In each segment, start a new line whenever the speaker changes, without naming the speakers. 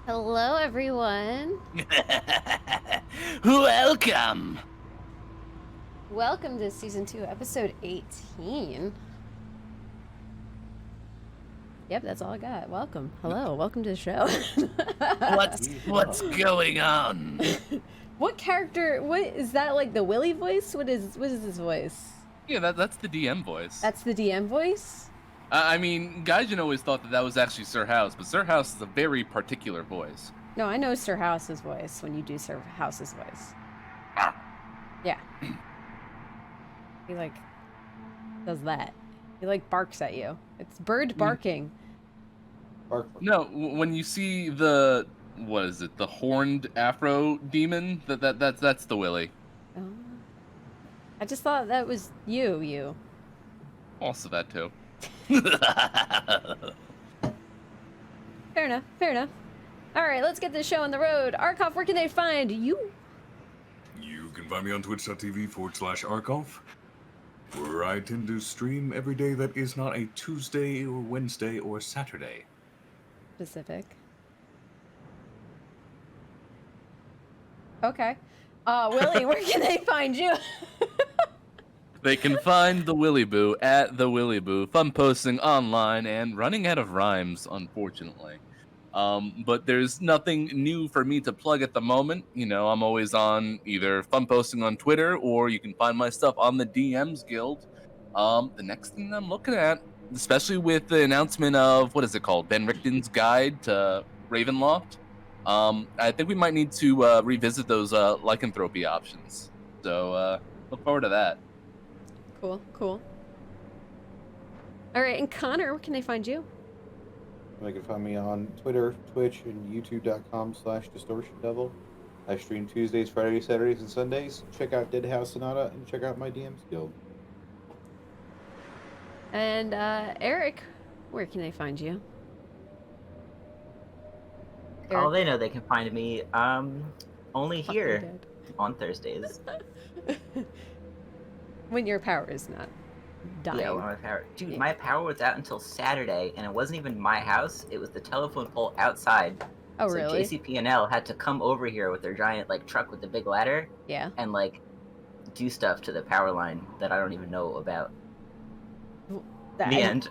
Hello, everyone.
Welcome.
Welcome to Season 2, Episode 18. Yep, that's all I got. Welcome. Hello, welcome to the show.
What's going on?
What character, what is that, like the Willy voice? What is this voice?
Yeah, that's the DM voice.
That's the DM voice?
I mean, Gaijin always thought that was actually Sir House, but Sir House is a very particular voice.
No, I know Sir House's voice when you do Sir House's voice. Yeah. He, like, does that. He, like, barks at you. It's bird barking.
No, when you see the, what is it, the horned Afro demon, that's the Willy.
Oh. I just thought that was you.
Also that too.
Fair enough. Alright, let's get this show on the road. Arkoff, where can they find you?
You can find me on twitch.tv/Arkoff, where I tend to stream every day that is not a Tuesday or Wednesday or Saturday.
Specific. Okay. Willie, where can they find you?
They can find the Willy Boo at the Willy Boo, fun posting online and running out of rhymes, unfortunately. But there's nothing new for me to plug at the moment. You know, I'm always on either fun posting on Twitter, or you can find my stuff on the DMs Guild. The next thing I'm looking at, especially with the announcement of, what is it called, Ben Richton's Guide to Ravenloft, I think we might need to revisit those lycanthropy options. So look forward to that.
Cool. Alright, and Connor, where can they find you?
They can find me on Twitter, Twitch, and YouTube.com/DistortionDevil. I stream Tuesdays, Fridays, Saturdays, and Sundays. Check out Dead House Sonata and check out my DM's Guild.
And Eric, where can they find you?
Oh, they know they can find me only
Fucking
here
dead.
on Thursdays.
When your power is not dying.
Yeah, when my power. Dude,
Yeah.
my power was out until Saturday, and it wasn't even my house. It was the telephone pole outside.
Oh,
so
really?
JCP&L had to come over here with their giant like truck with the big ladder
Yeah.
and like do stuff to the power line that I don't even know about.
That-
The end.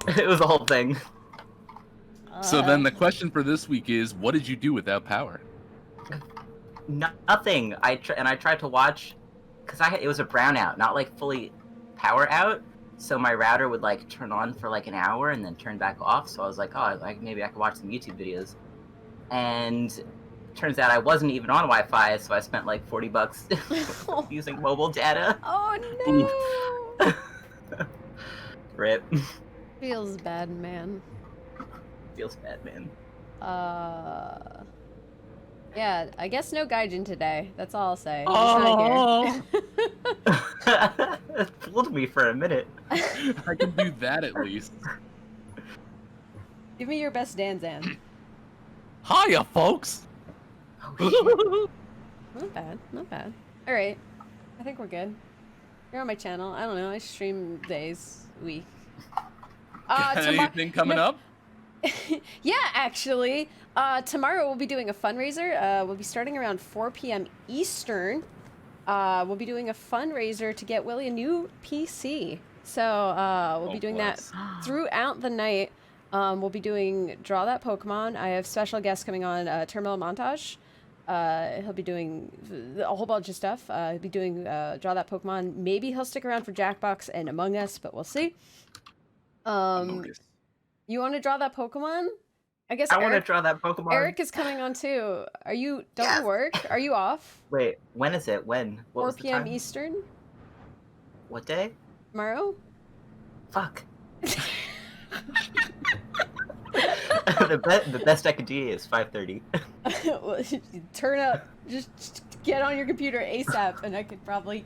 It was the whole thing.
So then the question for this week is, what did you do without power?
Nothing. I tried to watch, cause it was a brownout, not like fully power out. So my router would like turn on for like an hour and then turn back off. So I was like, oh, like maybe I could watch some YouTube videos. And turns out I wasn't even on Wi-Fi, so I spent like $40 using mobile data.
Oh no!
Rip.
Feels bad, man.
Feels bad, man.
Yeah, I guess no Gaijin today. That's all I'll say. He's
Oh.
not here.
It fooled me for a minute.
I can do that at least.
Give me your best Danzan.
Hiya, folks!
Oh, shit.
Not bad. Alright. I think we're good. You're on my channel. I don't know. I stream days, week.
Anything coming up?
Yeah, actually. Tomorrow we'll be doing a fundraiser. We'll be starting around 4 p.m. Eastern. We'll be doing a fundraiser to get Willie a new PC. So we'll be doing that throughout the night. We'll be doing Draw That Pokemon. I have special guests coming on, Terminal Montage. He'll be doing a whole bunch of stuff. He'll be doing Draw That Pokemon. Maybe he'll stick around for Jackbox and Among Us, but we'll see. You want to draw that Pokemon? I guess
I want to draw that Pokemon.
Eric is coming on too. Are you? Don't
Yes.
you work? Are you off?
Wait, when is it? When? What
4
was the
p.m.
time?
Eastern
What day?
tomorrow.
Fuck. the best I could do is 5:30.
Well, turn up. Just get on your computer ASAP, and I could probably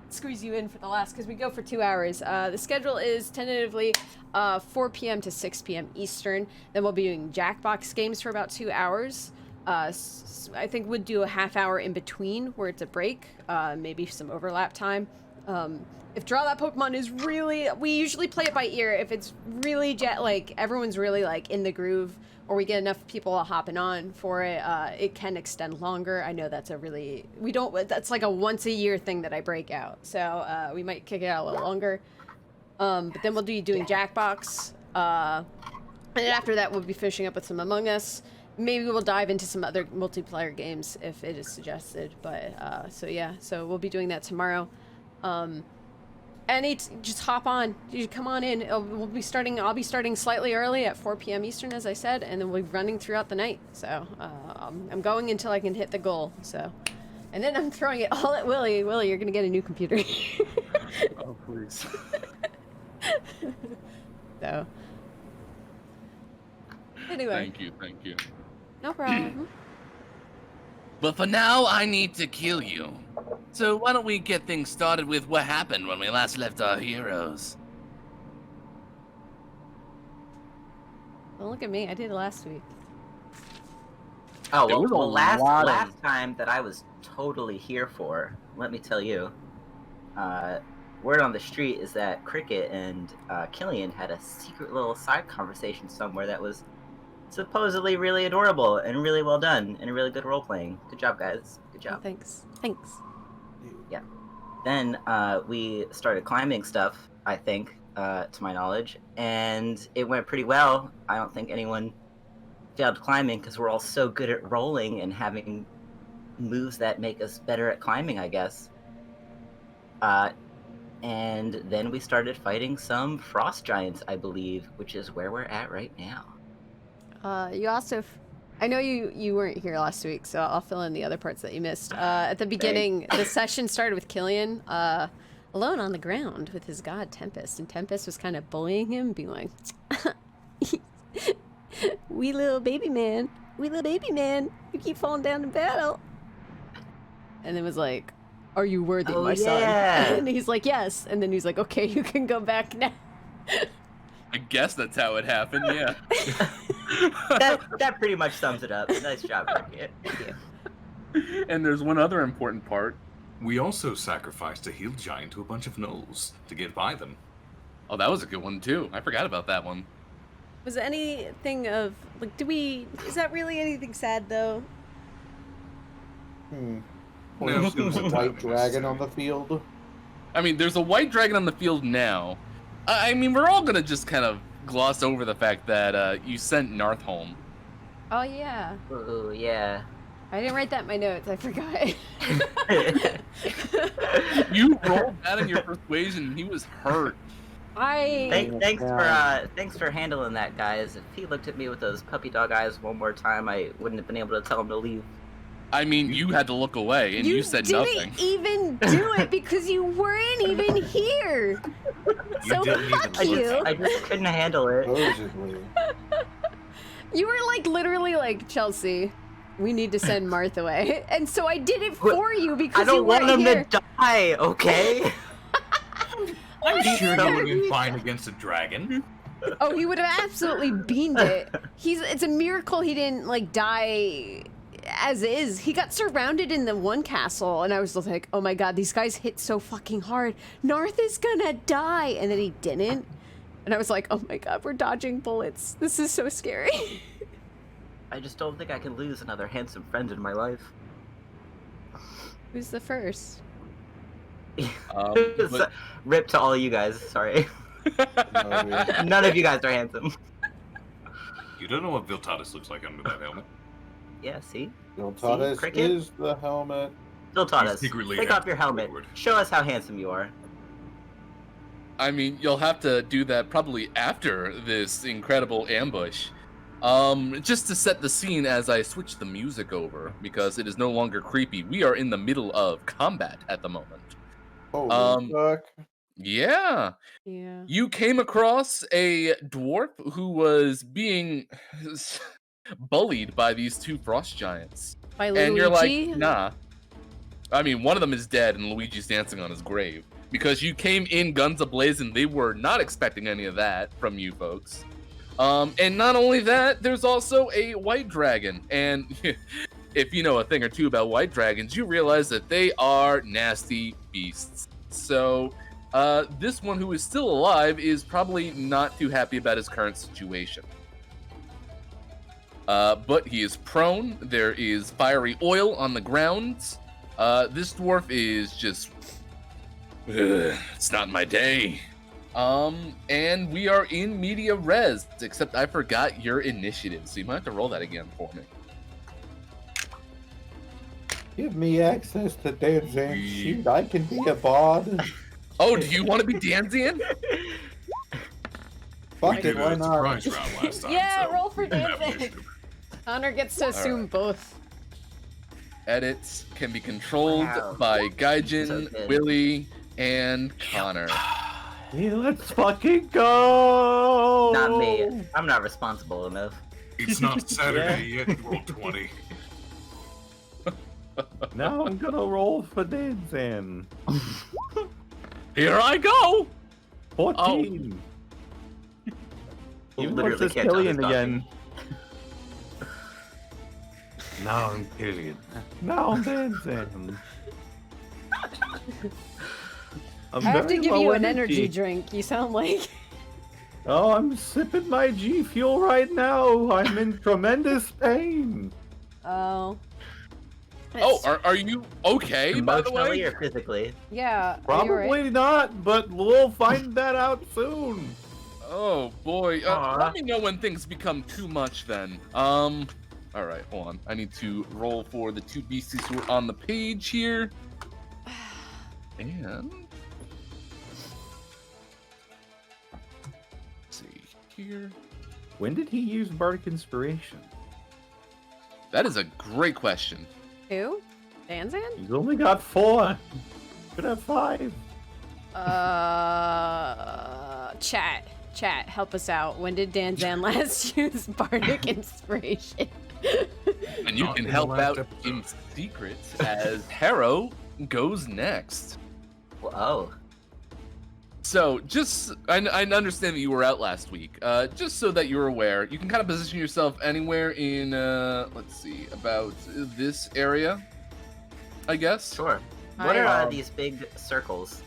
squeeze you in for the last, because we go for 2 hours. The schedule is tentatively 4 p.m. to 6 p.m. Eastern. Then we'll be doing Jackbox games for about 2 hours. I think we'd do a half hour in between where it's a break, maybe some overlap time. If draw that Pokemon is really, we usually play it by ear. If it's really like everyone's really like in the groove, or we get enough people hopping on for it, it can extend longer. I know that's that's like a once a year thing that I break out. So we might kick it out a little longer. But then we'll be doing Jackbox. And then after that, we'll be finishing up with some Among Us. Maybe we'll dive into some other multiplayer games if it is suggested. But so yeah, so we'll be doing that tomorrow. And just hop on. You come on in. I'll be starting slightly early at 4 p.m. Eastern, as I said, and then we'll be running throughout the night. So I'm going until I can hit the goal. So, and then I'm throwing it all at Willie. Willie, you're gonna get a new computer.
Oh, please.
So. Anyway.
Thank you.
No problem.
But for now, I need to kill you. So why don't we get things started with what happened when we last left our heroes?
Don't look at me. I did it last week.
Oh,
There was a
well
lot of-
last time that I was totally here for, let me tell you, word on the street is that Cricket and Killian had a secret little side conversation somewhere that was supposedly really adorable and really well done and really good role playing. Good job, guys. Good
Oh,
job.
thanks.
Then we started climbing stuff, I think, to my knowledge, and it went pretty well. I don't think anyone failed climbing because we're all so good at rolling and having moves that make us better at climbing, I guess. And then we started fighting some frost giants, I believe, which is where we're at right now.
You also, I know you weren't here last week, so I'll fill in the other parts that you missed. At the beginning, the session started with Killian alone on the ground with his god Tempest, and Tempest was kind of bullying him, being like, "We little baby man, you keep falling down in battle." And then was like, "Are you worthy,
Oh,
my son?"
yeah.
And he's like, "Yes." And then he's like, "Okay, you can go back now."
I guess that's how it happened, yeah.
That pretty much sums it up. Nice job, Cricket.
Thank you.
And there's one other important part.
We also sacrificed a healed giant to a bunch of gnolls to get by them.
Oh, that was a good one, too. I forgot about that one.
Was it anything of, like, is that really anything sad, though?
No,
No, it was
a white
entirely
dragon on the
necessary.
field.
I mean, there's a white dragon on the field now. I mean, we're all gonna just kind of gloss over the fact that you sent Narth home.
Oh, yeah.
Ooh, yeah.
I didn't write that in my notes. I forgot.
You rolled that in your persuasion, and he was hurt.
Thanks for handling that, guys. If he looked at me with those puppy dog eyes one more time, I wouldn't have been able to tell him to leave.
I mean, you had to look away, and you said nothing.
didn't even do it because you weren't even here. So
didn't
fuck
even
you.
I just couldn't handle it.
Supposedly.
You were like literally like, "Chelsea, we need to send Marth away," and so I did it for you because
I don't
you
want
weren't
him
here.
to die, okay?
I'm sure
No,
you would have
you-
been fine against a dragon.
Oh, he would have absolutely beamed it. It's a miracle he didn't like die as is. He got surrounded in the one castle, and I was just like, "Oh my god, these guys hit so fucking hard. Narth is gonna die," and then he didn't. And I was like, "Oh my god, we're dodging bullets. This is so scary."
I just don't think I can lose another handsome friend in my life.
Who's the first?
But
Rip to all you guys, sorry. None of you guys are handsome.
You don't know what Viltatus looks like under that helmet.
Yeah, see?
Viltatus
Cricket?
is the helmet.
Still taught
He's
us.
secretly
Take off your helmet.
forward.
Show us how handsome you are.
I mean, you'll have to do that probably after this incredible ambush. Just to set the scene as I switch the music over, because it is no longer creepy. We are in the middle of combat at the moment.
Holy fuck.
Yeah.
Yeah.
You came across a dwarf who was being bullied by these two frost giants.
By Luigi?
And you're like, nah. I mean, one of them is dead and Luigi's dancing on his grave. Because you came in guns a-blazing, they were not expecting any of that from you folks. And not only that, there's also a white dragon. And if you know a thing or two about white dragons, you realize that they are nasty beasts. So this one who is still alive is probably not too happy about his current situation. But he is prone. There is fiery oil on the ground. This dwarf is just... it's not my day. And we are in media res, except I forgot your initiative, so you might have to roll that again for me.
Give me access to Danzan's shoot. I can be a bod.
Oh, do you want to be Danzian?
Fuck
We
it,
did
why
a
not?
surprise round last time.
Yeah,
so
roll for
you can have
Danzan.
initiative.
Connor gets to assume both.
Edits can be controlled
Wow.
by
So
Gaijin,
good.
Willie, and Connor.
Yeah, let's fucking go!
Not me. I'm not responsible enough.
It's not Saturday yet. You rolled 20.
Now I'm gonna roll for Danzan.
Here I go!
14. Even though it
Literally
says
can't tell
Killian
who's
again. Now I'm Killian. Now I'm Danzan. I'm
I have to
very
give
low
you an energy drink. You sound like...
Oh, I'm sipping my G Fuel right now. I'm in tremendous pain.
Oh.
Oh, are you okay, by the
Emotionally
way?
or physically?
Yeah. Are you alright?
Probably not, but we'll find that out soon.
Oh, boy.
Aw.
Let me know when things become too much, then. Alright, hold on. I need to roll for the two beasties who are on the page here. And... let's see here.
When did he use Bardic Inspiration?
That is a great question.
Who? Danzan?
He's only got 4. Could have 5.
Chat, help us out. When did Danzan last use Bardic Inspiration?
And you
Not
can
in the
help
last
out
episode.
in secret as Harrow goes next.
Whoa.
So, I understand that you were out last week. Just so that you're aware, you can kind of position yourself anywhere in, let's see, about this area, I guess.
Sure.
I,
What are
um,
these big circles?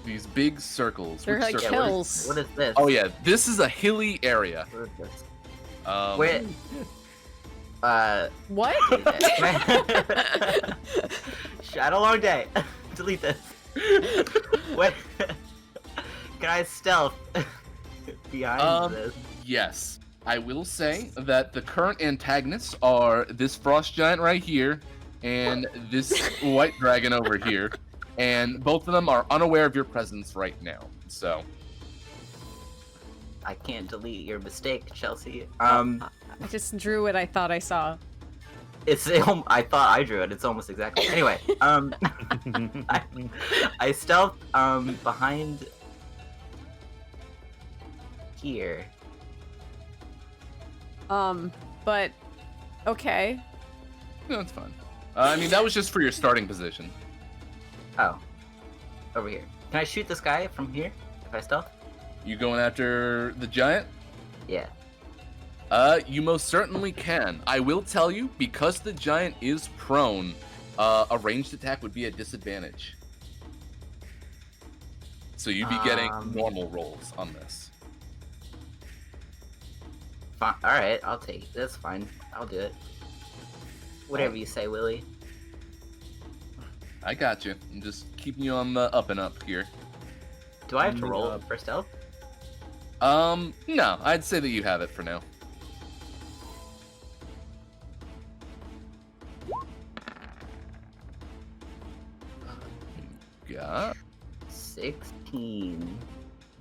These big circles.
They're
Which
like
circles?
hills.
What is this?
Oh yeah, this is a hilly area.
What is this?
Where?
Where?
What?
Had a long day. Delete this. What? Can I stealth behind this?
Yes. I will say that the current antagonists are this frost giant right here and this white dragon over here. And both of them are unaware of your presence right now. So,
I can't delete your mistake, Chelsea.
I just drew what I thought I saw.
I thought I drew it. It's almost exactly. Anyway, I stealth behind here.
But okay.
no, it's fine. I mean, that was just for your starting position.
Oh, over here. Can I shoot this guy from here if I stealth?
You going after the giant?
Yeah.
You most certainly can. I will tell you, because the giant is prone, a ranged attack would be a disadvantage. So you'd be getting normal rolls on this.
Fine. All right, I'll take it. That's fine. I'll do it. Whatever you say, Willie.
I got you. I'm just keeping you on the up and up here.
Do I have to roll for stealth?
No, I'd say that you have it for now. Got
16.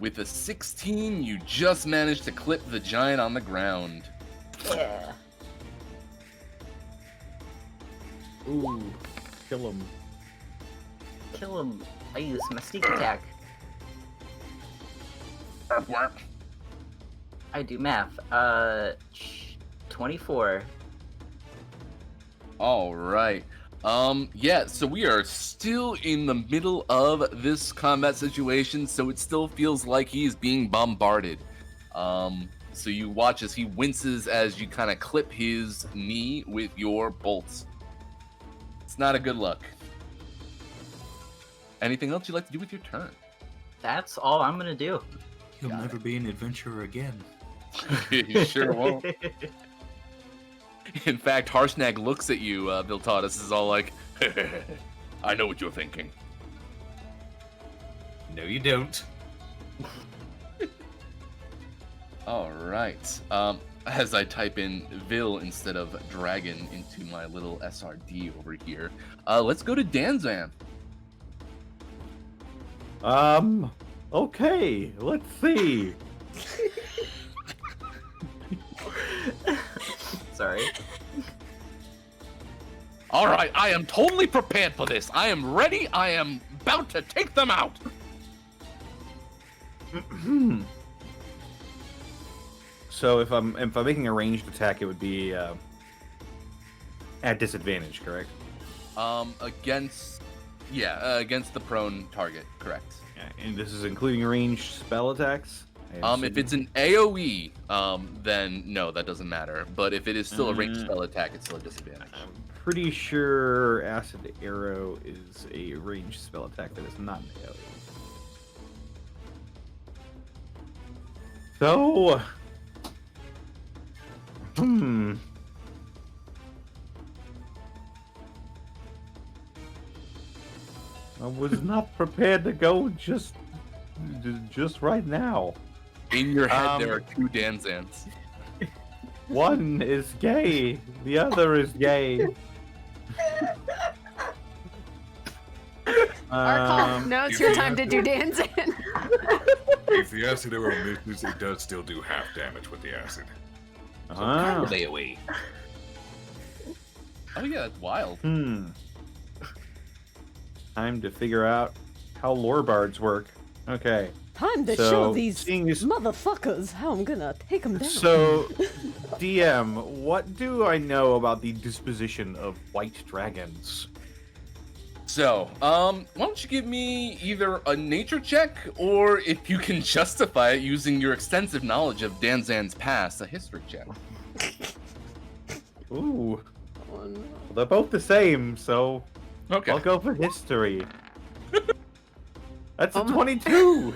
with a 16, you just managed to clip the giant on the ground.
Yeah.
Ooh, kill him.
Kill him. I use my sneak attack. I do math. 24.
All right. Yeah, so we are still in the middle of this combat situation, so it still feels like he is being bombarded. So you watch as he winces as you kind of clip his knee with your bolts. It's not a good look. Anything else you'd like to do with your turn?
That's all I'm gonna do.
You'll
Got
never be an adventurer again.
You sure won't. In fact, Harshnag looks at you, Viltatus, is all like, I know what you're thinking.
No, you don't.
All right. As I type in Vil instead of Dragon into my little SRD over here, let's go to Danzan.
Okay, let's see.
Sorry.
All right, I am totally prepared for this. I am ready. I am about to take them out.
So if I'm making a ranged attack, it would be at disadvantage, correct?
Against the prone target, correct.
Yeah, and this is including ranged spell attacks.
If it's an AOE, then no, that doesn't matter. But if it is still a ranged spell attack, it's still a disadvantage.
I'm pretty sure Acid Arrow is a ranged spell attack that is not an AoE. So, I was not prepared to go just right now.
In your head, there are two Danzans.
One is gay, the other is gay.
Archon, now it's your time to do dancing.
If the acid arrow misses, it does still do half damage with the acid. So kind of AoE.
Oh yeah, that's wild.
Time to figure out how lore bards work. Okay.
Time to
So,
show these
seeing as-
motherfuckers how I'm gonna take them down.
So, DM, what do I know about the disposition of white dragons?
So, why don't you give me either a nature check, or if you can justify it using your extensive knowledge of Danzan's past, a history check.
Ooh,
Oh, no.
they're both the same, so
Okay.
I'll go for history. That's a
Oh my-
22!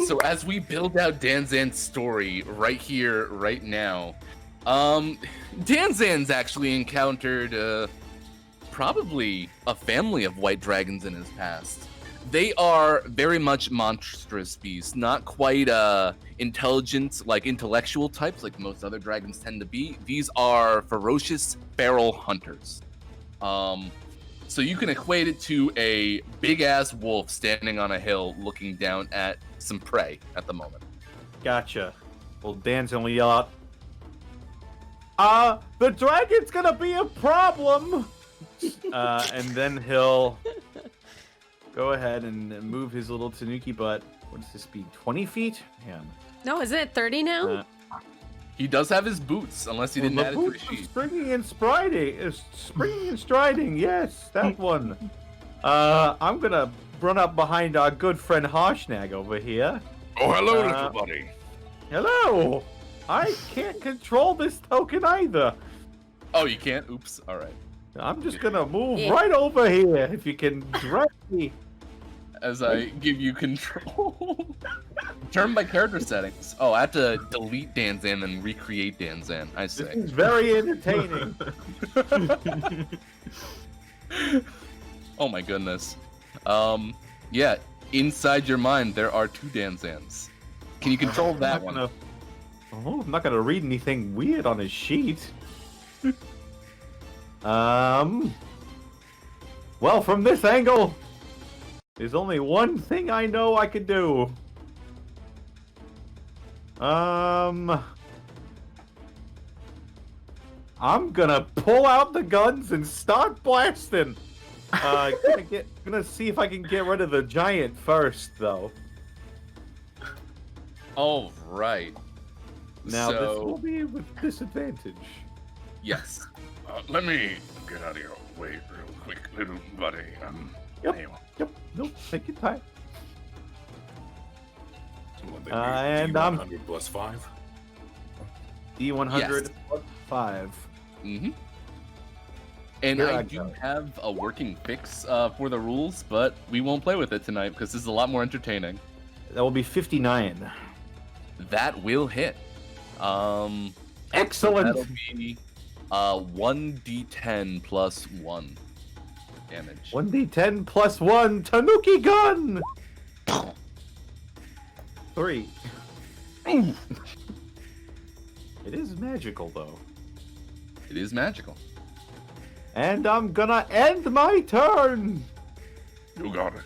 So as we build out Danzan's story right here, right now, Danzan's actually encountered probably a family of white dragons in his past. They are very much monstrous beasts, not quite intelligent, like intellectual types, like most other dragons tend to be. These are ferocious feral hunters. So you can equate it to a big-ass wolf standing on a hill looking down at some prey at the moment.
Gotcha. Well, Dan's gonna yell out, the dragon's gonna be a problem! And then he'll go ahead and move his little tanuki butt. What is his speed? 20 feet? Man.
No, isn't it 30 now?
Uh,
He does have his boots, unless he didn't
the
add it to
boots
his
are
sheet.
springing and striding. Springing and striding. Yes, that one. I'm gonna run up behind our good friend Harshnag over here.
Oh, hello,
little
buddy.
Hello. I can't control this token either.
Oh, you can't? Oops. All right.
I'm just gonna move
Yeah.
right over here if you can direct me.
As I give you control. Turn by character settings. Oh, I have to delete Danzan and recreate Danzan. I
This
see.
is very entertaining.
Oh my goodness. Yeah, inside your mind there are two Danzans. Can you control that one?
I'm not gonna read anything weird on his sheet. Well, from this angle, there's only one thing I know I could do. I'm gonna pull out the guns and start blasting. Gonna see if I can get rid of the giant first, though.
All right.
Now this
So-
will be with disadvantage.
Yes.
Let me get out of your way real quick, little buddy.
Yep.
There you are.
Yep. Nope. Take your time.
What they
And
do,
I'm-
100 plus 5.
D100
Yes.
plus 5.
Mm-hmm. And
Here
I
I
do
go.
have a working fix for the rules, but we won't play with it tonight because this is a lot more entertaining.
That will be 59.
That will hit.
Excellent.
That'll be 1d10 plus 1 damage.
1d10 plus 1 Tanuki gun! 3. It is magical, though.
It is magical.
And I'm gonna end my turn!
You got it.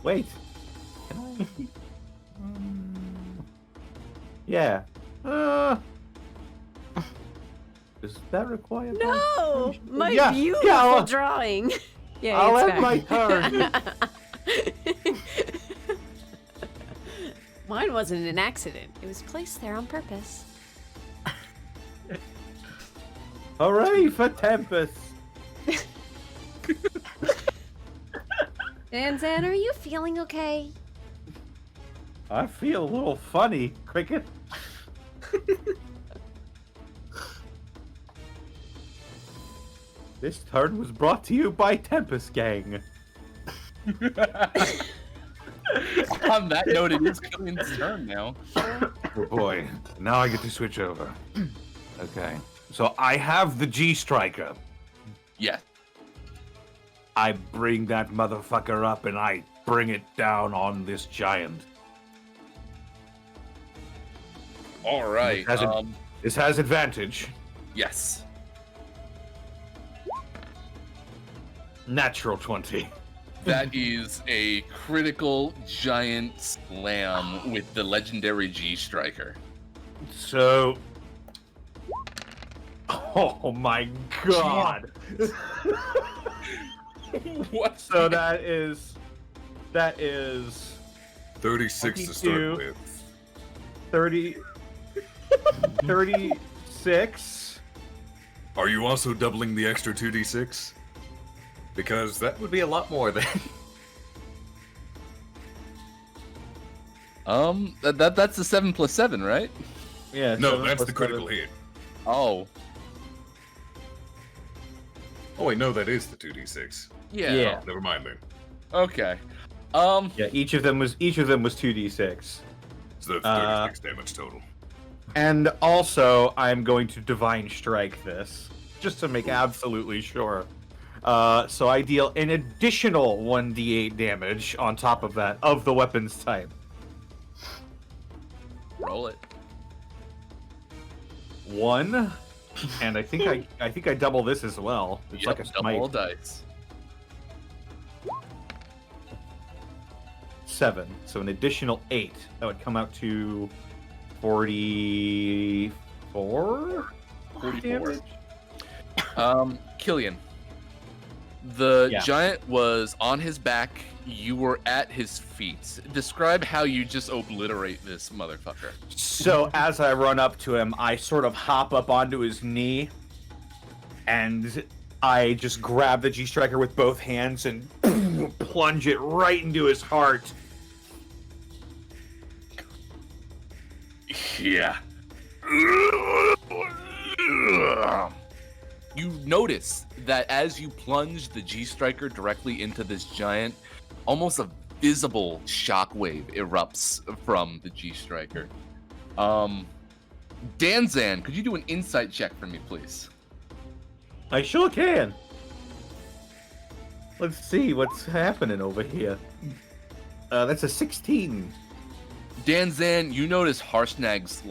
Wait. Can I? Yeah. Does that require...
No! My
Yeah,
beautiful
yeah, I'll-
drawing. Yeah,
I'll
it's
end my
back.
turn.
Mine wasn't an accident. It was placed there on purpose.
Hooray for Tempest!
Danzan, are you feeling okay?
I feel a little funny, Cricket. This turn was brought to you by Tempest Gang.
On that note, it is Killian's turn now.
Oh boy, now I get to switch over. Okay, so I have the G Striker.
Yeah.
I bring that motherfucker up and I bring it down on this giant.
All right.
This has advantage.
Yes.
Natural 20.
That is a critical giant slam with the legendary G Striker.
So... Oh my god!
What?
So that is
36 to start
22.
with.
36.
Are you also doubling the extra 2d6? Because that would be a lot more than.
That's the 7 plus 7, right?
Yeah.
No,
7
that's
plus
the critical
7.
hit.
Oh.
Oh wait, no, that is the 2d6.
Yeah.
Yeah.
Oh, never mind then.
Okay.
Yeah, each of them was 2d6.
So that's 36 damage total.
And also, I'm going to Divine Strike this, just to make absolutely sure. So I deal an additional 1d8 damage on top of that, of the weapon's type.
Roll it.
1, and I think I double this as well. It's like a
double
smite.
dice.
7, so an additional 8. That would come out to 44.
44. Killian. The
Yeah.
giant was on his back. You were at his feet. Describe how you just obliterate this motherfucker.
So as I run up to him, I sort of hop up onto his knee, and I just grab the G-Striker with both hands and plunge it right into his heart.
Yeah. You notice that as you plunge the G-Striker directly into this giant, almost a visible shockwave erupts from the G-Striker. Danzan, could you do an insight check for me, please?
I sure can. Let's see what's happening over here. That's a 16.
Danzan, you notice Harshnag's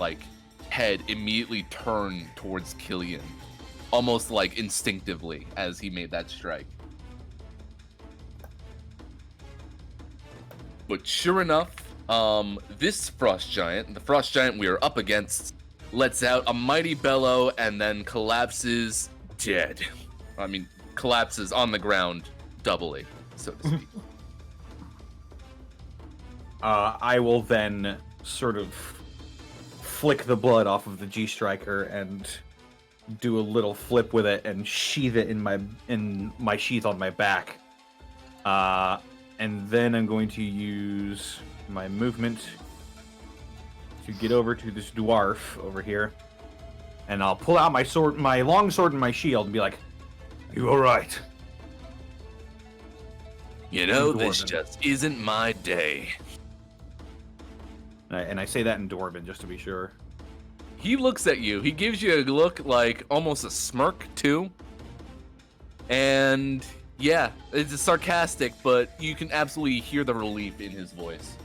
head immediately turn towards Killian, almost instinctively as he made that strike. But sure enough, this frost giant, the frost giant we are up against, lets out a mighty bellow and then collapses dead. I mean, collapses on the ground doubly, so to speak.
I will then sort of flick the blood off of the G-Striker and do a little flip with it and sheath it in my sheath on my back. And then I'm going to use my movement to get over to this dwarf over here. And I'll pull out my sword, my long sword and my shield and be like, You all right?
You know,
Dwarven.
this just isn't my day.
And I say that in Dwarven, just to be sure.
He looks at you. He gives you a look like almost a smirk, too. And yeah, it's sarcastic, but you can absolutely hear the relief in his voice.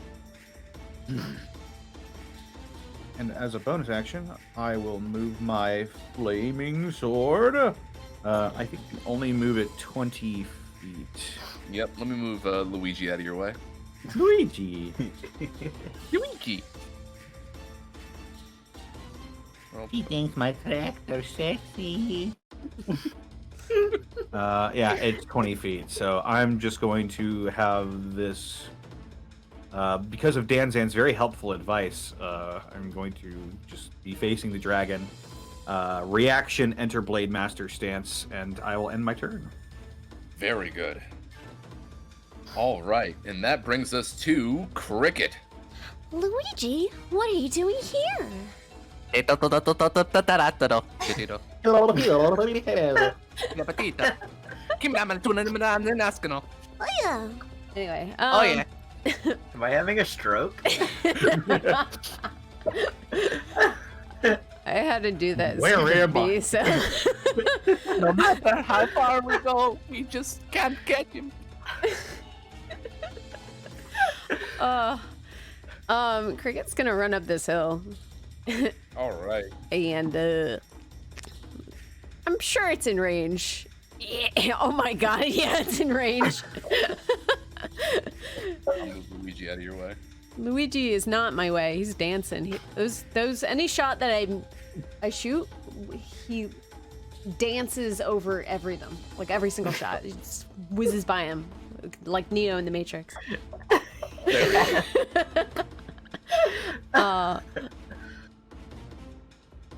And as a bonus action, I will move my flaming sword. I think you can only move it 20 feet.
Yep, let me move Luigi out of your way.
Luigi!
Luigi!
He thinks my tractor's sexy.
Yeah, it's 20 feet. So I'm just going to have this. Because of Danzan's very helpful advice, I'm going to just be facing the dragon. Reaction, enter Blade Master stance, and I will end my turn.
Very good. All right, and that brings us to Cricket.
Luigi, what are you doing here? Oh yeah.
Anyway.
Oh yeah. Am I having a stroke?
I had to do that.
Where am I?
So.
No matter how far we go, we just can't catch him.
Cricket's gonna run up this hill.
All right.
And I'm sure it's in range. Yeah, oh my god, yeah, it's in range.
I'll move Luigi out of your way.
Luigi is not my way. He's dancing. Those any shot that I shoot, he dances over them. Like every single shot. It just whizzes by him. Like Neo in the Matrix.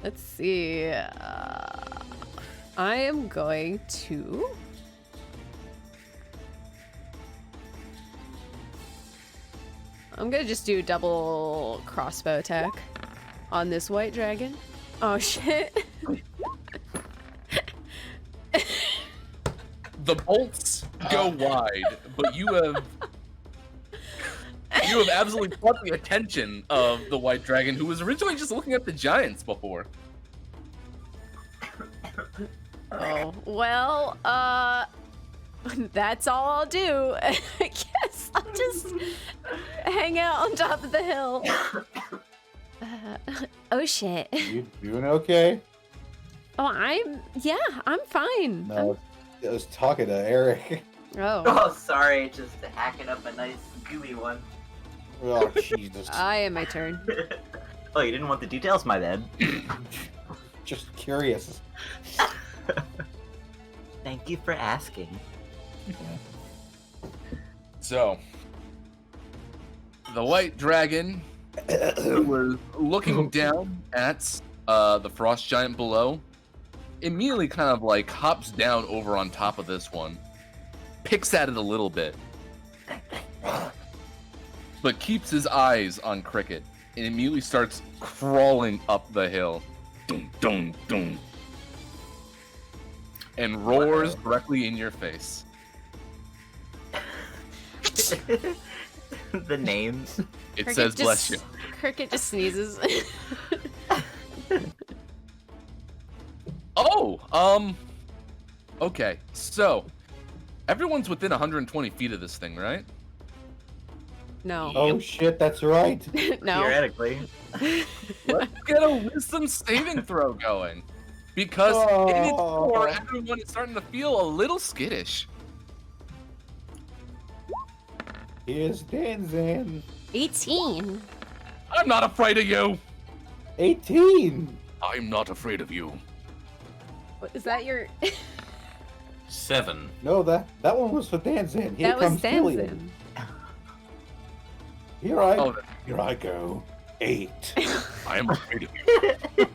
Let's see. I am going to... I'm gonna just do a double crossbow attack on this white dragon. Oh shit.
The bolts go wide, but you have absolutely caught the attention of the white dragon, who was originally just looking at the giants before.
Oh, well, that's all I'll do. I guess I'll just hang out on top of the hill. Oh shit.
You doing okay?
Oh, I'm fine.
No, I was talking to Eric.
Oh,
Oh, sorry, just hacking up a nice gooey one.
Oh, Jesus.
I am my turn.
Oh, you didn't want the details, my bad.
Just curious.
Thank you for asking.
So, the white dragon was looking down at the frost giant below, immediately kind of like hops down over on top of this one, picks at it a little bit, but keeps his eyes on Cricket and immediately starts crawling up the hill. Dum, dum, dum. And roars directly in your face.
The name.
It
Cricket
says, bless you.
Cricket just sneezes.
Oh, okay, so everyone's within 120 feet of this thing, right?
No.
Oh shit, that's right.
No.
Theoretically.
Let's get a wisdom saving throw going. Because in its core, everyone is starting to feel a little skittish.
Here's Danzan.
18.
I'm not afraid of you.
18.
I'm not afraid of you.
What, is that your...
7.
No, that one was for Danzan. Here
that was
comes Killian.
Danzan.
Here I go. 8.
I am afraid of you.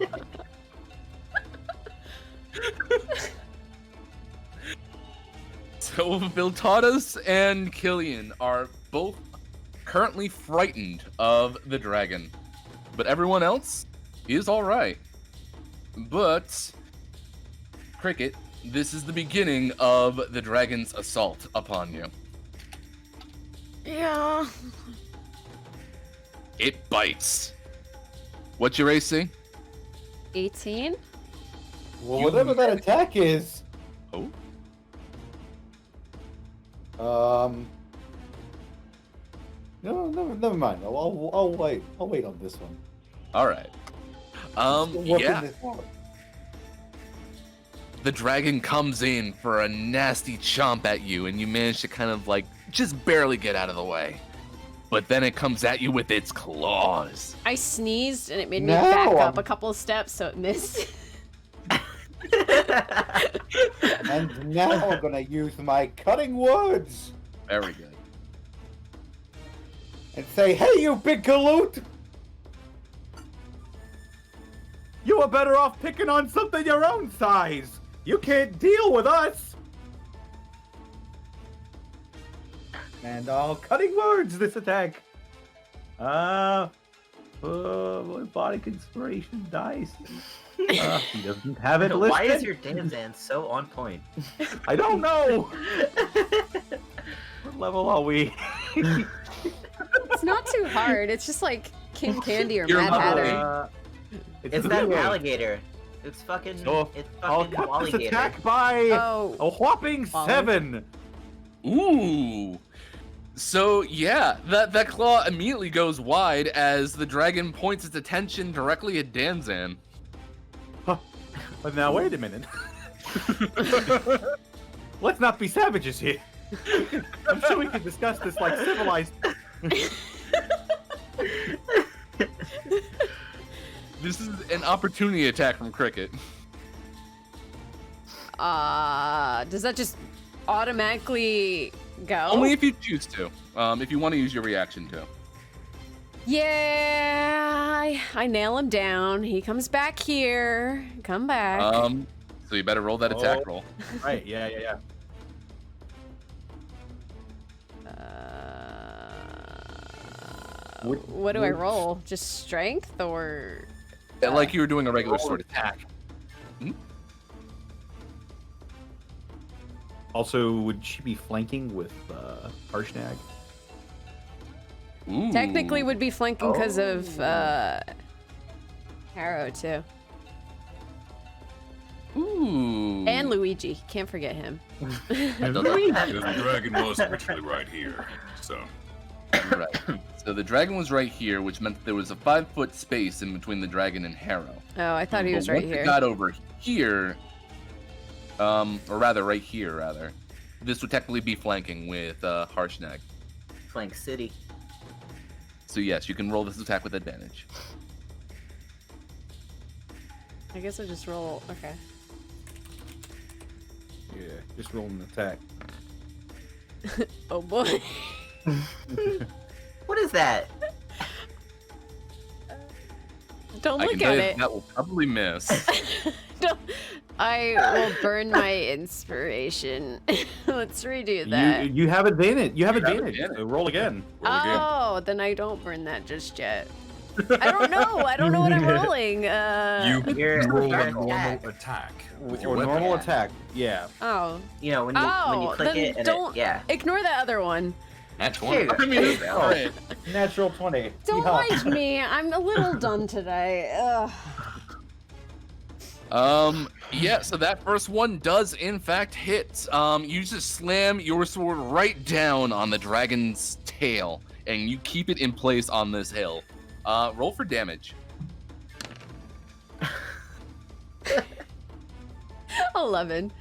So Viltadas and Killian are both currently frightened of the dragon, but everyone else is all right. But Cricket, this is the beginning of the dragon's assault upon you.
Yeah.
It bites. What's your AC?
18?
Well, whatever that attack is.
Oh.
No, never mind. I'll wait. I'll wait on this one.
All right.
Still working
Yeah.
this out.
The dragon comes in for a nasty chomp at you, and you manage to kind of like just barely get out of the way. But then it comes at you with its claws.
I sneezed and it made me
No,
back up
I'm-
a couple of steps, so it missed.
And now I'm gonna use my cutting words
Very good.
and say, "Hey, you big galoot! You are better off picking on something your own size. You can't deal with us." And all cutting words this attack. My body inspiration dice. He doesn't have it listed.
Why is your Danzan so on point?
I don't know. What level are we?
It's not too hard. It's just like King Candy or
You're
Mad
lovely.
Hatter.
It's that alligator. It's fucking.
So,
it's
I'll
fucking
cut this
alligator.
attack by
Oh.
a whopping
Wally.
7.
Ooh. So yeah, that claw immediately goes wide as the dragon points its attention directly at Danzan.
But now wait a minute. Let's not be savages here. I'm sure we can discuss this like civilized.
This is an opportunity attack from Cricket.
Does that just automatically go?
Only if you choose to. If you want to use your reaction to.
Yeah, I nail him down. He comes back here. Come back.
So you better roll that attack
Oh.
roll.
Right, yeah.
What do I roll? Just strength or?
Like you were doing a regular sword attack.
Also, would she be flanking with Harshnag?
Ooh.
Technically would be flanking because of Harrow too.
Ooh.
And Luigi. Can't forget him.
The dragon was originally right here, so.
Right. So the dragon was right here, which meant that there was a 5-foot space in between the dragon and Harrow.
Oh, I thought he
But
was right
once
here.
it got over here, or rather right here, rather, this would technically be flanking with Harshnag.
Flank City.
So yes, you can roll this attack with advantage.
I guess I just roll. Okay.
Yeah, just roll an attack.
Oh boy.
What is that?
Don't
I
look
can tell
at
you
it.
that will probably miss.
Don't. I will burn my inspiration. Let's redo that.
You have advantage. You have
You have
advantage.
advantage.
So roll again.
Oh, then I don't burn that just yet. I don't know. I don't know what I'm rolling.
You
You're-
roll
you're
a normal
attack.
attack with
Or
your weapon.
normal
Yeah.
attack. Yeah.
Oh.
You know when you
Oh,
click
then
it and
don't
yeah.
ignore that other one.
Nat 20.
Here.
I mean, it's alright.
Natural 20.
Don't
Yeehaw.
mind me. I'm a little done today. Ugh.
Yeah, so that first one does in fact hit. You just slam your sword right down on the dragon's tail, and you keep it in place on this hill. Roll for damage.
11.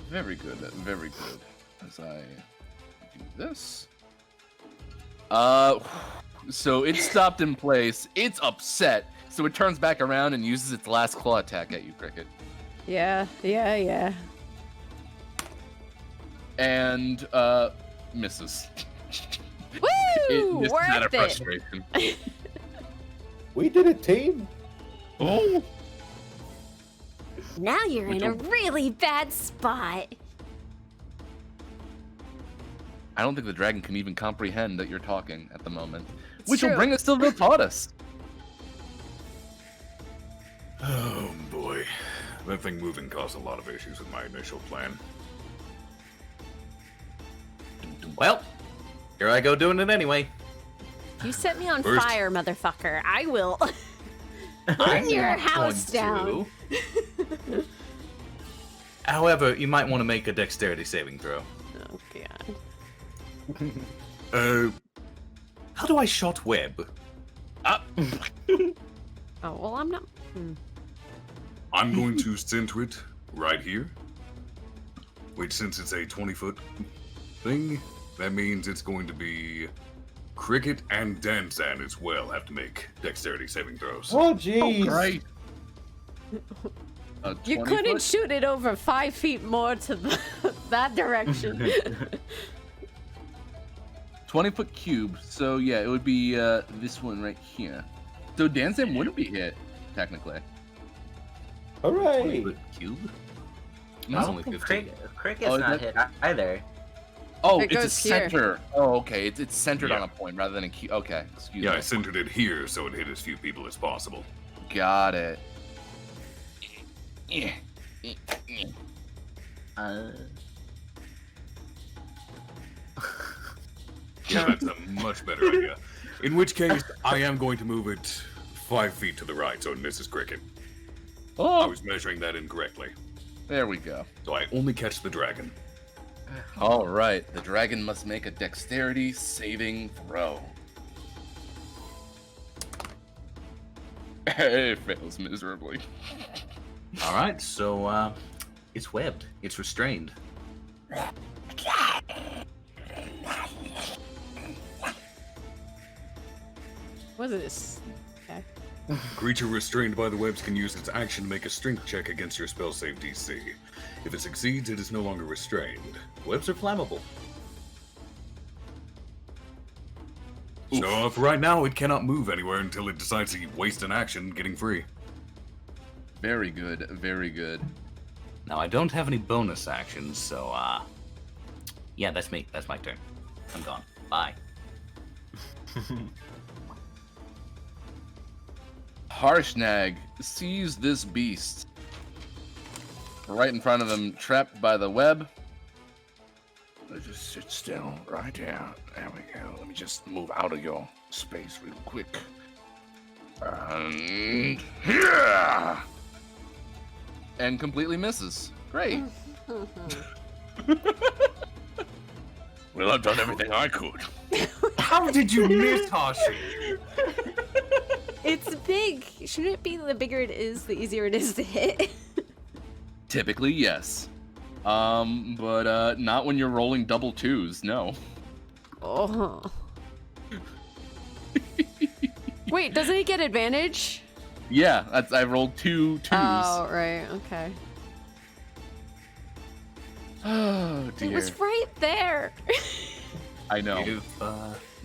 Very good, very good. As I do this. So it stopped in place. It's upset, so it turns back around and uses its last claw attack at you, Cricket.
Yeah.
And misses.
Woo!
It misses out of
Worth it.
frustration.
We did it, team.
Oh.
Now you're in a really bad spot.
I don't think the dragon can even comprehend that you're talking at the moment.
It's
Which
true.
will bring us to the tortoise.
Oh boy. That thing moving caused a lot of issues with my initial plan.
Well, here I go doing it anyway.
You set me on
First-
fire, motherfucker. I will
I'm
burn your
not
house
going
down.
to. However, you might want to make a dexterity saving throw.
Oh, God.
How do I shot web?
Oh, well, I'm not...
I'm going to center it right here. Which, since it's a 20-foot thing, that means it's going to be Cricket and Danzan as well have to make dexterity saving throws.
Oh, jeez.
Great.
You
20
couldn't
foot?
shoot it over 5 feet more to that direction.
20-foot cube. So yeah, it would be this one right here. So Danzan wouldn't be hit technically.
Hooray!
20-foot cube?
No?
That's only 15.
Cricket's
Oh, is
not
that-
hit either.
Oh,
It
it's a
goes here.
center. Oh, okay. It's centered
Yeah.
on a point rather than a cube. Okay, excuse
Yeah,
me.
I centered it here so it hit as few people as possible.
Got it.
Uh,
Yeah, that's a much better idea. In which case, I am going to move it 5 feet to the right so it misses Cricket. I
Oh,
was measuring that incorrectly.
there we go.
So I only catch the dragon.
All right, the dragon must make a dexterity saving throw. It fails miserably.
Alright, so, it's webbed. It's restrained.
What is this? Okay.
Creature restrained by the webs can use its action to make a strength check against your spell save DC. If it succeeds, it is no longer restrained.
Webs are flammable.
So for right now, it cannot move anywhere until it decides to waste an action getting free.
Very good, very good.
Now, I don't have any bonus actions, so, yeah, that's me. That's my turn. I'm gone. Bye.
Harshnag sees this beast right in front of him, trapped by the web. Let's just sit still right here. There we go. Let me just move out of your space real quick. And yeah! And completely misses. Great. Well, I've done everything I could.
How did you miss, Hashi?
It's big. Shouldn't it be the bigger it is, the easier it is to hit?
Typically, yes. But not when you're rolling double twos, no.
Oh. Wait, doesn't he get advantage?
Yeah, I rolled two twos.
Oh, right. Okay.
Oh, dear.
It was right there.
I know.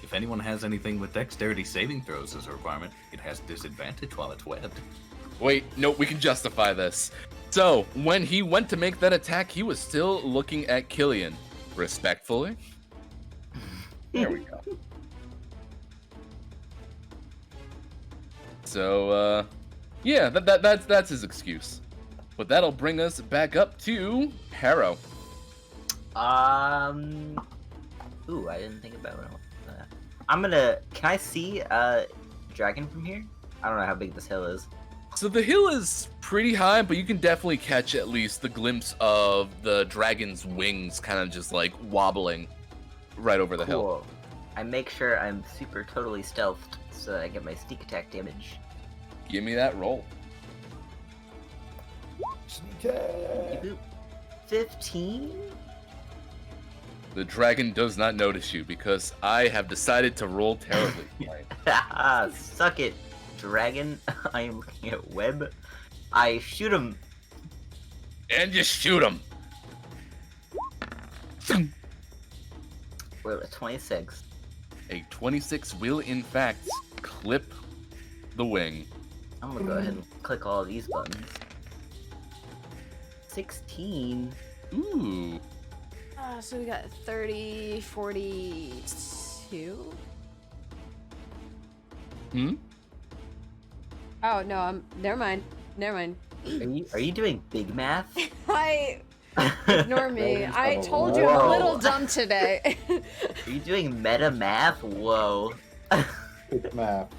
If anyone has anything with dexterity saving throws as a requirement, it has disadvantage while it's webbed.
Wait, no, we can justify this. So, when he went to make that attack, he was still looking at Killian. Respectfully. There we go. So, yeah, that's his excuse. But that'll bring us back up to Harrow.
Ooh, I didn't think about that. I'm gonna. Can I see dragon from here? I don't know how big this hill is.
So the hill is pretty high, but you can definitely catch at least the glimpse of the dragon's wings kind of just like wobbling right over the hill.
Cool. I make sure I'm super totally stealthed so that I get my sneak attack damage.
Give me that roll.
Sneak attack.
15?
The dragon does not notice you because I have decided to roll terribly tonight.
Haha, suck it, dragon. I am looking at web. I shoot him.
And you shoot him.
We're at 26.
A 26 will in fact clip the wing.
I'm gonna go ahead and click all of these buttons. 16.
Ooh.
So we got 30, 42.
Hmm?
Oh, no, never mind. Never mind.
Are you doing big math?
Ignore me.
Dragon's
I
got a
told you I'm a
Whoa.
little dumb today.
Are you doing meta math? Whoa.
Big maps.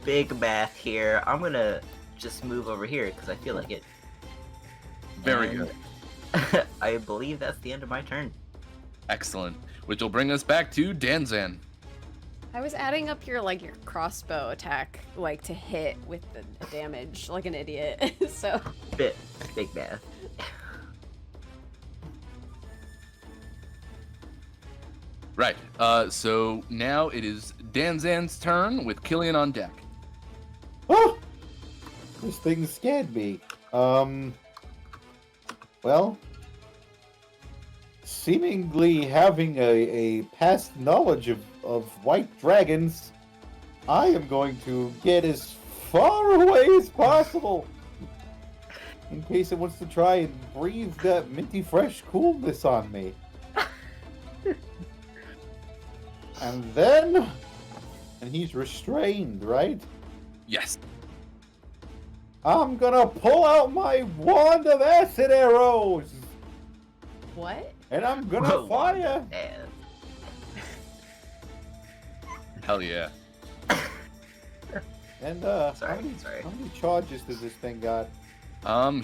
Big math here. I'm gonna just move over here because I feel like it.
Very
And
good.
I believe that's the end of my turn.
Excellent. Which will bring us back to Danzan.
I was adding up your crossbow attack to hit with the damage like an idiot. So
Big math.
Right. So now it is Danzan's turn with Killian on deck.
Oh! This thing scared me. Well, seemingly having a past knowledge of white dragons, I am going to get as far away as possible. In case it wants to try and breathe that minty fresh coolness on me. And then... And he's restrained, right?
Yes.
I'm gonna pull out my wand of acid arrows!
what?
And I'm gonna
Whoa,
fire!
man.
Hell yeah.
And
Sorry.
how many charges does this thing got?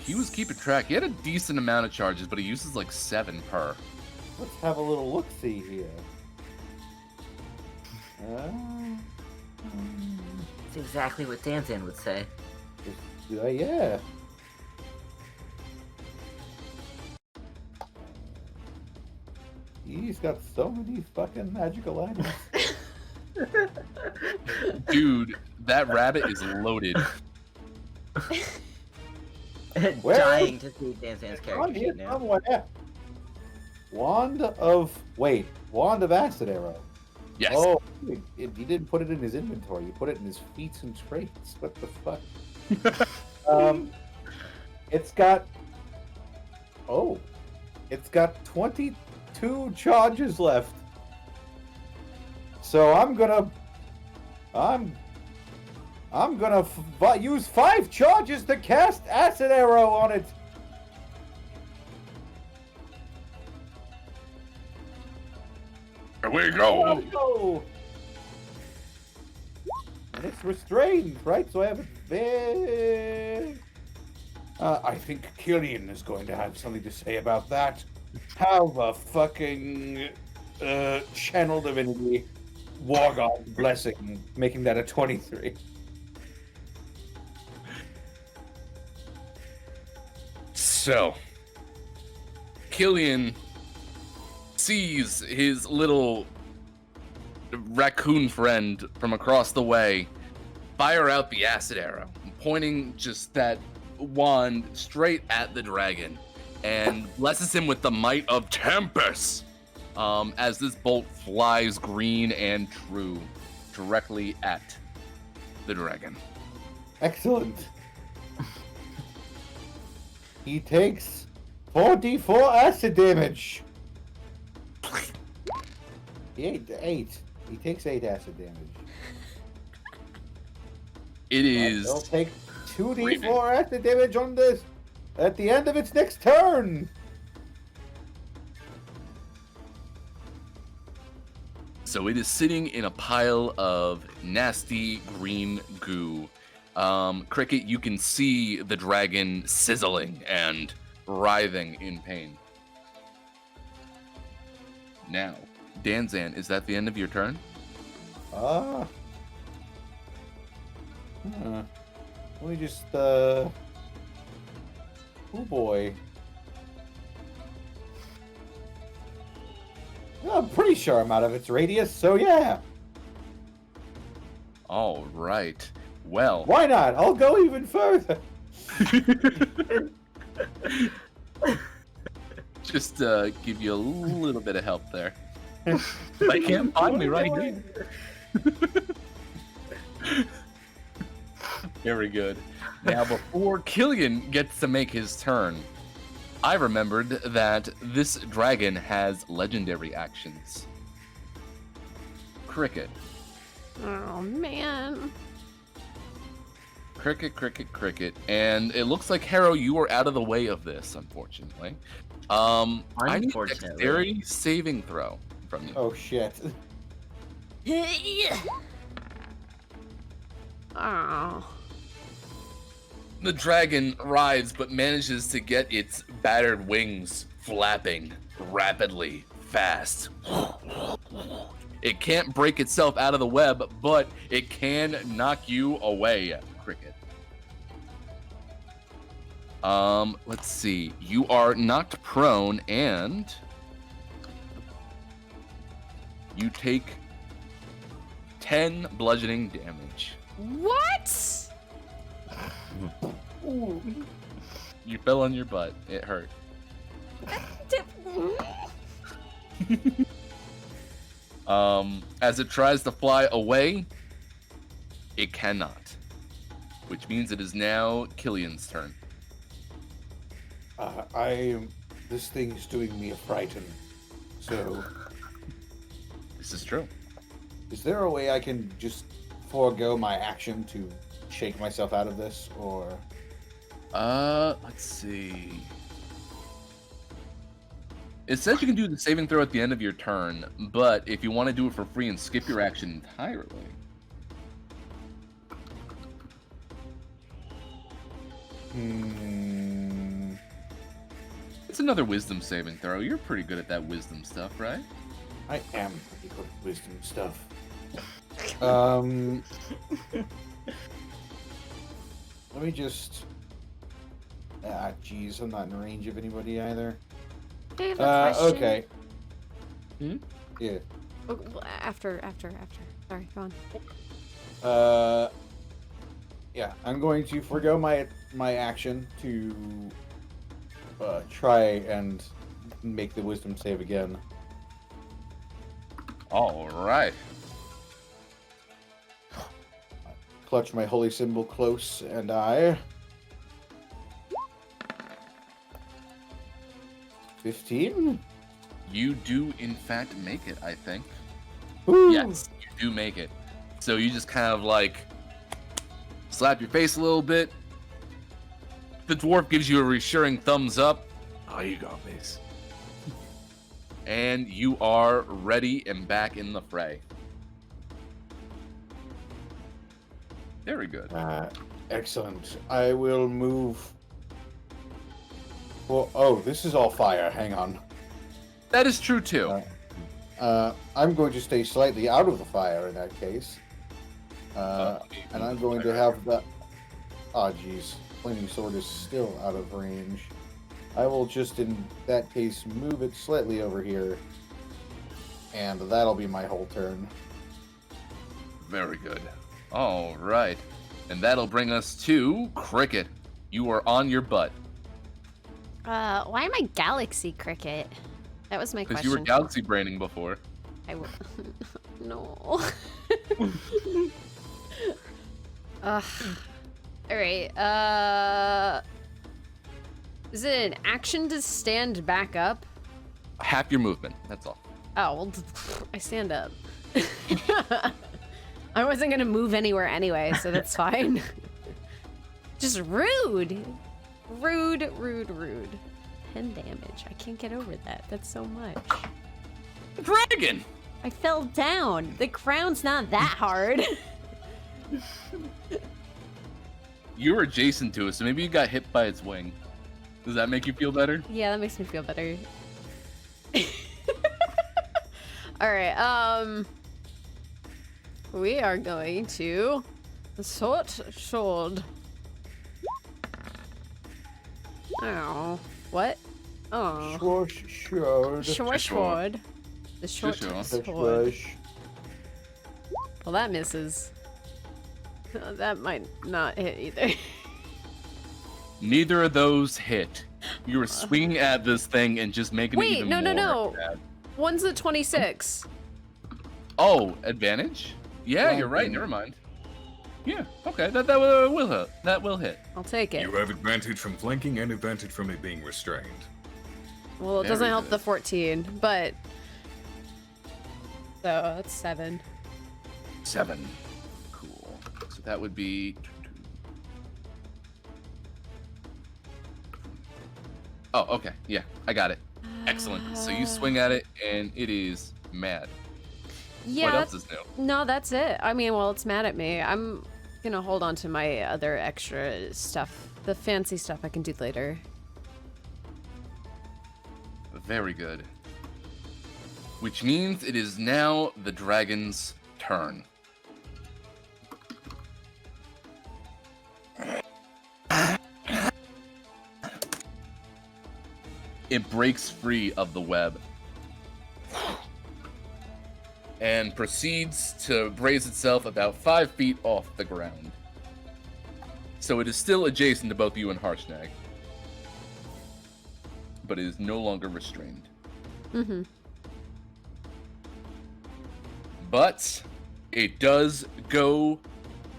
He was keeping track. He had a decent amount of charges, but he uses like 7 per.
Let's have a little look-see here.
That's exactly what Danzan would say.
Yeah. He's got so many fucking magical items.
Dude, that rabbit is loaded.
Where?
Dying to see Danzan's
On
character
here
sheet now.
somewhere. Wand of acid arrow.
Yes.
Oh, he didn't put it in his inventory. He put it in his feats and traits. What the fuck? It's got 22 charges left. So I'm gonna use 5 charges to cast acid arrow on it.
Here we go.
Oh! And it's restrained, right? So I have it there. I think Killian is going to have something to say about that. How the fucking channel divinity war god blessing, making that a 23.
So, Killian sees his little raccoon friend from across the way fire out the acid arrow, pointing just that wand straight at the dragon, and blesses him with the might of Tempest, as this bolt flies green and true directly at the dragon.
Excellent. He takes 4d4 acid damage. He takes 8 acid damage.
It
He'll
is
take 2d4 acid damage on this at the end of its next turn.
So it is sitting in a pile of nasty green goo. Cricket, you can see the dragon sizzling and writhing in pain. Now, Danzan, is that the end of your turn?
Let me just, oh boy. I'm pretty sure I'm out of its radius, so yeah.
All right. Well,
Why not? I'll go even further.
just give you a little bit of help there. They can't find me right here. Very good. Now, before Killian gets to make his turn, I remembered that this dragon has legendary actions. Cricket.
Oh man.
Cricket, cricket, cricket. And it looks like, Harrow, you are out of the way of this, unfortunately. I need a
Unfortunately.
dexterity saving throw from you.
Oh shit.
Oh.
The dragon rides, but manages to get its battered wings flapping rapidly, fast. It can't break itself out of the web, but it can knock you away, Cricket. Let's see. You are knocked prone, and you take 10 bludgeoning damage.
What?
You fell on your butt. It hurt. As it tries to fly away, it cannot. Which means it is now Killian's turn.
This thing's doing me a frighten. So,
This is true.
is there a way I can just forego my action to shake myself out of this, or?
Let's see. It says you can do the saving throw at the end of your turn, but if you want to do it for free and skip your action entirely. It's another wisdom saving throw. You're pretty good at that wisdom stuff, right?
I am pretty good at wisdom stuff. Let me just. Jeez, I'm not in range of anybody either.
I have a question.
Okay.
Hmm?
Yeah.
Oh, well, after. Sorry, go on.
Yeah, I'm going to forego my action to try and make the wisdom save again.
All right.
Clutch my holy symbol close, and I. 15?
You do, in fact, make it, I think.
Woo!
Yes, you do make it. So you just kind of like slap your face a little bit. The dwarf gives you a reassuring thumbs up. Oh, you got this. And you are ready and back in the fray. Very good.
Excellent. I will move. Well, oh, this is all fire. Hang on.
That is true too.
I'm going to stay slightly out of the fire in that case. And I'm going to have the. Oh, geez. Flaming sword is still out of range. I will just, in that case, move it slightly over here. And that'll be my whole turn.
Very good. All right. And that'll bring us to Cricket. You are on your butt.
Why am I Galaxy Cricket? That was my
Because
question.
you were galaxy braining before.
No. Ugh. Alright, is it an action to stand back up?
Half your movement, that's all.
Oh, well, I stand up. I wasn't gonna move anywhere anyway, so that's fine. Just rude. Rude. 10 damage. I can't get over that. That's so much.
Dragon!
I fell down. The crown's not that hard.
You were adjacent to it, so maybe you got hit by its wing. Does that make you feel better?
Yeah, that makes me feel better. Alright, we are going to sword. Oh, what? Oh.
Sword.
Sword. The short
Sure.
sword. Well, that misses. That might not hit either.
Neither of those hit. You were swinging at this thing and just making it even more.
no.
bad.
One's a 26.
Oh, advantage? Yeah, you're right. Never mind. Yeah, okay. That will hit. That will hit.
I'll take it.
You have advantage from flanking and advantage from it being restrained.
Well, it
Very
doesn't help
good.
the 14, but... So, that's 7.
7. Cool. So that would be Oh, okay. Yeah, I got it. Excellent. So you swing at it, and it is mad.
Yeah.
What else is new?
No, that's it. I mean, well, it's mad at me. I'm gonna hold on to my other extra stuff. The fancy stuff I can do later.
Very good. Which means it is now the dragon's turn. It breaks free of the web and proceeds to raise itself about 5 feet off the ground. So it is still adjacent to both you and Harshnag, but it is no longer restrained.
Mm-hmm.
But it does go.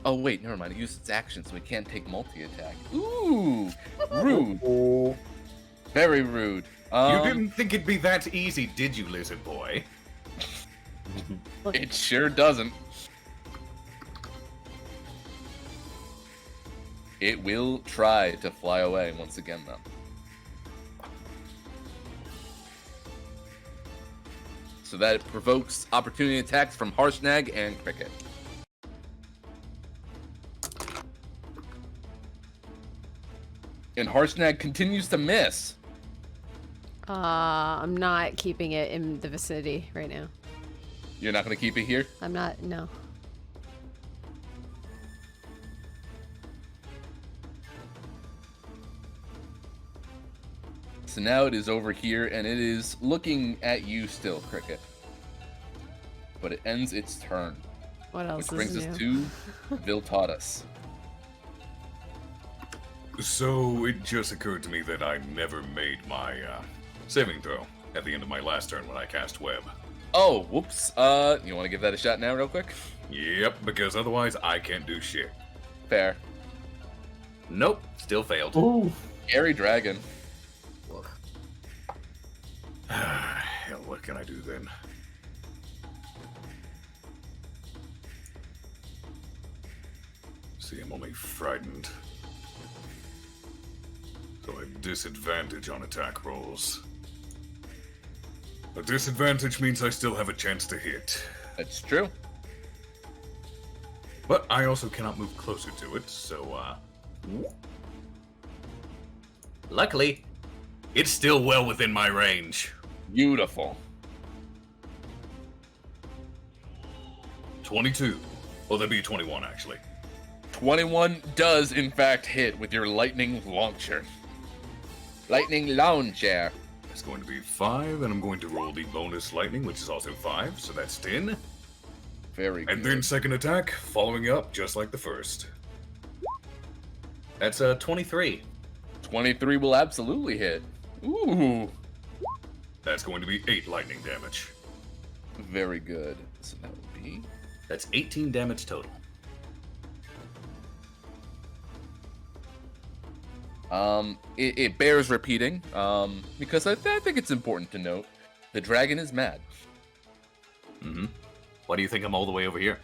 Oh wait, never mind. It used its action, so it can't take multi-attack. Ooh, rude.
Oh,
Very rude.
You didn't think it'd be that easy, did you, lizard boy?
It sure doesn't. It will try to fly away once again, though. So that provokes opportunity attacks from Harshnag and Cricket. And Harshnag continues to miss.
I'm not keeping it in the vicinity right now.
You're not going to keep it here?
I'm not, no.
So now it is over here, and it is looking at you still, Cricket. But it ends its turn.
What else
Which brings
is
us
new?
to Viltatus.
So it just occurred to me that I never made my saving throw at the end of my last turn when I cast web.
Oh, whoops. You want to give that a shot now real quick?
Yep, because otherwise I can't do shit.
Fair.
Nope, still failed.
ooh.
Scary dragon.
Hell, what can I do then? See, I'm only frightened. So I have disadvantage on attack rolls. A disadvantage means I still have a chance to hit.
That's true.
But I also cannot move closer to it, so, luckily, it's still well within my range.
Beautiful.
22. Well, that'd be 21, actually.
21 does, in fact, hit with your lightning launcher. Lightning launcher.
It's going to be 5, and I'm going to roll the bonus lightning, which is also 5, so that's 10.
Very good.
And then second attack, following up just like the first. That's 23.
23 will absolutely hit. Ooh.
That's going to be 8 lightning damage.
Very good. So that would be...
That's 18 damage total.
It bears repeating, because I think it's important to note, the dragon is mad.
Mm-hmm. Why do you think I'm all the way over here?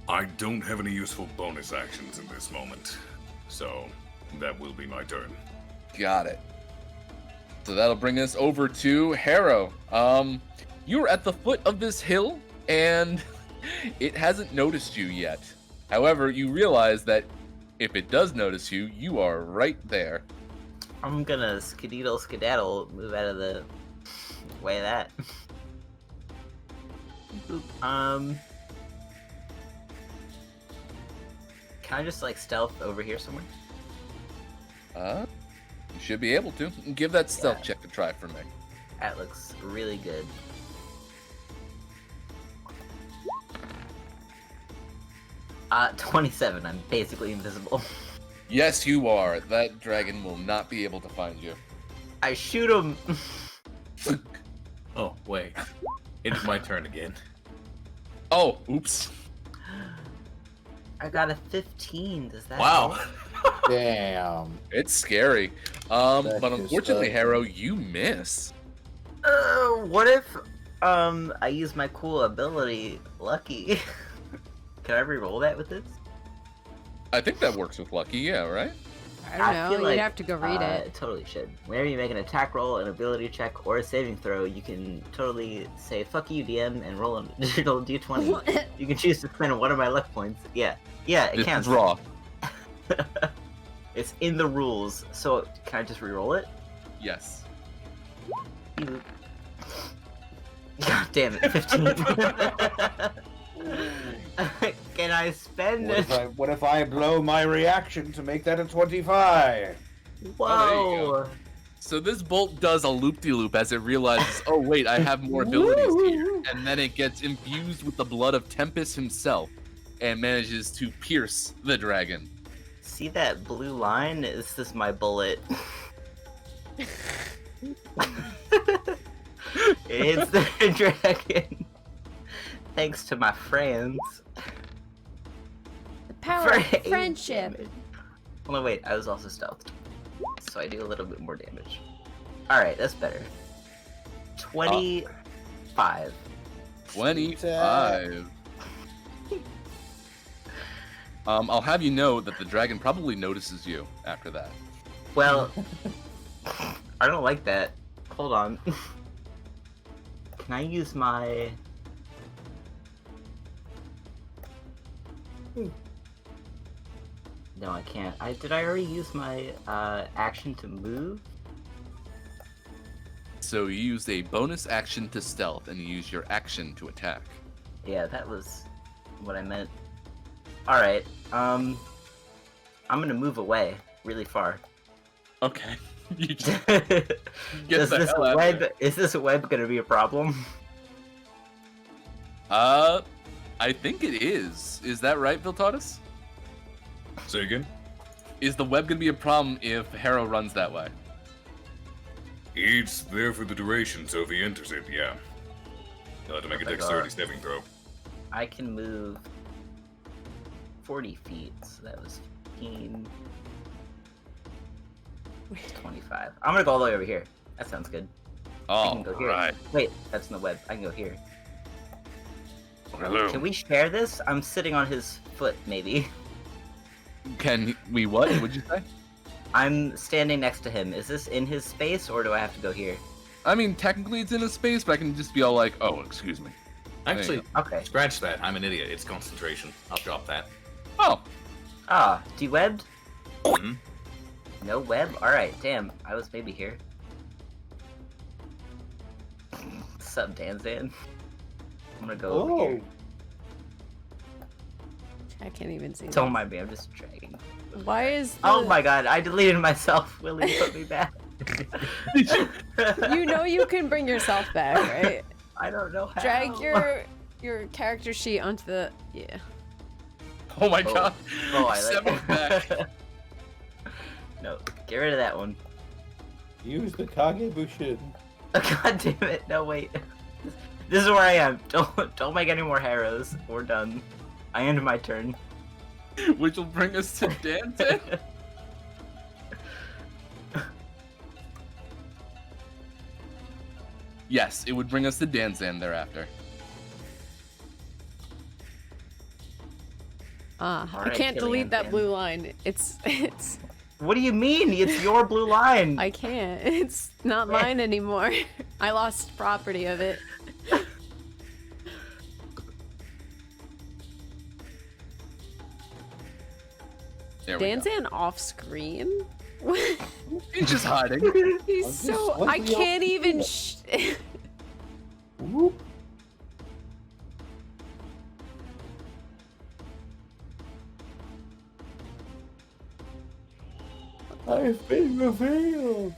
I don't have any useful bonus actions in this moment, so that will be my turn.
Got it. So that'll bring us over to Harrow. You're at the foot of this hill, and it hasn't noticed you yet. However, you realize that if it does notice you, you are right there.
I'm gonna skedaddle, move out of the way of that. Can I just like stealth over here somewhere?
You should be able to. Give that stealth check a try for me.
That looks really good. Uh, 27. I'm basically invisible.
Yes, you are. That dragon will not be able to find you.
I shoot him.
Oh, wait. It's my turn again.
Oh, oops.
I got a 15. Does that?
Wow.
help?
Damn.
It's scary.
That
But
is,
unfortunately, Harrow, you miss.
What if I use my cool ability, Lucky? Can I re-roll that with this?
I think that works with lucky, yeah, right?
I don't know.
feel like,
You'd have to go read it.
It totally should. Whenever you make an attack roll, an ability check, or a saving throw, you can totally say "fuck you, DM" and roll an additional d20. You can choose to spend one of my luck points. Yeah, it
This
counts.
is raw.
It's in the rules. So can I just re-roll it?
Yes.
God damn it, 15. Can I spend
What
it?
what if I blow my reaction to make that a 25?
Whoa!
So this bolt does a loop-de-loop as it realizes, oh wait, I have more abilities here. And then it gets infused with the blood of Tempest himself and manages to pierce the dragon.
See that blue line? Is this my bullet? It's the dragon. Thanks to my friends.
The power
For
of
8
friendship.
damage. Well, no, wait, I was also stealthed. So I do a little bit more damage. Alright, that's better. 25.
25. I'll have you know that the dragon probably notices you after that.
Well, I don't like that. Hold on. Can I use my... No, I can't. Did I already use my action to move?
So you used a bonus action to stealth, and you use your action to attack.
Yeah, that was what I meant. Alright, I'm gonna move away really far.
Okay. You just
Is this
hell out of
web
there.
is this web gonna be a problem?
I think it is. Is that right, Viltatus?
Say again?
Is the web gonna be a problem if Harrow runs that way?
It's there for the duration, so if he enters it, yeah. He'll have to make a
Oh my
dexterity
God.
saving throw.
I can move 40 feet, so that was 15. 25. I'm gonna go all the way over here. That sounds good. I
Oh,
can go here.
right.
Wait, that's in the web. I can go here.
Hello.
Can we share this? I'm sitting on his foot, maybe.
Can we what? What'd you say?
I'm standing next to him. Is this in his space, or do I have to go here?
I mean, technically it's in a space, but I can just be all like, oh, excuse me.
Actually,
Okay.
scratch that. I'm an idiot. It's concentration. I'll drop that.
Oh,
Ah, de-webbed?
Mhm.
No web? Alright, damn. I was maybe here. Sup, Danzan? I'm gonna go over here.
I can't even see.
Don't mind me, I'm just dragging.
Why is the...
Oh my god, I deleted myself. Willie put me back.
You know you can bring yourself back, right?
I don't know how.
Drag your character sheet onto the... Yeah.
oh my
Oh.
god.
Oh, I
Step
like
back.
No, get rid of that one.
Use the Kagebushin.
God damn it! No, wait. This is where I am. Don't make any more arrows. We're done. I end my turn.
Which will bring us to Dante. Yes, it would bring us to Danzan thereafter.
I
Alright,
can't delete that
Killian.
blue line. It's
What do you mean? It's your blue line.
I can't. It's not mine anymore. I lost property of it.
There we go.
Danzan off screen?
He's just hiding.
He's
I'm just
so... I
slightly off
can't even...
Whoop. I've been revealed.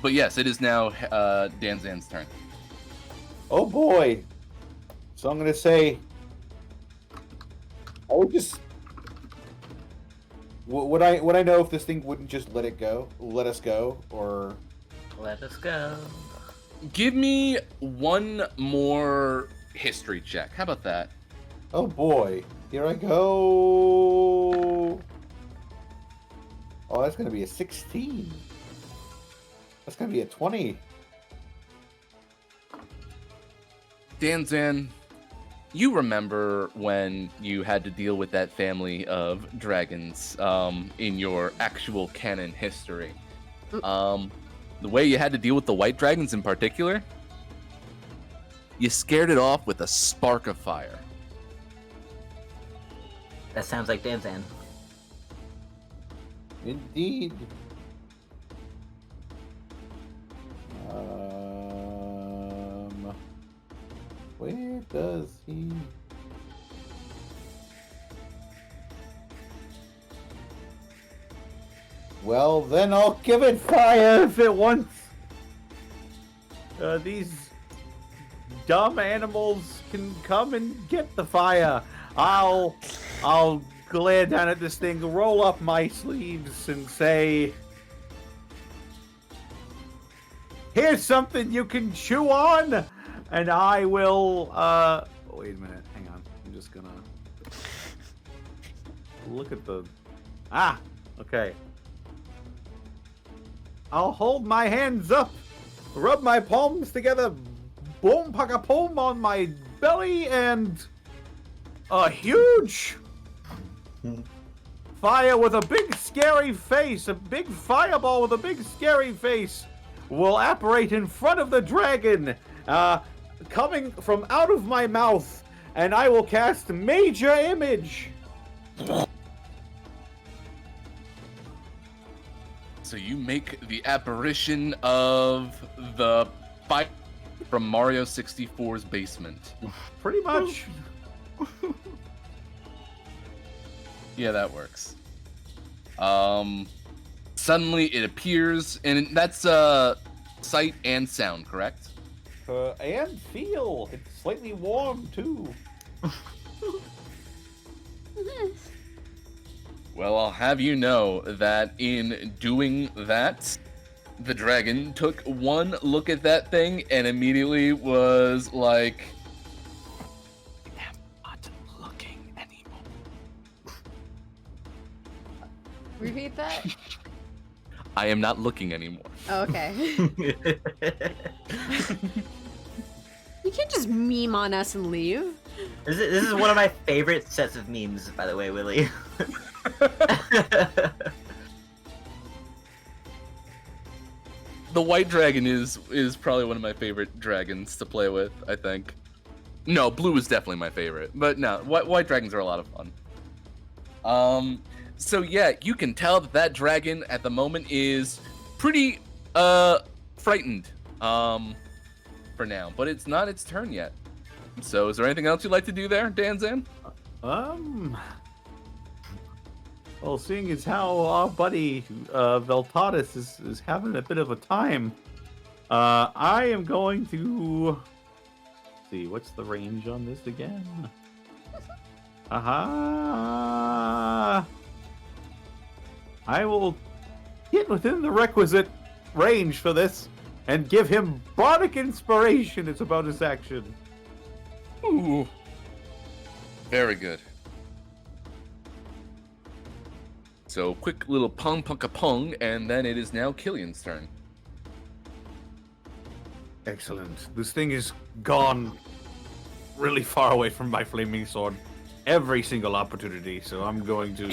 But yes, it is now Danzan's turn.
Oh boy. So I'm gonna say, I would just. Would I know if this thing wouldn't just let us go, or?
Let us go.
Give me one more history check. How about that?
Oh boy, here I go. Oh, that's gonna be a 16. That's gonna be a 20.
Danzan, you remember when you had to deal with that family of dragons in your actual canon history. The way you had to deal with the white dragons in particular, you scared it off with a spark of fire.
That sounds like Danzan.
Indeed. Where does he? Well, then I'll give it fire if it wants. These dumb animals can come and get the fire. I'll glare down at this thing, roll up my sleeves, and say, "Here's something you can chew on," and I will. Wait a minute, hang on. I'm just gonna look at the. Okay. I'll hold my hands up, rub my palms together, boom, paka boom on my belly, and a huge fire with a big scary face, a big fireball with a big scary face, will apparate in front of the dragon, coming from out of my mouth, and I will cast Major Image.
So you make the apparition of the fire from Mario 64's basement.
Pretty much.
Yeah, that works. Suddenly it appears, and that's sight and sound, correct?
And feel. It's slightly warm, too.
Well, I'll have you know that in doing that, the dragon took one look at that thing and immediately was like, I am not looking anymore.
Repeat that?
I am not looking anymore.
Oh, okay.
You can't just meme on us and leave.
This is one of my favorite sets of memes, by the way, Willie.
The white dragon is probably one of my favorite dragons to play with, I think. No, blue is definitely my favorite, but no, white dragons are a lot of fun. So yeah, you can tell that dragon at the moment is pretty frightened for now, but it's not its turn yet. So is there anything else you'd like to do there, Danzan?
Well, seeing as how our buddy Veltatus is having a bit of a time, I am going to see what's the range on this again. Aha! I will get within the requisite range for this and give him bardic inspiration as a bonus action.
Ooh, very good. So quick little pong punka pong, and then it is now Killian's turn.
Excellent. This thing is gone really far away from my flaming sword every single opportunity, so I'm going to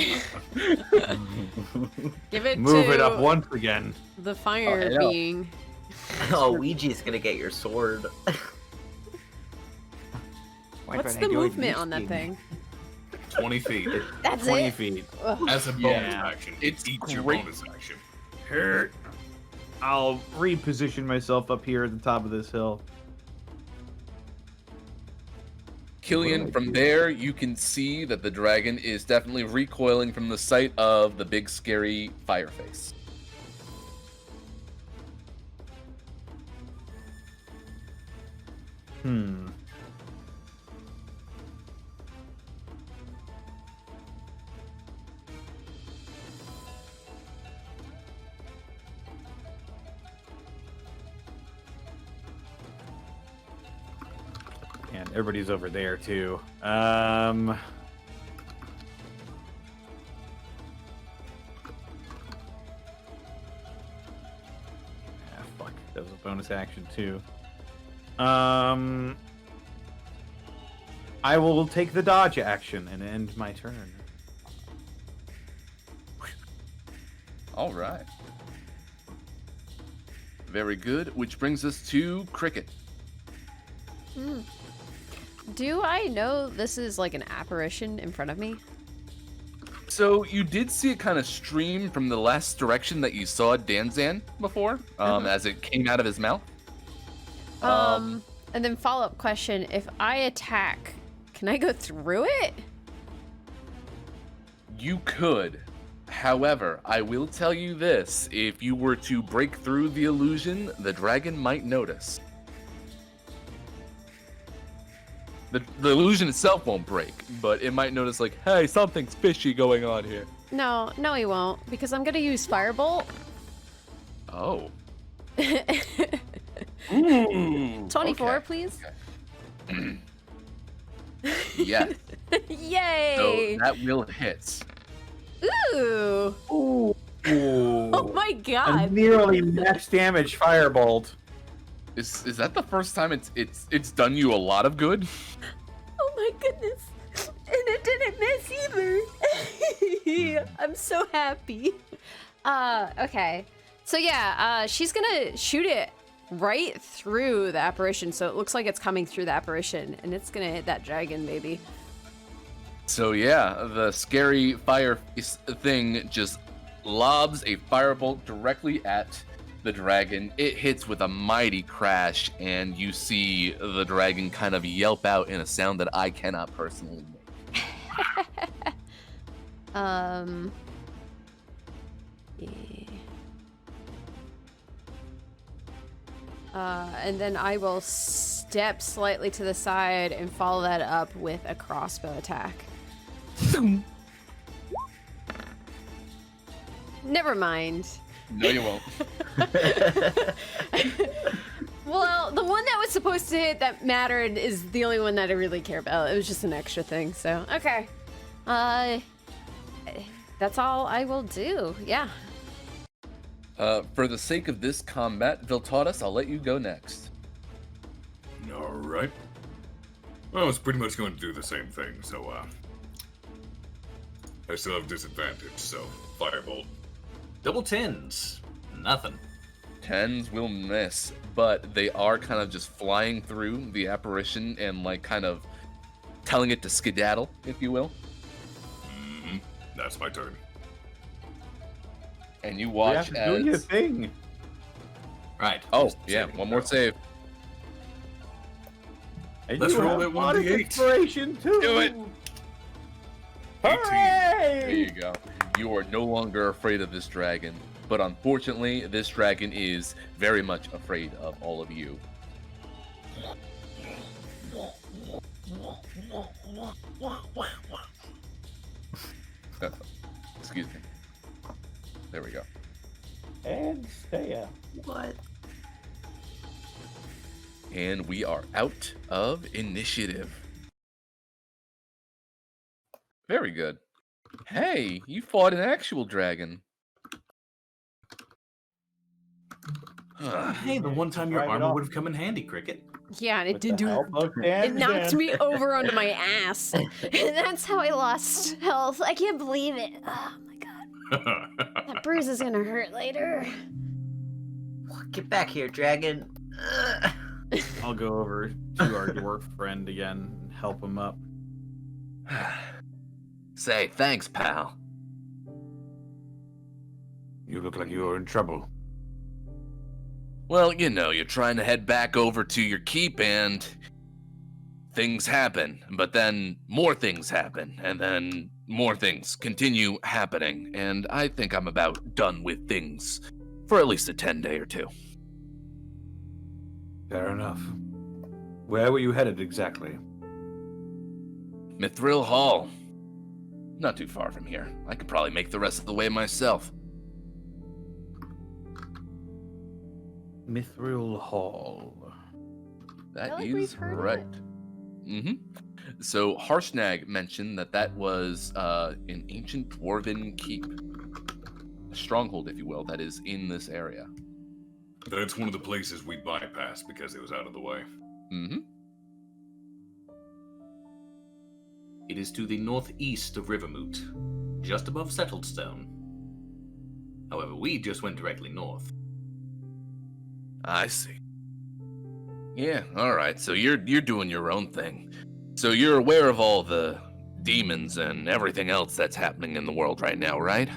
Give it
move
to
it up once again.
the fire
know.
being.
Oh, Ouija's gonna get your sword.
What's the movement on that thing?
20 feet.
That's
20
it.
feet.
Ugh.
As a bonus
Yeah.
action.
It's
Eat your
great.
bonus action.
Here. I'll reposition myself up here at the top of this hill.
Killian, from there, you can see that the dragon is definitely recoiling from the sight of the big, scary fire face.
And everybody's over there too. Fuck. That was a bonus action too.
I will take the dodge action and end my turn.
All right. Very good, which brings us to Cricket.
Do I know this is like an apparition in front of me?
So you did see it kind of stream from the last direction that you saw Danzan before, as it came out of his mouth.
And then follow-up question, if I attack, can I go through it?
You could. However, I will tell you this. If you were to break through the illusion, the dragon might notice. The illusion itself won't break, but it might notice like, hey, something's fishy going on here.
No, he won't, because I'm gonna use Firebolt.
Oh. Ooh,
24,
okay.
please.
Okay. Yes.
Yay!
So that will hit.
Ooh!
Ooh.
Oh my
A
god!
nearly max damage firebolt.
Is that the first time it's done you a lot of good?
Oh my goodness! And it didn't miss either! I'm so happy. Okay. So yeah, she's gonna shoot it right through the apparition, so it looks like it's coming through the apparition, and it's gonna hit that dragon, baby.
So yeah, the scary fire thing just lobs a firebolt directly at the dragon. It hits with a mighty crash, and you see the dragon kind of yelp out in a sound that I cannot personally make.
And then I will step slightly to the side and follow that up with a crossbow attack. Never mind.
No, you won't.
Well, the one that was supposed to hit that mattered is the only one that I really care about. It was just an extra thing, so okay. That's all I will do. Yeah.
For the sake of this combat, Viltatus, I'll let you go next.
All right. Well, I was pretty much going to do the same thing, so I still have disadvantage, so firebolt.
Double tens. Nothing.
10s will miss, but they are kind of just flying through the apparition and like kind of telling it to skedaddle, if you will.
Mm-hmm. That's my turn.
And you watch
Do your
as...
thing.
Right.
Oh,
just
yeah,
saving
one more
throw.
save.
And
Let's
you
roll
have
that
a lot of
1d8.
inspiration too.
Do it.
18.
There you
Hooray!
go. You are no longer afraid of this dragon, but unfortunately, this dragon is very much afraid of all of you. Excuse me. There we go.
And stay up.
What?
And we are out of initiative. Very good. Hey, you fought an actual dragon.
Hey, the one time your
Drive it
armor
off.
would have come in handy, Cricket.
Yeah, and it
With
did
the
do.
help of
It knocked
Dan.
me over onto my ass, and that's how I lost health. I can't believe it. Oh my god, that bruise is gonna hurt later.
Get back here, dragon. Ugh.
I'll go over to our dwarf friend again and help him up.
Say, thanks, pal.
You look like you're in trouble.
Well, you know, you're trying to head back over to your keep and things happen, but then more things happen, and then more things continue happening, and I think I'm about done with things for at least a 10-day or two.
Fair enough. Where were you headed exactly?
Mithril Hall. Not too far from here. I could probably make the rest of the way myself.
Mithril Hall.
That
like
is
we've heard of
right.
it.
Mm-hmm. So Harshnag mentioned that was an ancient dwarven keep, a stronghold, if you will, that is in this area.
That's one of the places we bypassed because it was out of the way.
Mm-hmm.
It is to the northeast of Rivermoot, just above Settlestone. However, we just went directly north.
I see. Yeah, alright, so you're doing your own thing. So you're aware of all the demons and everything else that's happening in the world right now, right?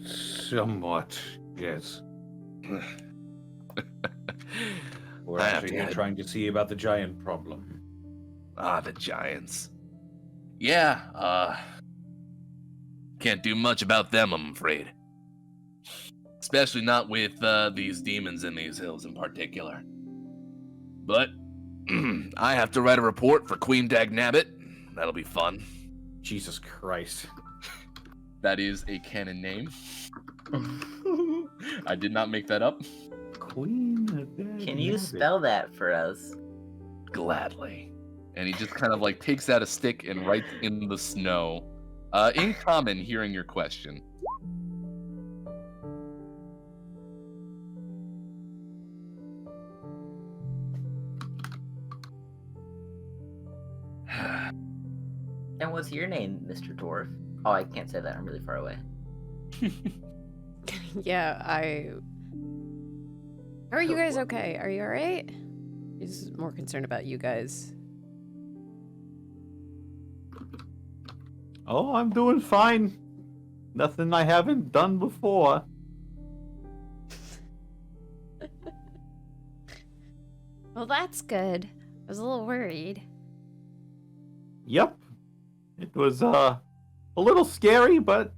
Somewhat, yes. We're
I have
actually
to
here
head-
trying to see about the giant problem.
The giants. Yeah, can't do much about them, I'm afraid. Especially not with these demons in these hills in particular. But I have to write a report for Queen Dagnabbit. That'll be fun.
Jesus Christ.
That is a canon name. I did not make that up.
Queen
Can you spell that for us?
Gladly.
And he just kind of like takes out a stick and writes in the snow. In common, hearing your question.
And what's your name, Mr. Dwarf? Oh, I can't say that. I'm really far away.
Yeah, Are you guys okay? Are you alright? He's more concerned about you guys.
Oh, I'm doing fine. Nothing I haven't done before.
Well, that's good. I was a little worried.
Yep. It was a little scary, but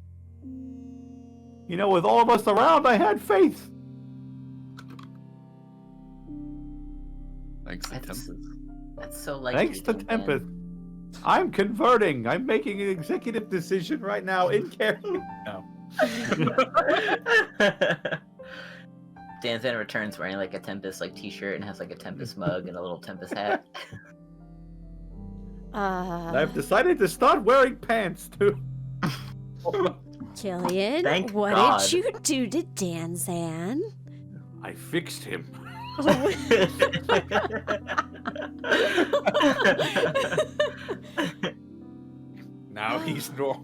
you know, with all of us around, I had faith.
Thanks to Tempest.
That's so like.
Thanks to Tempest. I'm converting. I'm making an executive decision right now in character. No.
Danzan returns wearing like a Tempest like t-shirt and has like a Tempest mug and a little Tempest hat.
I've decided to start wearing pants too.
Killian,
Thank
what
God.
did you do to Danzan?
I fixed him.
Now he's normal.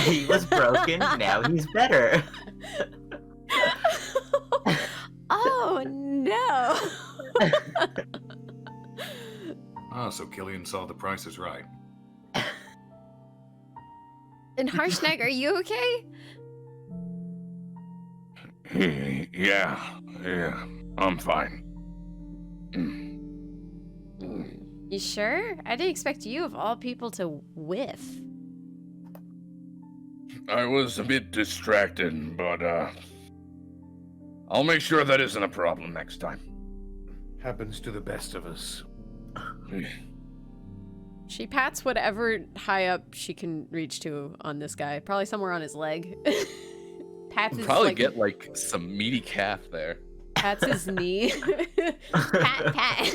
He was broken, now he's better.
Oh no!
So Killian saw the price is right.
And Harshnag, are you okay?
Yeah, I'm fine.
You sure? I didn't expect you, of all people, to whiff.
I was a bit distracted, but I'll make sure that isn't a problem next time.
Happens to the best of us.
She pats whatever high up she can reach to on this guy. Probably somewhere on his leg. Pats his,
Probably
like,
get like some meaty calf there.
pats his knee. Pat, pat.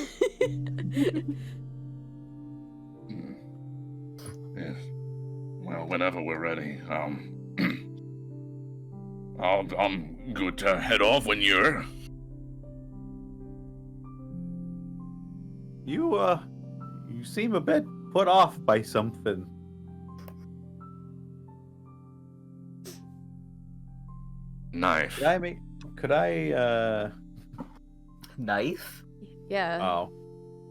Yes. Well, whenever we're ready, I'm good to head off when you're.
You seem a bit put off by something.
Knife.
Could I
Knife?
Yeah.
Oh.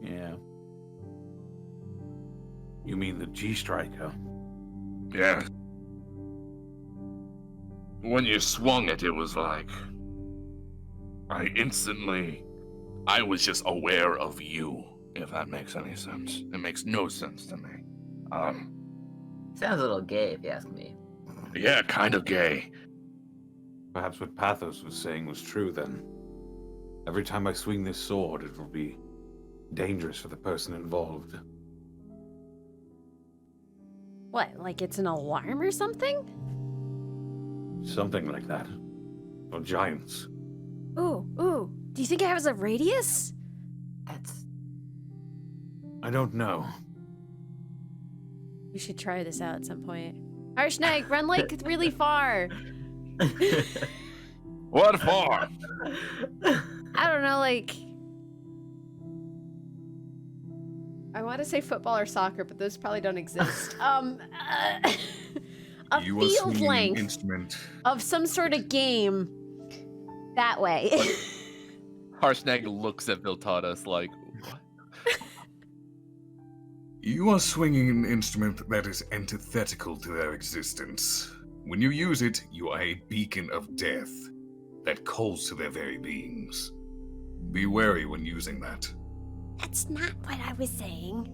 Yeah.
You mean the G-Strike, huh?
Yeah. When you swung it, it was like I was just aware of you, if that makes any sense. It makes no sense to me.
Sounds a little gay if you ask me.
Yeah, kind of gay.
Perhaps what Pathos was saying was true then. Every time I swing this sword, it will be dangerous for the person involved.
What, like it's an alarm or something?
Something like that. Or giants.
Ooh. Do you think it has a radius?
That's
I don't know.
We should try this out at some point. Harshnag, run like really far.
What for?
I don't know, like... I want want to say football or soccer, but those probably don't exist. A
You are
field
swinging an
length
instrument.
of some sort of game that way.
Harshnag looks at Viltatus like, what?
You are swinging an instrument that is antithetical to their existence. When you use it, you are a beacon of death that calls to their very beings. Be wary when using that.
That's not what I was saying.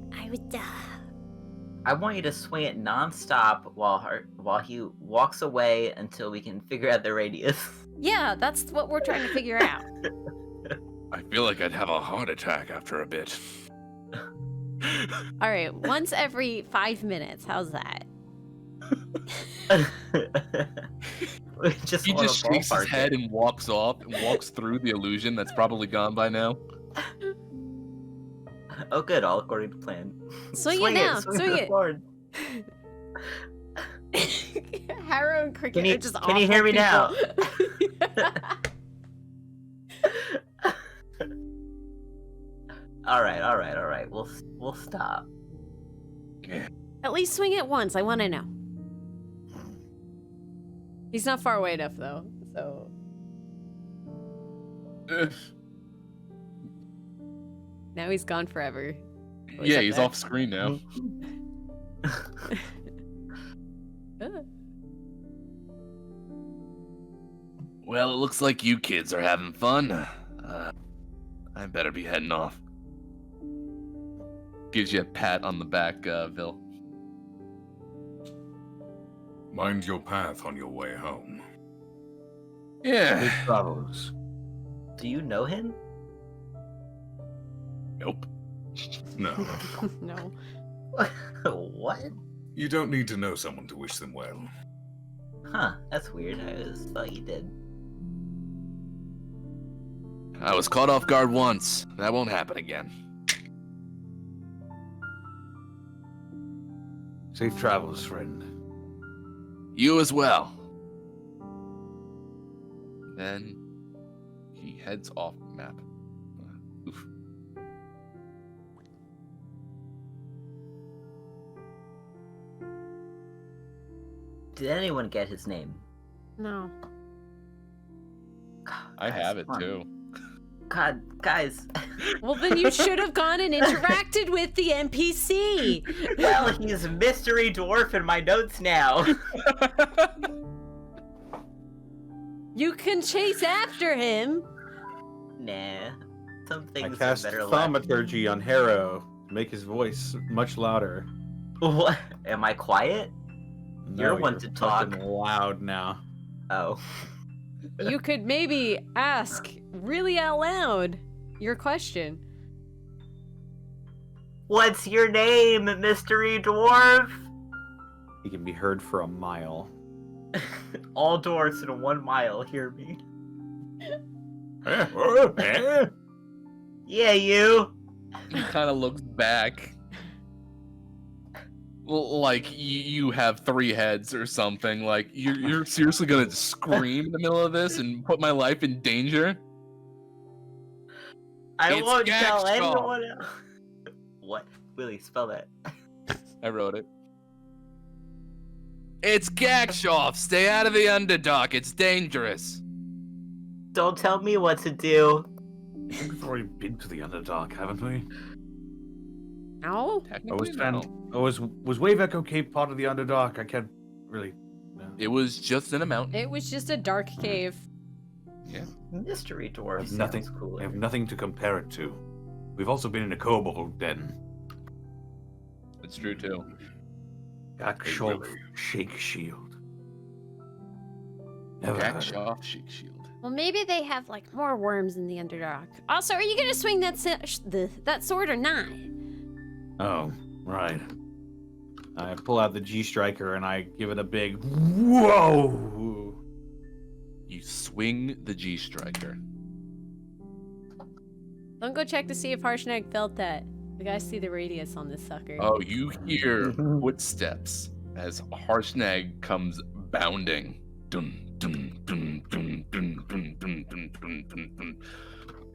I want you to swing it nonstop while he walks away until we can figure out the radius.
Yeah, that's what we're trying to figure out.
I feel like I'd have a heart attack after a bit.
All right, once every 5 minutes. How's that?
just
He
wanna
just shakes his
ballpark
head
it.
and walks off and walks through the illusion that's probably gone by now.
Oh, good, all according to plan.
Swing it now.
swing
Swing
the
it.
sword.
Harrow and Cricket
Can you-
are just
can you
awful
hear me now?
people.
All right. We'll stop.
At least swing it once. I want to know. He's not far away enough, though. So now he's gone forever. Oh,
Yeah,
up
he's
there.
off screen now.
Ah.
Well, it looks like you kids are having fun. I better be heading off.
Gives you a pat on the back, Vil.
Mind your path on your way home.
Yeah.
Safe travels.
Do you know him?
Nope.
No,
No.
What?
you don't need to know someone to wish them well.
Huh, that's weird. I just thought you did.
I was caught off guard once. That won't happen again.
Safe travels, friend.
You as well.
Then he heads off map. Oof.
Did anyone get his name?
No.
God,
I
that's
have it
fun.
too.
God, guys.
Well, then you should have gone and interacted with the NPC.
Well, he's a mystery dwarf in my notes now.
You can chase after him.
Nah. Some
I
things are
cast
better left.
thaumaturgy on Harrow to make his voice much louder.
What? Am I quiet? You're one to talk.
fucking loud now.
Oh.
You could maybe ask really out loud your question.
What's your name, mystery dwarf?
He can be heard for a mile.
All dwarfs in 1 mile hear me. Yeah, you.
He kind of looks back. Like you have 3 heads or something. Like you're seriously gonna scream in the middle of this and put my life in danger?
I
It's
won't tell
Gagshaw.
anyone else. What? Willie, spell that.
I wrote it.
It's Gagshaw. Stay out of the Underdark. It's dangerous.
Don't tell me what to do.
We've already been to the Underdark, haven't we?
No?
Technically, no.
Was Wave Echo Cape part of the Underdark? I can't really. No.
It was just in a mountain.
It was just a dark cave.
Mystery dwarf.
I have
Sounds
nothing.
cooler.
I have nothing to compare it to. We've also been in a kobold den.
It's true too.
Actual
really?
Shake Shield. Never heard of it.
Gagshaw Shake Shield.
Well, maybe they have like more worms in the Underdark. Also, are you gonna swing that that sword or not?
Oh, right. I pull out the G Striker and I give it a big whoa.
You swing the G Striker.
Don't go check to see if Harshnag felt that. We gotta see the radius on this sucker.
Oh, you hear footsteps as Harshnag comes bounding. Dun, dun, dun, dun, dun, dun, dun, dun, dun, dun, dun.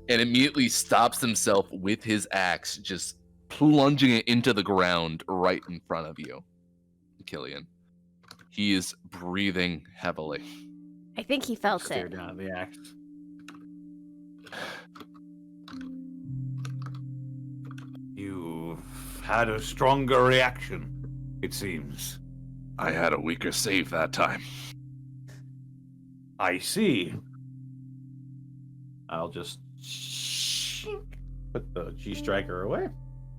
And immediately stops himself with his axe, just plunging it into the ground right in front of you, Killian. He is breathing heavily.
I think he felt
Stare
it.
down at the axe. You've had a stronger reaction, it seems.
I had a weaker save that time.
I see. I'll just put the G-Striker away.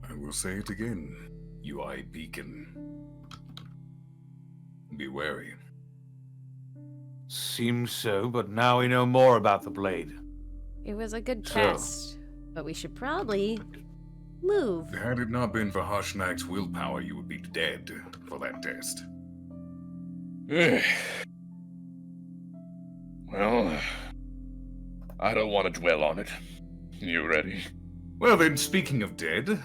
I will say it again. UI beacon. Be wary.
Seems so, but now we know more about the blade.
It was a good
So-
test, but we should probably move.
Had it not been for Hoshnag's willpower, you would be dead for that test.
Well, I don't want to dwell on it. You ready?
Well then, speaking of dead,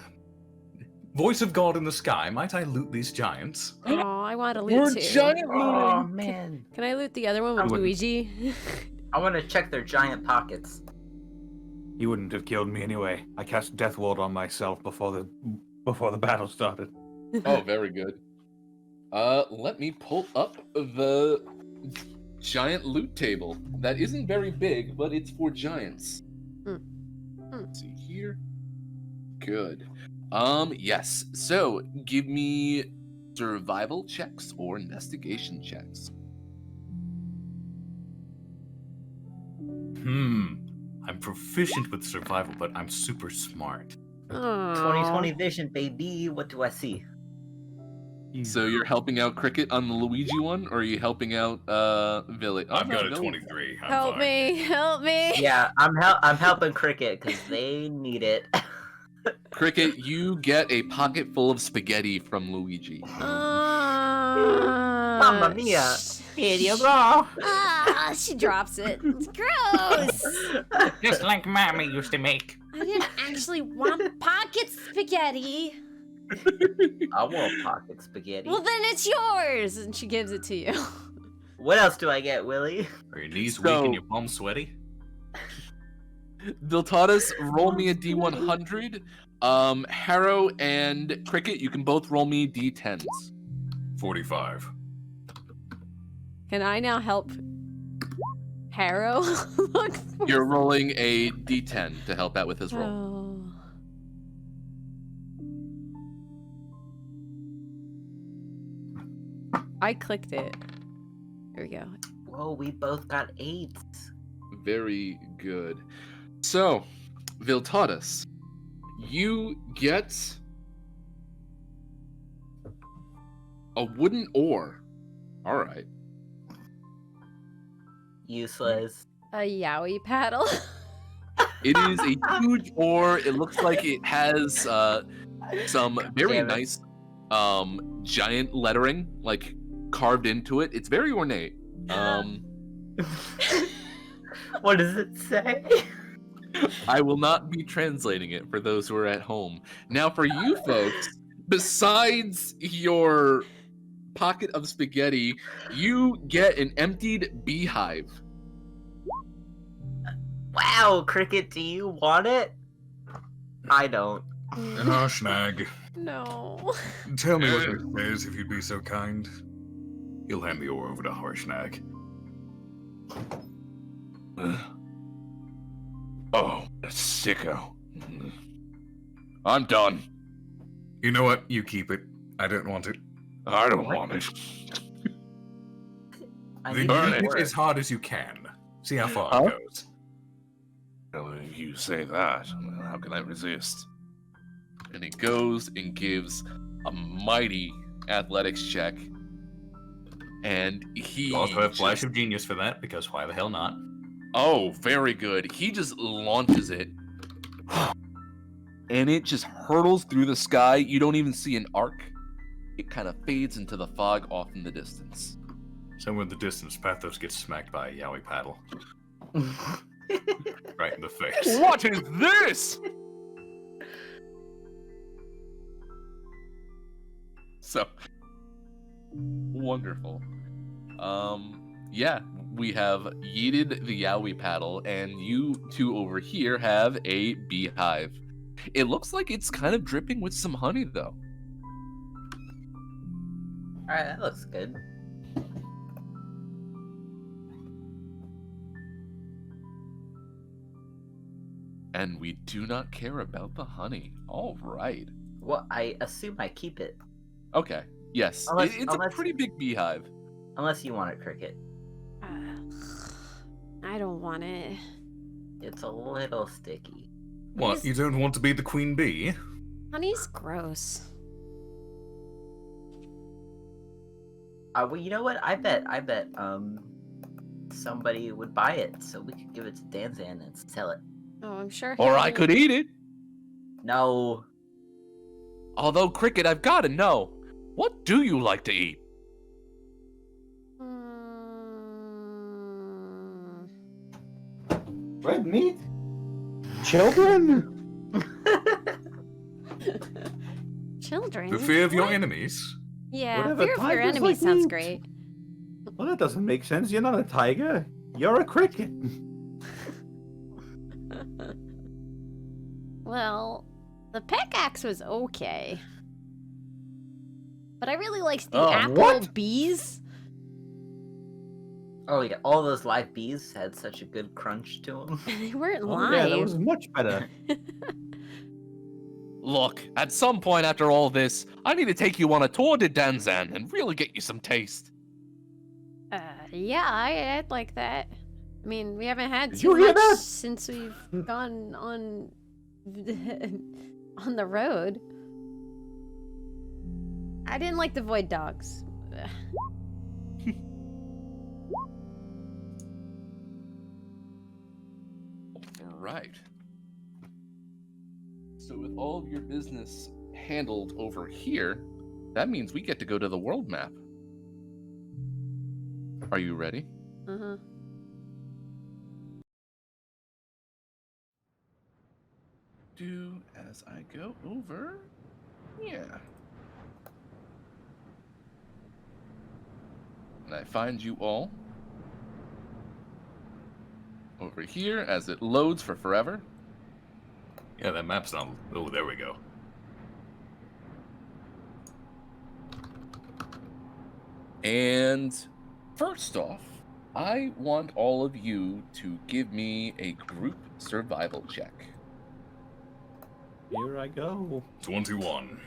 voice of God in the sky, might I loot these giants?
Oh, I want to loot
We're
too.
giant
Oh
looting.
man,
Can I loot the other one
I
with
wouldn't.
Luigi?
I want to check their giant pockets.
You wouldn't have killed me anyway. I cast Death Ward on myself before the battle started.
Oh, very good. Let me pull up the giant loot table. That isn't very big, but it's for giants. Let's see here. Good. Yes. So, give me survival checks or investigation checks.
I'm proficient with survival, but I'm super smart.
Aw.
2020 vision, baby. What do I see?
So you're helping out Cricket on the Luigi one, or are you helping out Village?
I've got a 23. I'm
Help
fine.
me! Help me!
Yeah, I'm helping Cricket because they need it.
Cricket, you get a pocket full of spaghetti from Luigi.
Mamma mia!
Here you go.
Ah, she drops it. It's gross.
Just like Mommy used to make.
I didn't actually want pocket spaghetti.
I want pocket spaghetti.
Well, then it's yours. And she gives it to you.
What else do I get, Willie?
Are your knees
So-
weak and your palms sweaty?
Viltatus, roll me a D100. Harrow and Cricket, you can both roll me D10s.
45.
Can I now help Harrow? Look.
You're rolling a D10 to help out with his roll.
Oh. I clicked it. There we go.
Whoa, we both got 8s.
Very good. So, Viltatus, you get a wooden oar. All right.
Useless.
A yaoi paddle.
It is a huge oar. It looks like it has some very
Damn it.
nice giant lettering, like carved into it. It's very ornate.
What does it say?
I will not be translating it for those who are at home. Now, for you folks, besides your pocket of spaghetti, you get an emptied beehive.
Wow, Cricket, do you want it? I don't.
And Hoshnag,
No.
tell me what this says if you'd be so kind. He'll hand the oar over to Harshnag.
Oh, sicko. I'm done.
You know what? You keep it. I don't want it.
I don't want it.
I
Then
need
burn
to
use
work.
it as hard as you can. See how far
Huh?
it goes.
Well, you say that. Well, how can I resist?
And he goes and gives a mighty athletics check. And he
You also have Flash
just-
of Genius for that, because why the hell not?
Oh, very good. He just launches it. And it just hurtles through the sky. You don't even see an arc. It kind of fades into the fog off in the distance.
Somewhere in the distance, Pathos gets smacked by a yaoi paddle. Right in the face.
What is this? So wonderful. Yeah, we have yeeted the yaoi paddle, and you two over here have a beehive. It looks like it's kind of dripping with some honey, though.
Alright, that looks good.
And we do not care about the honey. All right.
Well, I assume I keep it.
Okay. Yes. It's a pretty big beehive.
Unless you want it, Cricket.
I don't want it.
It's a little sticky.
What, you don't want to be the queen bee?
Honey's gross.
Well, you know what? I bet, somebody would buy it, so we could give it to Danzan and sell it.
Oh, I'm sure.
Or I could eat it.
No.
Although, Cricket, I've got to know, what do you like to eat?
Red meat? Children?
Children.
The fear of your enemies?
Yeah,
Whatever,
fear of your
tigers
enemies
like
sounds
meat.
great.
Well, that doesn't make sense. You're not a tiger. You're a cricket.
Well, the pickaxe was okay. But I really liked the
Oh,
apple
what?
bees.
Oh yeah, all those live bees had such a good crunch to them.
They weren't
Oh,
live.
yeah, that was much better.
Look, at some point after all this, I need to take you on a tour to Danzan and really get you some taste.
Yeah, I'd like that. I mean, we haven't had
Did
too
you hear
much
that?
since we've gone on on the road. I didn't like the void dogs.
All right. So with all of your business handled over here, that means we get to go to the world map. Are you ready?
Uh-huh.
Do as I go over. Yeah. And I find you all over here as it loads for forever.
Yeah, that map's not... Oh, there we go.
And first off, I want all of you to give me a group survival check.
Here I go.
21.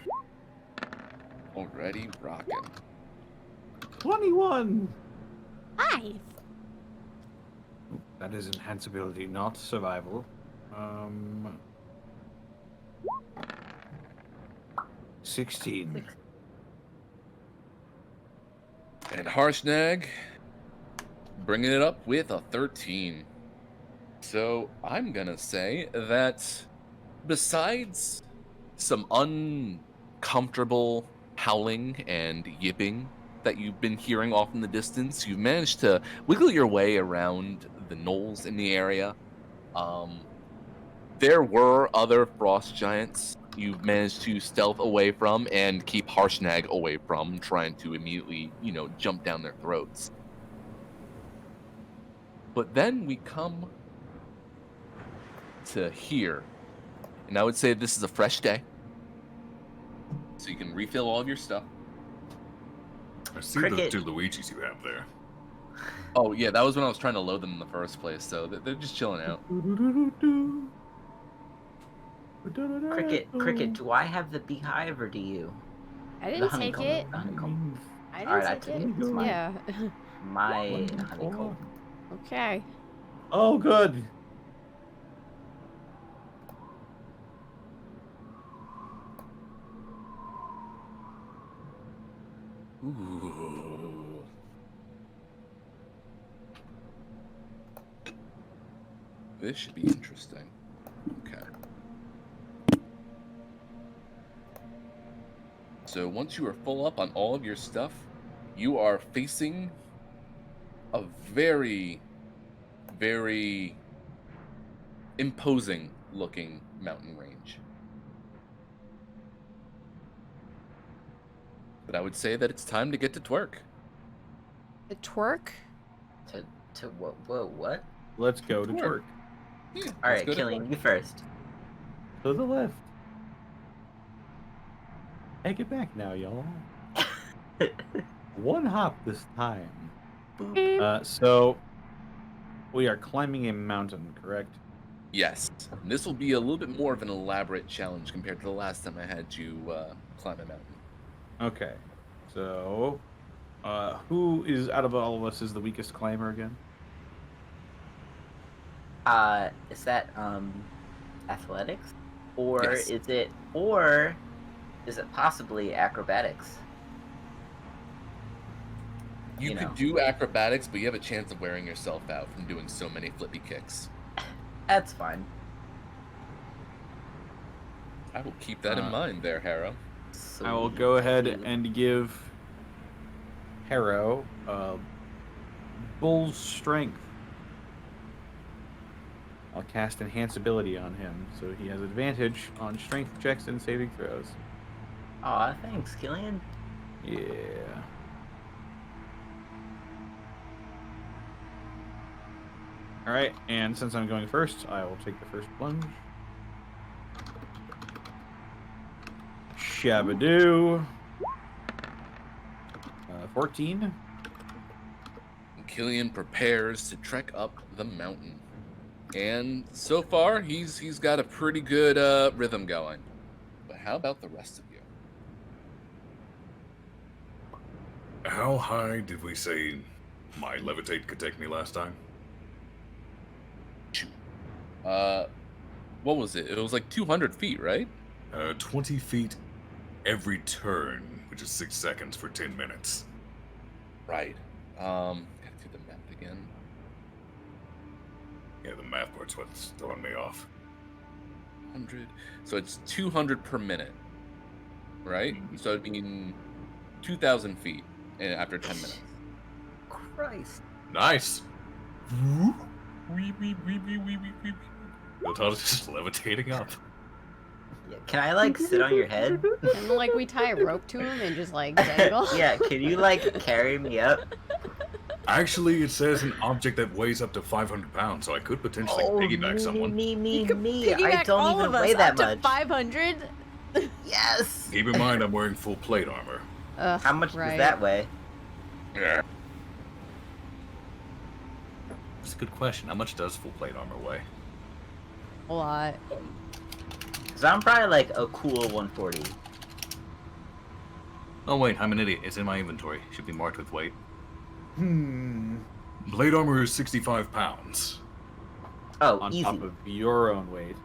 Already rocking.
21.
5.
That is enhance ability, not survival. 16.
And Harshnag bringing it up with a 13. So I'm gonna say that besides some uncomfortable howling and yipping that you've been hearing off in the distance, you've managed to wiggle your way around the knolls in the area. There were other frost giants you've managed to stealth away from and keep Harshnag away from, trying to immediately, jump down their throats. But then we come to here. And I would say this is a fresh day. So you can refill all of your stuff.
I see
Cricket.
the two Luigis you have there.
Oh, yeah, that was when I was trying to load them in the first place, so they're just chilling out.
Cricket, do I have the beehive or do you?
I
The
didn't take
honeycomb.
it.
The honeycomb.
I
Alright, I
didn't
took
take
it.
it.
It's mine.
Yeah.
My honeycomb.
Okay.
Oh, good.
Ooh. This should be interesting. Okay. So once you are full up on all of your stuff, you are facing a very, very imposing looking mountain range. But I would say that it's time to get to twerk.
The twerk?
To what? Whoa, what?
Let's go to
Twerk.
twerk.
Yeah,
All
let's
right,
go to
Killian,
twerk.
you first.
To the left. Take it back now, y'all. One hop this time. So we are climbing a mountain, correct?
Yes. This will be a little bit more of an elaborate challenge compared to the last time I had you climb a mountain.
Okay. So, who is out of all of us is the weakest climber again?
Is that athletics, or
Yes.
is it possibly acrobatics?
You
You
could
know.
do acrobatics, but you have a chance of wearing yourself out from doing so many flippy kicks.
That's fine.
I will keep that in mind there, Harrow.
I will go ahead and give Harrow Bull's Strength. I'll cast Enhance Ability on him, so he has advantage on strength checks and saving throws.
Aw, thanks, Killian.
Yeah. Alright, and since I'm going first, I will take the first plunge. Shabadoo. 14.
Killian prepares to trek up the mountain. And so far, he's got a pretty good rhythm going. But how about the rest of you?
How high did we say my levitate could take me last time?
What was it? It was like 200 feet, right?
20 feet every turn, which is 6 seconds for 10 minutes.
Right. Gotta do the math again.
Yeah, the math part's what's throwing me off.
100. So it's 200 per minute, right? So it'd mean 2,000 feet after 10 minutes.
Christ.
Nice! Yota's just levitating up.
Yeah, can I like sit on your head?
And like we tie a rope to him and just like dangle.
Yeah, can you like carry me up?
Actually, it says an object that weighs up to 500 pounds, so I could potentially piggyback someone.
Me. I
Piggyback
don't
all
even
of us
weigh that
up to
much.
500.
Yes.
Keep in mind, I'm wearing full plate armor.
Ugh,
How much
right.
does that weigh?
Yeah. That's a good question. How much does full plate armor weigh?
A lot.
So I'm probably like a cool 140.
Oh wait, I'm an idiot. It's in my inventory. Should be marked with weight.
Hmm.
Blade armor is 65 pounds.
Oh,
On
easy.
top of your own weight.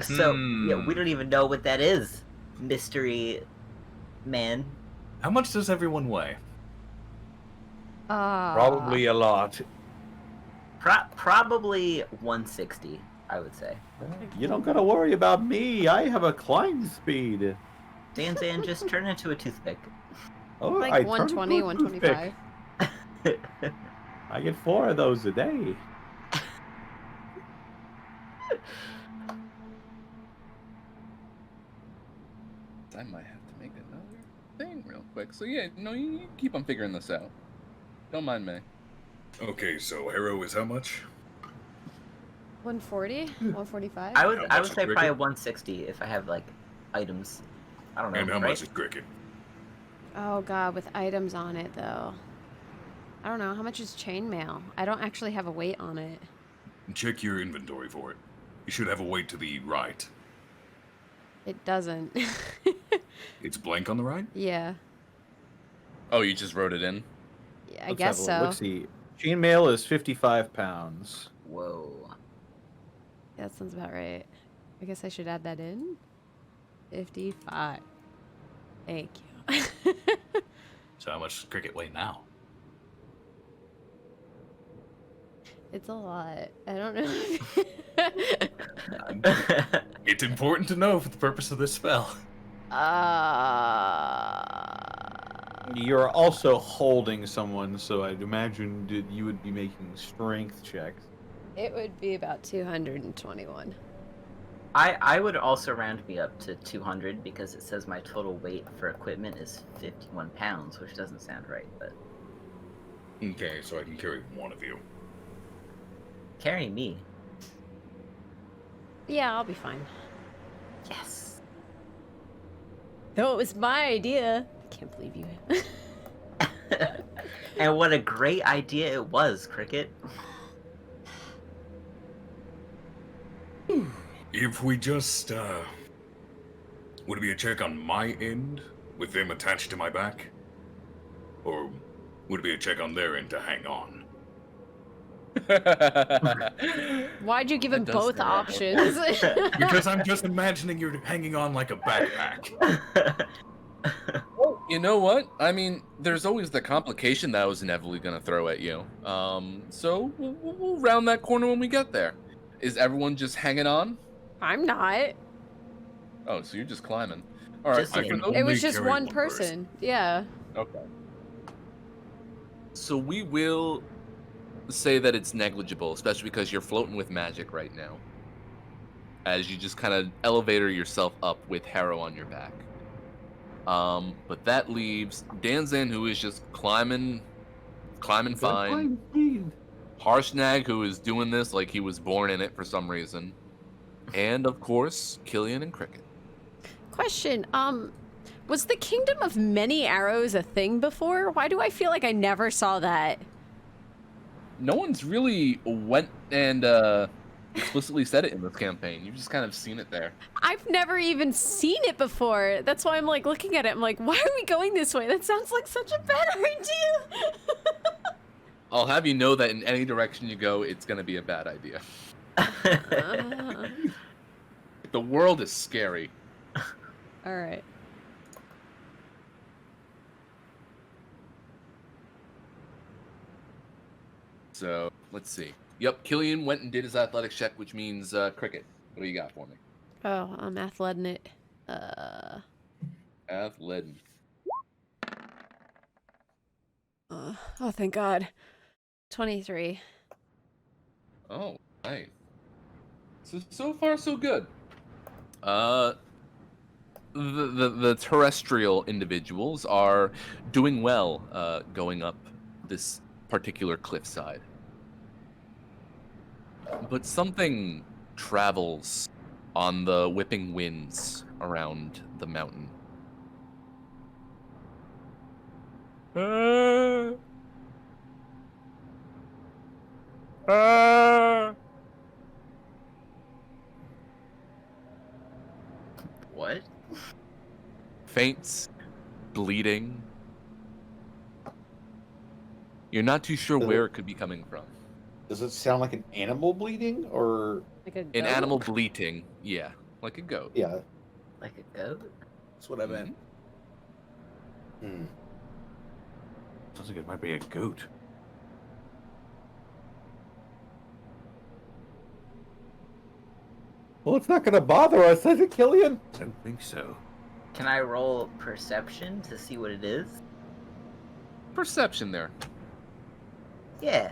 So yeah, we don't even know what that is, mystery man.
How much does everyone weigh?
Probably a lot.
Probably 160, I would say.
You don't gotta worry about me. I have a climb speed.
Danzan, just turn into a toothpick.
Oh,
Like
I turn
120,
into a
125.
toothpick. I get 4 of those a day.
I might have to make another thing real quick. So yeah, no, you keep on figuring this out. Don't mind me.
Okay, so Harrow is how much?
140? 145?
I would
How much
say
is
probably
cricket?
160 if I have like items. I don't know.
And how
right?
much is cricket?
Oh god, with items on it though. I don't know. How much is chainmail? I don't actually have a weight on it.
Check your inventory for it. You should have a weight to the right.
It doesn't.
It's blank on the right?
Yeah.
Oh, you just wrote it in?
Yeah, I
Let's
guess
have a
so.
look. Let's see. Chainmail is 55 pounds.
Whoa.
Yeah, that sounds about right. I guess I should add that in. 55. Thank you.
So how much does cricket weigh now?
It's a lot. I don't know.
It's important to know for the purpose of this spell.
You're also holding someone, so I'd imagine that you would be making strength checks.
It would be about 221.
I would also round me up to 200 because it says my total weight for equipment is 51 pounds, which doesn't sound right, but
Okay, so I can carry one of you.
carry me.
Yeah, I'll be fine.
Yes.
Though it was my idea. I can't believe you.
And what a great idea it was, Cricket.
If we just, would it be a check on my end, with them attached to my back? Or would it be a check on their end to hang on?
Why'd you give him
That does
both
sound
options?
Because I'm just imagining you're hanging on like a backpack.
Well, you know what? I mean, there's always the complication that I was inevitably going to throw at you. So we'll round that corner when we get there. Is everyone just hanging on?
I'm not.
Oh, so you're just climbing. All right.
Just
so
saying.
for those-
It was
Only
just
carry
one
one
person. Yeah.
Okay. So we will say that it's negligible, especially because you're floating with magic right now. As you just kind of elevator yourself up with Harrow on your back. But that leaves Danzan, who is just climbing fine. Harshnag, who is doing this like he was born in it for some reason. And of course, Killian and Cricket.
Question. Was the Kingdom of Many Arrows a thing before? Why do I feel like I never saw that?
No one's really went and explicitly said it in this campaign. You've just kind of seen it there.
I've never even seen it before. That's why I'm like looking at it. I'm like, why are we going this way? That sounds like such a bad idea.
I'll have you know that in any direction you go, it's going to be a bad idea. The world is scary.
All right.
So let's see. Yep, Killian went and did his athletics check, which means Cricket. What do you got for me?
Oh, I'm athleting it.
Athletic.
Oh, thank God. 23.
Oh, nice. So far so good. The terrestrial individuals are doing well going up this particular cliffside. But something travels on the whipping winds around the mountain.
What?
Faints, bleeding. You're not too sure where it could be coming from.
Does it sound like an animal bleeding or?
Like a
An
goat?
animal bleating, yeah, like a goat.
Yeah,
Like a goat?
that's what I meant. Hmm.
Sounds like it might be a goat.
Well, it's not going to bother us, is it, Killian?
I don't think so.
Can I roll perception to see what it is?
Perception there.
Yeah.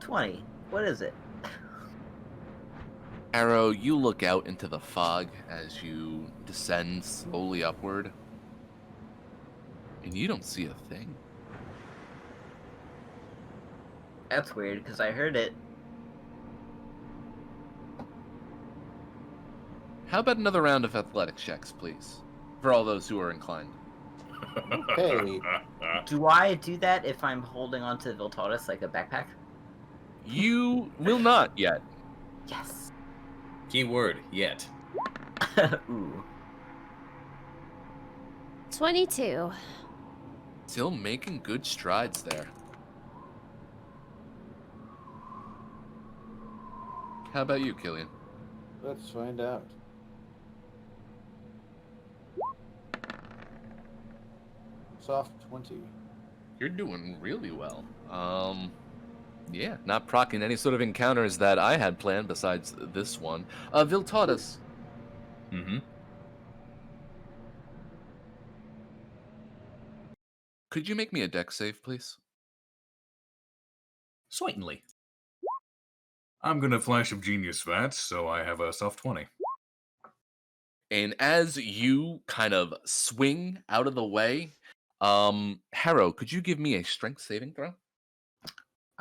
20. What is it?
Arrow, you look out into the fog as you descend slowly upward, and you don't see a thing.
That's weird, because I heard it.
How about another round of athletics checks, please? For all those who are inclined.
Okay.
Do I do that if I'm holding onto Viltatus like a backpack?
You will not yet.
Yes.
Keyword, yet.
Ooh.
22.
Still making good strides there. How about you, Killian?
Let's find out. Soft 20.
You're doing really well. Yeah, not procking any sort of encounters that I had planned besides this one. Viltatus,
Mm-hmm.
could you make me a deck save, please?
Certainly.
I'm gonna flash of genius that, so I have a soft 20.
And as you kind of swing out of the way, Harrow, could you give me a strength saving throw?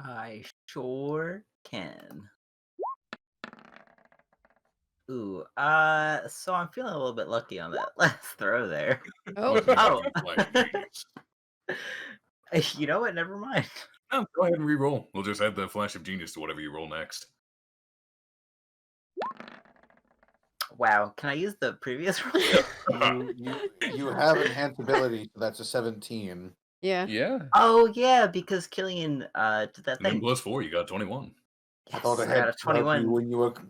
I sure can. Ooh, so I'm feeling a little bit lucky on that last throw there.
Oh,
Oh.
Flash of genius.
You know what? Never mind.
No, go ahead and re-roll. We'll just add the flash of genius to whatever you roll next.
Wow, can I use the previous roll?
You have enhanced ability, so that's a 17.
yeah.
Yeah.
Oh yeah, because Killian did that
And then
thing.
plus 4, you got 21.
I
Yes,
thought I
I
had
got a
to help you
21.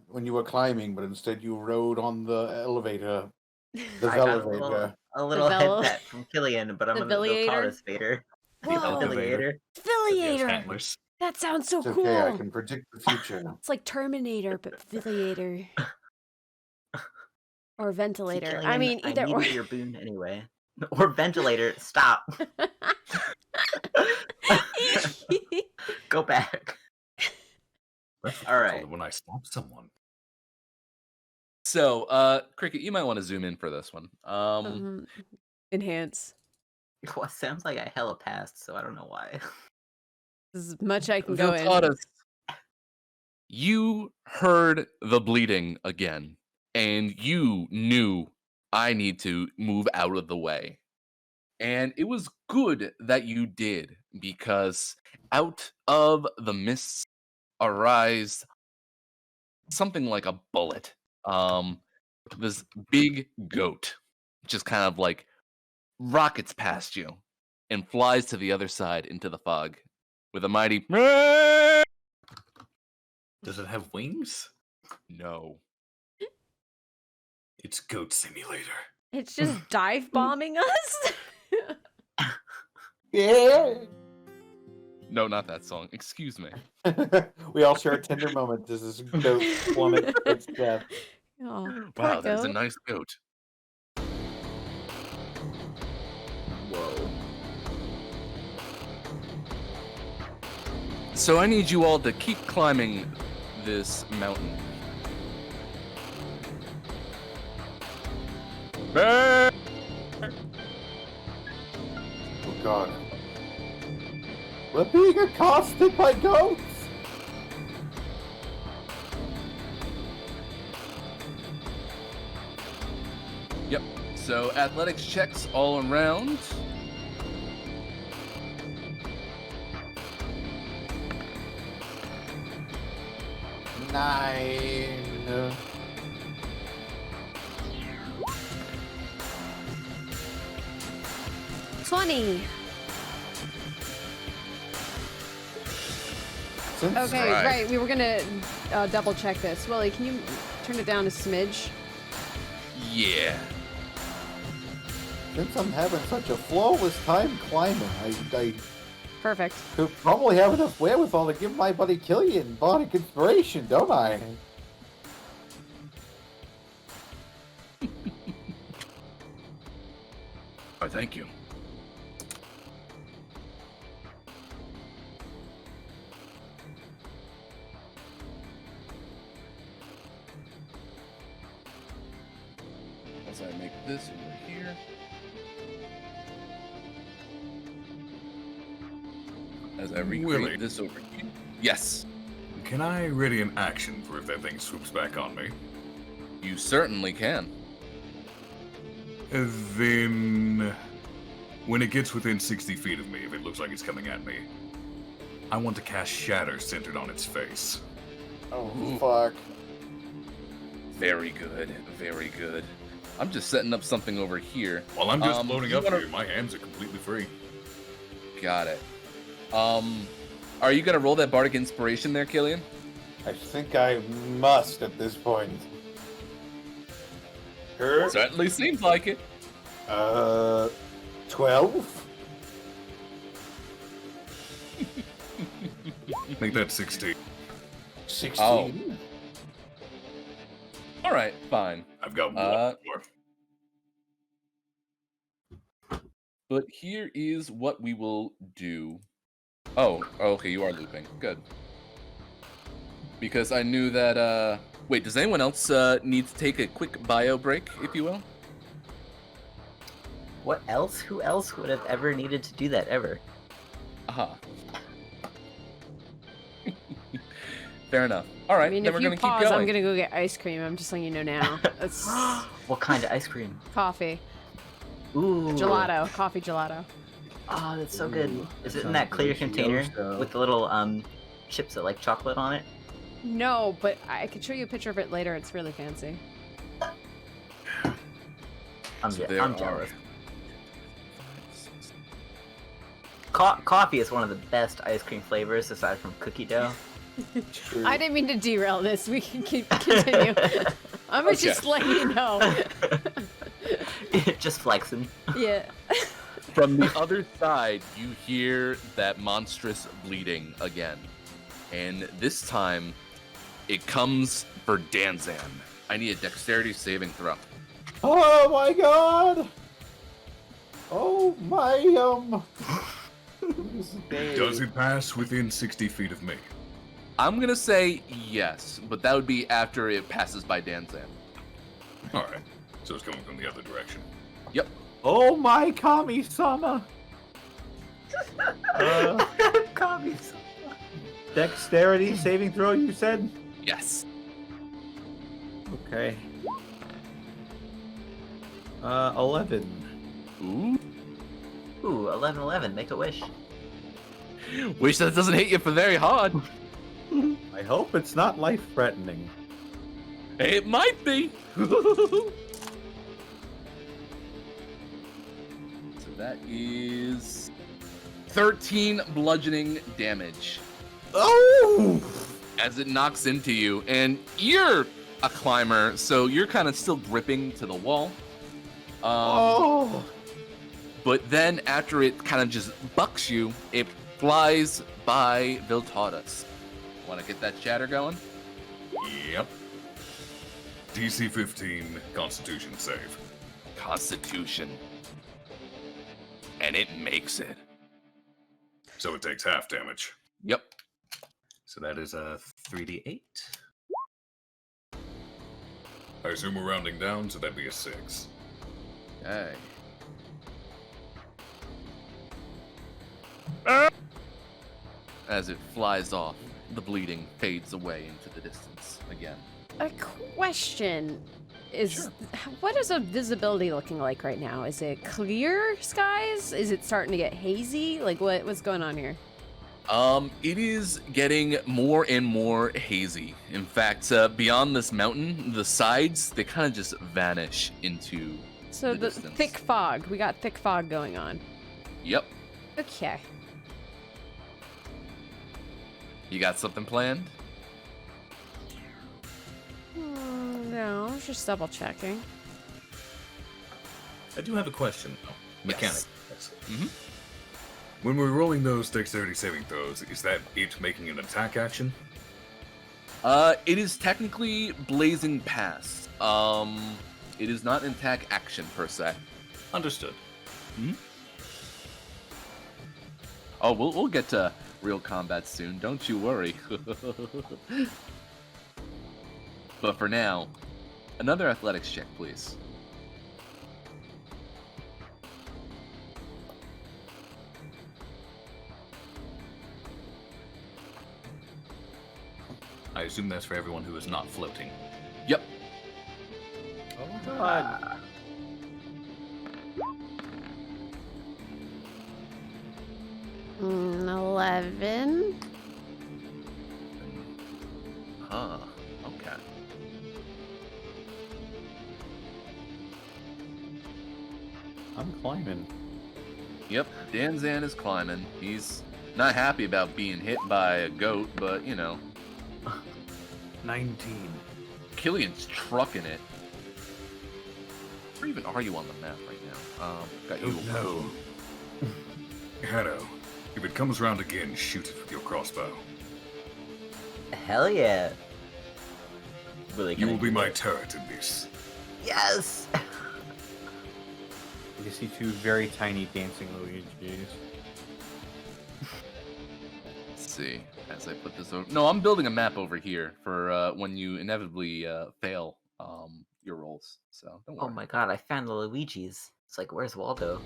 when you were climbing, but instead you rode on the elevator, the
I got
elevator.
a little
vel-
headbat from Killian, but I'm
the
gonna go call
Villiator?
this Vader.
The
Whoa.
elevator.
Affiliator.
Yes,
Affiliator.
antlers.
That sounds so
It's
cool.
okay, I can predict the future.
It's like Terminator, but Affiliator. Or
See,
Ventilator.
Killian,
I mean,
I
either or.
needed your boon anyway. Or ventilator. Stop. Go back.
That's
All right.
when I stop someone.
So, Cricket, you might want to zoom in for this one.
Enhance.
Well, sounds like I hella passed, so I don't know why.
As much I can go in.
Viltatus, you heard the bleeding again, and you knew I need to move out of the way. And it was good that you did, because out of the mists arise something like a bullet. This big goat just kind of like rockets past you and flies to the other side into the fog with a mighty
Does it have wings?
no.
It's Goat Simulator.
It's just dive bombing us.
Yeah.
No, not that song. Excuse me.
We all share a tender moment as this goat plummets to its death.
Oh, poor
Wow, that is a
goat.
nice goat. Whoa. So I need you all to keep climbing this mountain.
Oh god. We're being accosted by goats!
Yep. So athletics checks all around.
Nine.
20.
Since,
Okay,
Right.
right. We were gonna double check this. Willie, can you turn it down a smidge?
Yeah.
since I'm having such a flawless time climbing, I
Perfect.
could probably have enough wherewithal to give my buddy Killian bardic inspiration, don't I?
Oh, thank you. As I make this over here. As I recreate
Willie.
this over here. Yes,
Can I ready an action for if that thing swoops back on me?
you certainly can.
Then, when it gets within 60 feet of me, if it looks like it's coming at me, I want to cast Shatter centered on its face.
Oh,
Ooh.
fuck.
Very good, very good. I'm just setting up something over here.
While I'm just loading
you
up
wanna-
here, my hands are completely free.
Got it. Are you gonna roll that bardic inspiration there, Killian?
I think I must at this point. Her?
Certainly seems like it.
12?
Make that 16.
16?
All right, fine.
I've got one more.
But here is what we will do. Oh, okay, you are looping. Good. Because I knew that, wait, does anyone else need to take a quick bio break, if you will?
What else? Who else would have ever needed to do that ever?
Aha. Fair enough. All right,
I mean,
then
if
we're
you
gonna keep
pause,
going.
I'm gonna go get ice cream. I'm just letting you know now. It's
What kind of ice cream?
coffee.
Ooh.
Gelato. Coffee gelato.
Oh, that's so good.
Ooh,
Is
that
it in that
sounds
clear container
delicioso.
with the little chips that like chocolate on it?
No, but I could show you a picture of it later. It's really fancy.
I'm
So there are
jealous. Coffee is one of the best ice cream flavors aside from cookie dough.
I didn't mean to derail this. We can continue. I was just letting you know.
Just flexing.
Yeah.
From the other side, you hear that monstrous bleeding again. And this time, it comes for Danzan. I need a dexterity saving throw.
Oh my god! Oh my
Does it pass within 60 feet of me?
I'm gonna say yes, but that would be after it passes by Danzan.
Alright, so it's coming from the other direction.
Yep.
Oh my Kami-sama! Dexterity saving throw, you said?
Yes.
Okay. 11.
Ooh.
Ooh, 11-11, make a wish.
Wish that doesn't hit you for very hard.
I hope it's not life-threatening.
It might be. So that is 13 bludgeoning damage.
Oh!
As it knocks into you, and you're a climber, so you're kind of still gripping to the wall.
Oh!
But then after it kind of just bucks you, it flies by Viltaudus. Want to get that chatter going?
Yep. DC 15 Constitution save.
Constitution. And it makes it.
So it takes half damage.
Yep.
So that is a 3d8.
I assume we're rounding down, so that'd be a 6.
Okay. As it flies off, the bleeding fades away into the distance again.
A question is, what is the visibility looking like right now? Is it clear skies? Is it starting to get hazy? Like what's going on here?
It is getting more and more hazy. In fact, beyond this mountain, the sides, they kind of just vanish into
So
the
the
distance.
thick fog. We got thick fog going on.
Yep.
Okay.
You got something planned?
No, I was just double checking.
I do have a question, though. Mechanic.
Yes. Mm-hmm.
When we're rolling those dexterity saving throws, is that it making an attack action?
It is technically blazing past. It is not an attack action per se.
Understood.
Oh, we'll get to real combat soon. Don't you worry. But for now, another athletics check, please.
I assume that's for everyone who is not floating.
Yep.
Oh god.
11.
Huh. Okay.
I'm climbing.
Yep. Danzan is climbing. He's not happy about being hit by a goat, but you know,
19.
Killian's trucking it. Where even are you on the map right now? Got you.
No.
Hado, if it comes round again, shoot it with your crossbow.
Hell yeah. Really
You will
gonna
be
do
my
it.
turret in this.
Yes!
You can see two very tiny dancing Luigi's.
Let's see. As I put this over. No, I'm building a map over here for when you inevitably fail your rolls. So don't worry.
Oh my god, I found the Luigi's. It's like, where's Waldo?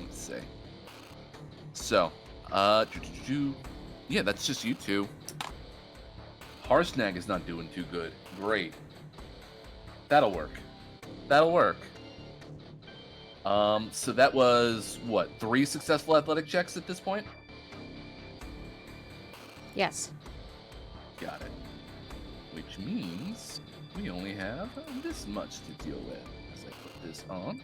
Let's see. So, Yeah, that's just you two. Harshnag is not doing too good. Great. That'll work. That'll work. So that was, what, 3 successful athletic checks at this point?
Yes.
Got it. Which means we only have this much to deal with. As I put this on.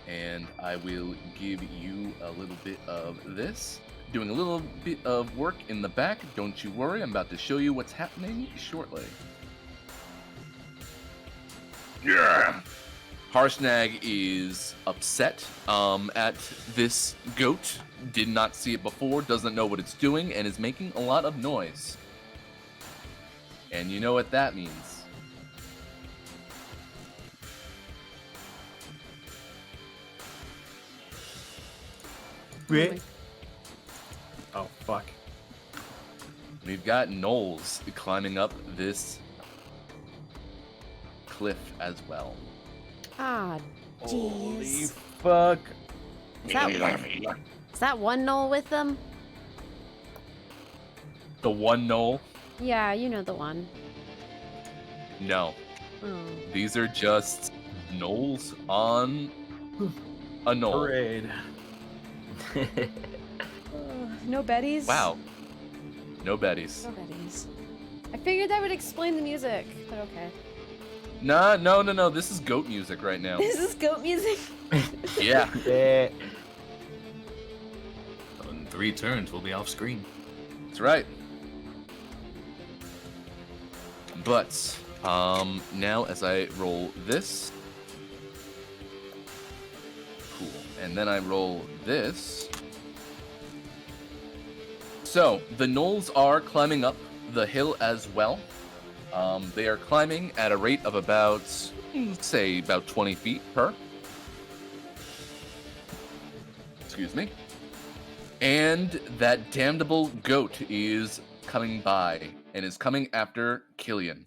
And I will give you a little bit of this. Doing a little bit of work in the back. Don't you worry, I'm about to show you what's happening shortly. Yeah! Harshnag is upset at this goat. Did not see it before, doesn't know what it's doing, and is making a lot of noise. And you know what that means.
Wait. Oh, fuck.
We've got Knowles climbing up this cliff as well.
Ah,
Holy
jeez.
fuck.
Is that one knoll with them?
The one Knoll?
Yeah, you know the one.
No.
Oh.
These are just Knolls on a knoll.
Parade.
No Betties?
Wow. No Betties.
No Betties. I figured that would explain the music, but okay.
No. This is goat music right now.
This is goat music?
Yeah.
Yeah.
In 3 turns, we'll be off screen.
That's right. But now as I roll this, cool, and then I roll this. So the Knolls are climbing up the hill as well. They are climbing at a rate of about, say, about 20 feet per. Excuse me. And that damnable goat is coming by and is coming after Killian.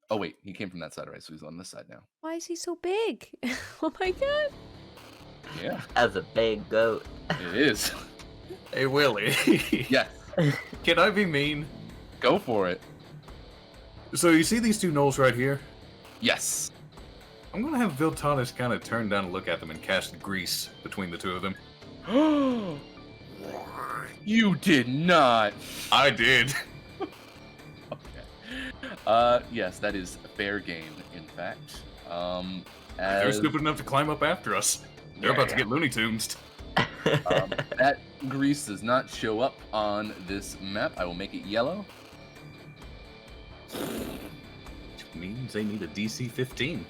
Oh wait, he came from that side, right? So he's on this side now.
Why is he so big? Oh my god.
Yeah,
As a big goat.
it is.
Hey, Willie.
Yes,
Can I be mean?
go for it.
So you see these 2 Knolls right here?
Yes.
I'm gonna have Viltanis kind of turn down and look at them and cast grease between the 2 of them.
You did not.
I did.
Okay. Yes, that is fair game, in fact.
They're
As,
stupid enough to climb up after us. They're about to get Looney Tunes.
that grease does not show up on this map. I will make it yellow.
Which means they need a DC 15.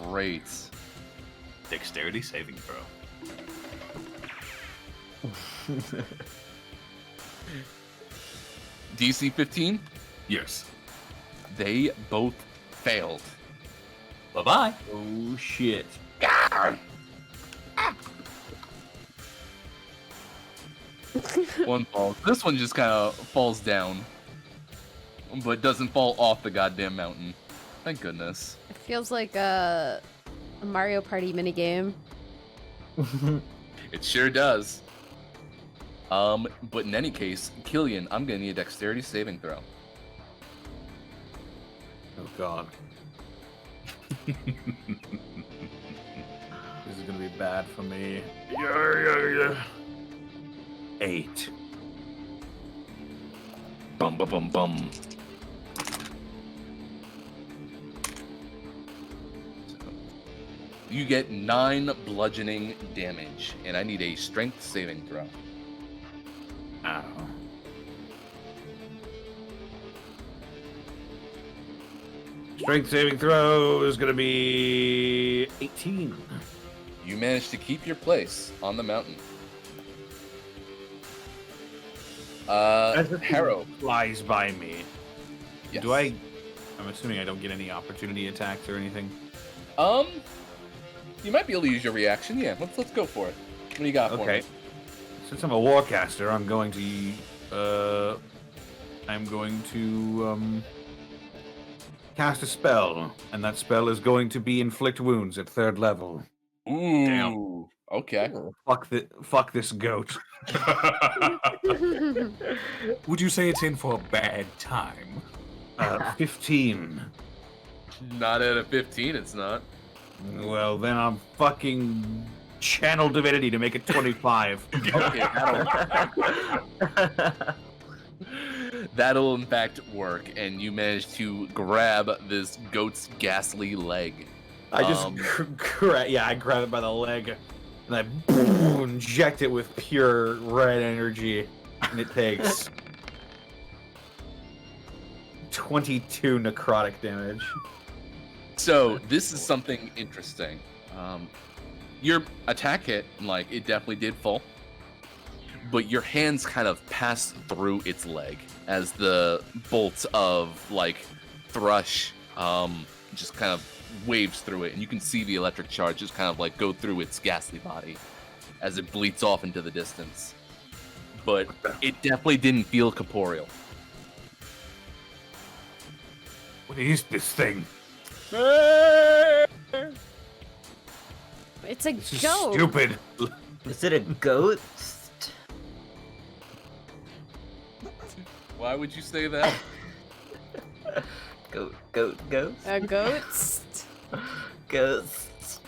Great.
Dexterity saving throw.
DC 15,
Yes.
they both failed.
Bye-bye.
Oh, shit.
One falls. This one just kind of falls down, but doesn't fall off the goddamn mountain. Thank goodness.
It feels like a Mario Party minigame.
It sure does. But in any case, Killian, I'm gonna need a dexterity saving throw.
Oh, God. This is gonna be bad for me. Yeah. 8.
Bum bum bum bum. You get 9 bludgeoning damage, and I need a strength saving throw.
Ow. Strength saving throw is gonna be 18.
You managed to keep your place on the mountain. Harrow.
Flies by me.
Yes.
Do I? I'm assuming I don't get any opportunity attacks or anything.
You might be able to use your reaction. Yeah, let's go for it. What do you got for
Okay.
me?
Since I'm a warcaster, I'm going to cast a spell, and that spell is going to be inflict wounds at 3rd level.
Ooh.
Damn.
Okay.
Fuck this goat.
Would you say it's in for a bad time?
15.
Not at a 15, it's not.
Well, then I'm fucking channel divinity to make it 25.
Okay, that'll in fact work, and you manage to grab this goat's ghastly leg.
I just I grab it by the leg and I inject it with pure red energy, and it takes 22 necrotic damage.
So this is something interesting. Your attack hit, like, it definitely did fall, but your hands kind of pass through its leg as the bolt of like thrush just kind of waves through it, and you can see the electric charge just kind of like go through its ghastly body as it bleeds off into the distance. But it definitely didn't feel corporeal.
What is this thing?
It's a
This is
goat.
stupid.
Is it a goat?
Why would you say that?
Goat.
A ghost.
Ghost.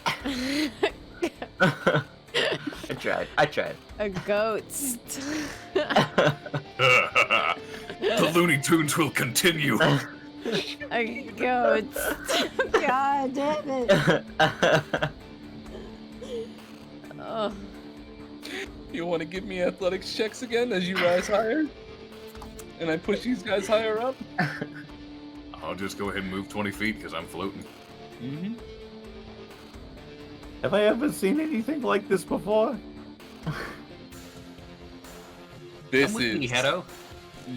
I tried.
A ghost.
The Looney Tunes will continue.
A ghost. God damn it. Oh.
You want to give me athletics checks again as you rise higher? And I push these guys higher up?
I'll just go ahead and move 20 feet because I'm floating.
Mm-hmm.
Have I ever seen anything like this before?
This
I'm with
is
you, Hedo.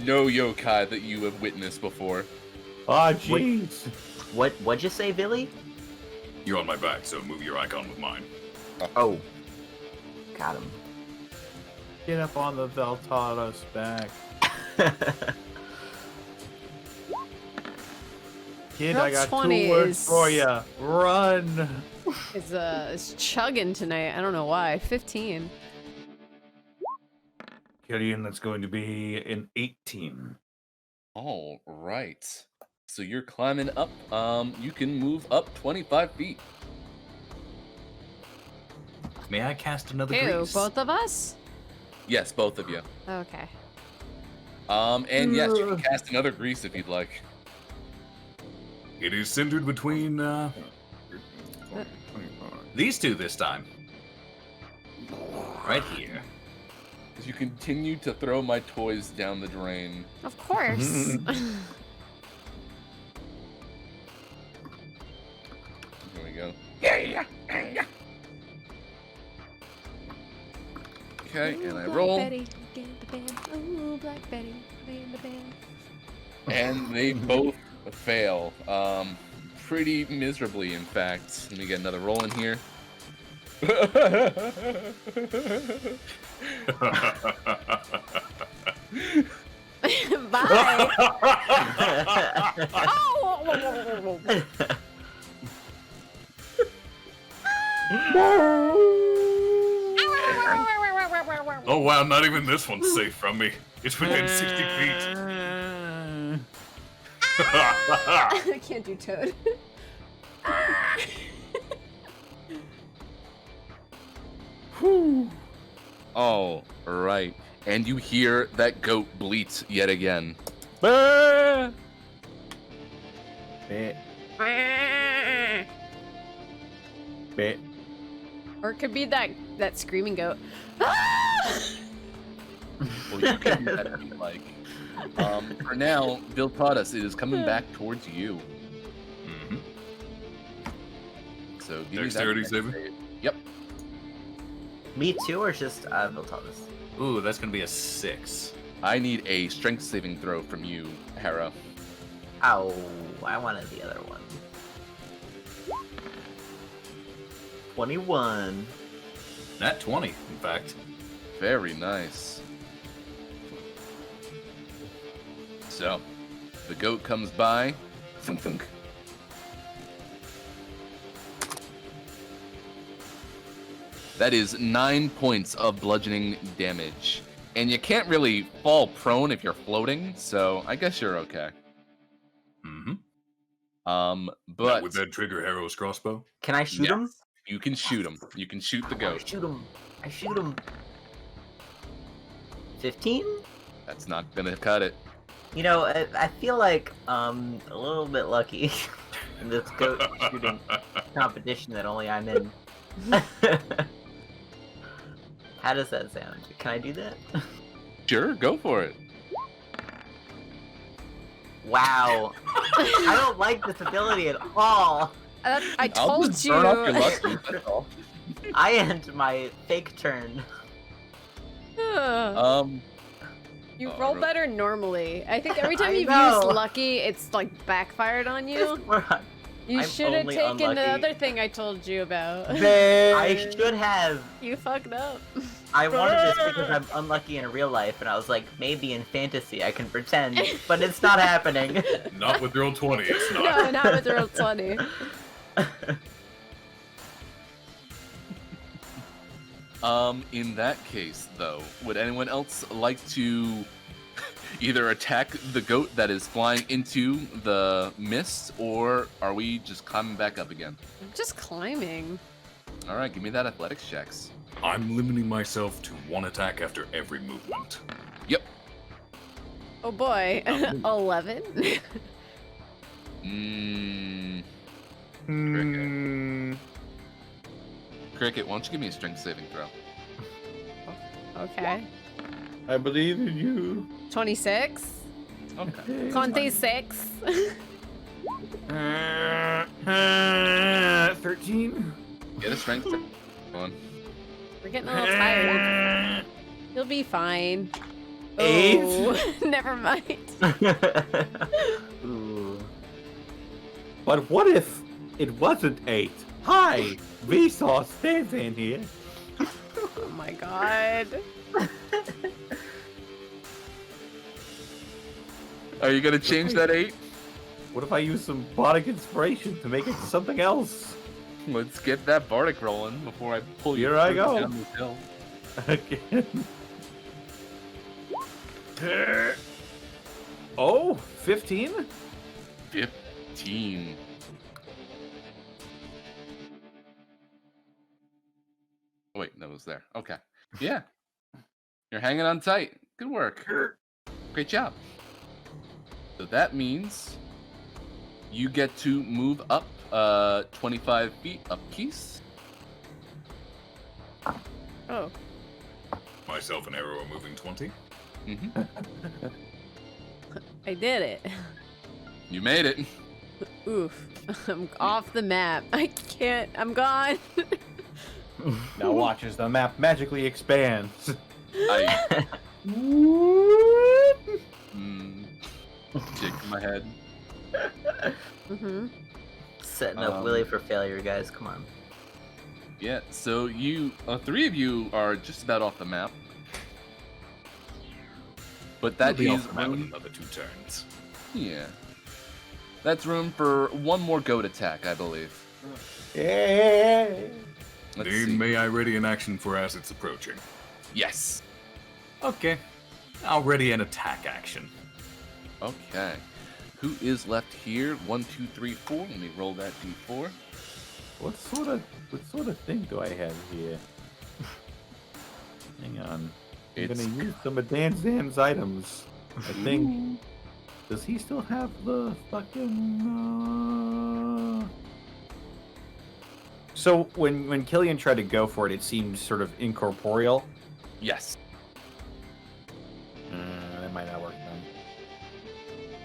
no yokai that you have witnessed before.
Ah, jeez.
What'd you say, Billy?
You're on my back, so move your icon with mine.
Oh. Got him.
Get up on the Veltados back. Kid, I got
20
2 words
is-
for you. Run.
It's chugging tonight. I don't know why. 15.
Killian, that's going to be an 18.
All right. So you're climbing up. You can move up 25 feet.
May I cast another
Ew,
grease?
both of us?
Yes, both of you.
Okay.
And yes, you can cast another grease if you'd like.
It is centered between,
These two this time. Right here.
As you continue to throw my toys down the drain.
Of course.
Here we go. Okay, and I
Ooh,
roll.
Black Betty, ooh, Black Betty, bam.
And they both fail. Pretty miserably, in fact. Let me get another roll in here.
Bye.
oh wow, not even this one's safe from me. It's within 60 feet.
I can't do Toad.
All right. And you hear that goat bleat yet again. Bah!
Bit. Bit.
Or it could be that screaming goat.
Well, you can do that if you like. For now, Bill taught us it is coming back towards you.
Mhm.
So give
Dexterity
me that
saving?
save. Yep.
Me too, or just Viltalus?
Ooh, that's gonna be a 6.
I need a strength saving throw from you, Hera.
Oh, I wanted the other one. 21.
Nat 20, in fact.
Very nice. So, the goat comes by. Thunk, thunk.
That is 9 points of bludgeoning damage. And you can't really fall prone if you're floating, so I guess you're okay.
Mm-hmm.
But
Not with that trigger arrow's crossbow.
Can I shoot him?
you can shoot him. You can shoot the
I
goat.
shoot him. I shoot him. 15?
That's not gonna cut it.
You know, I feel like a little bit lucky in this goat shooting competition that only I'm in. How does that sound? Can I do that?
Sure, go for it.
Wow. I don't like this ability at all.
I
I'll
told
just
you.
burn off your lucky, that's all.
I end my fake turn.
You
Oh,
roll
really?
better normally. I think every time
I
you've
know.
used lucky, it's like backfired on you. You
I'm
should have
only
taken the
unlucky.
other thing I told you about.
I should have.
You fucked up.
I wanted this because I'm unlucky in real life, and I was like, maybe in fantasy I can pretend, but it's not happening.
Not with roll 20, it's not.
No, not with roll 20.
In that case, though, would anyone else like to either attack the goat that is flying into the mist, or are we just climbing back up again?
I'm just climbing.
All right, give me that athletics checks.
I'm limiting myself to one attack after every movement.
Yep.
Oh boy. 11?
Cricket, why don't you give me a strength saving throw?
Okay.
I believe in you.
26?
Okay.
Conte 6?
13.
Get a strength save. Go on.
We're getting a little tired. You'll be fine.
8.
Oh, never mind.
Ooh.
But what if it wasn't 8? Hi, Vsauce Stanzan here.
Oh my god.
Are you gonna change that 8?
What if I use some bardic inspiration to make it something else?
Let's get that bardic rolling before I pull you
Here I go.
down this hill.
Again. Oh, 15?
15. Oh, wait, that was there. Okay. Yeah. You're hanging on tight. Good work. Great job. So that means you get to move up 25 feet a piece.
Oh.
Myself and Arrow are moving 20.
Mm-hmm.
I did it.
You made it.
Oof. I'm off the map. I can't. I'm gone.
Now watch as the map magically expands.
Shaking my head.
Mm-hmm.
Setting up Willie for failure, guys. Come on.
Yeah, so you, 3 of you are just about off the map. But that
We'll be
is
off the map in
room,
another 2 turns.
yeah. That's room for one more goat attack, I believe.
Yeah.
Let's
Dean,
see.
may I ready an action for as it's approaching?
Yes.
Okay. I'll ready an attack action.
Okay. Who is left here? 1, 2, 3, 4. Let me roll that d4.
What sort of thing do I have here? Hang on. I'm
It's
gonna use some of Dan Zan's items. I think. Does he still have the fucking? So when Killian tried to go for it, it seemed sort of incorporeal.
yes.
That might not work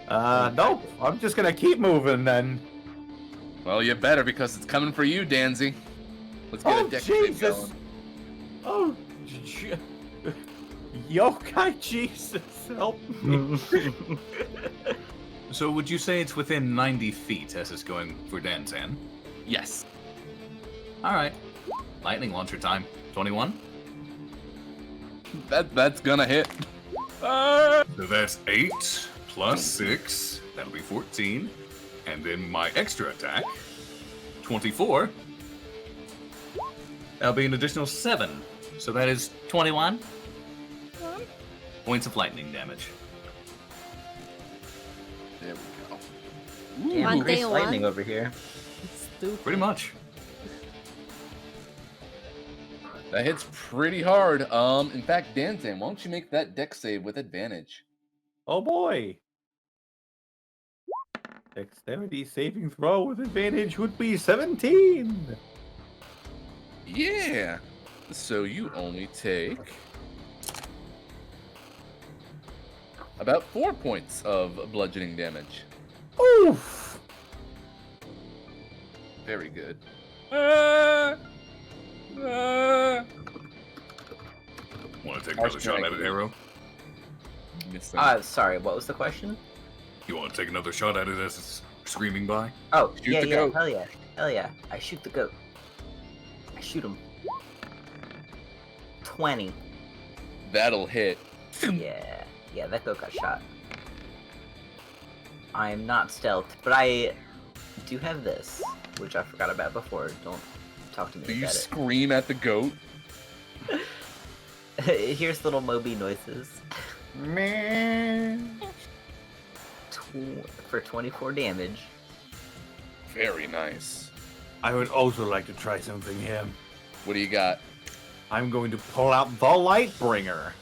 then. Nope. I'm just gonna keep moving then.
Well, you better because it's coming for you, Danzy. Let's get
Oh
a deck save
Jesus!
going.
Oh, yokai Jesus, help me!
So would you say it's within 90 feet as it's going for Danzan?
Yes.
Alright. Lightning launcher time. 21?
That's gonna hit.
So that's 8 plus 6. That'll be 14. And then my extra attack, 24.
That'll be an additional 7. So that is 21 points of lightning damage.
There we go.
Damn,
One
Grease
day
lightning
one.
over here.
Stupid.
Pretty much.
That hits pretty hard. In fact, Danzan, why don't you make that dex save with advantage?
Oh boy. Dexterity saving throw with advantage would be 17.
Yeah. So you only take about 4 points of bludgeoning damage.
Oof.
Very good.
Want to take another shot at it, Arrow?
Missing.
Sorry, what was the question?
You want to take another shot at it as it's screaming by?
Oh,
Shoot
yeah,
the
yeah,
goat.
hell yeah. Hell yeah. I shoot the goat. I shoot him. 20.
That'll hit.
Yeah. Yeah, that goat got shot. I'm not stealthed, but I do have this, which I forgot about before. Don't talk to me
Do you
about
scream at the goat?
it. Here's little Moby noises.
Man.
For 24 damage.
Very nice.
I would also like to try something here.
What do you got?
I'm going to pull out the Lightbringer.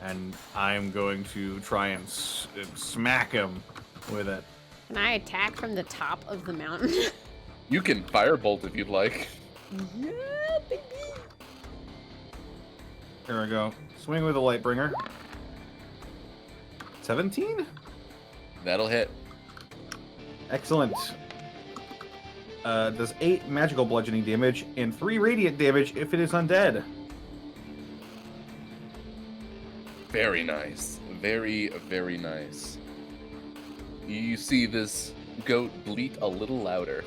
And I'm going to try and smack him with it.
Can I attack from the top of the mountain?
You can firebolt if you'd like.
Yeah, baby.
Here we go. Swing with the Lightbringer. 17?
That'll hit.
Excellent. Does 8 magical bludgeoning damage and 3 radiant damage if it is undead.
Very nice. Very, very nice. You see this goat bleat a little louder.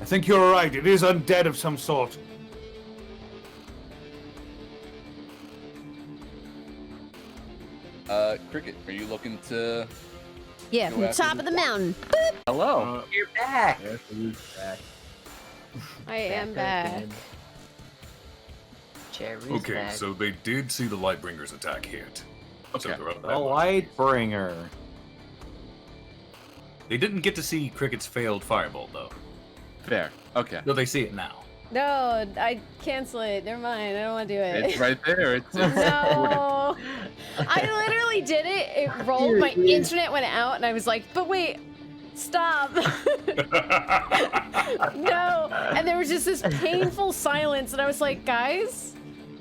I think you're right. It is undead of some sort.
Cricket, are you looking to...
Yeah,
Go
from the
after
top
the-
of the mountain.
Hello.
You're back!
Back.
I am back.
again. Cheru's
Okay,
back.
so they did see the Lightbringer's attack hit. So
Okay.
they're up
The
that much.
Lightbringer.
They didn't get to see Cricket's failed firebolt, though.
Fair. Okay.
Though they see it now.
No, I cancel it. Never mind. I don't want to do it.
It's right there. It's
No. I literally did it. It rolled. My internet went out, and I was like, "But wait, stop!" No. And there was just this painful silence, and I was like, "Guys,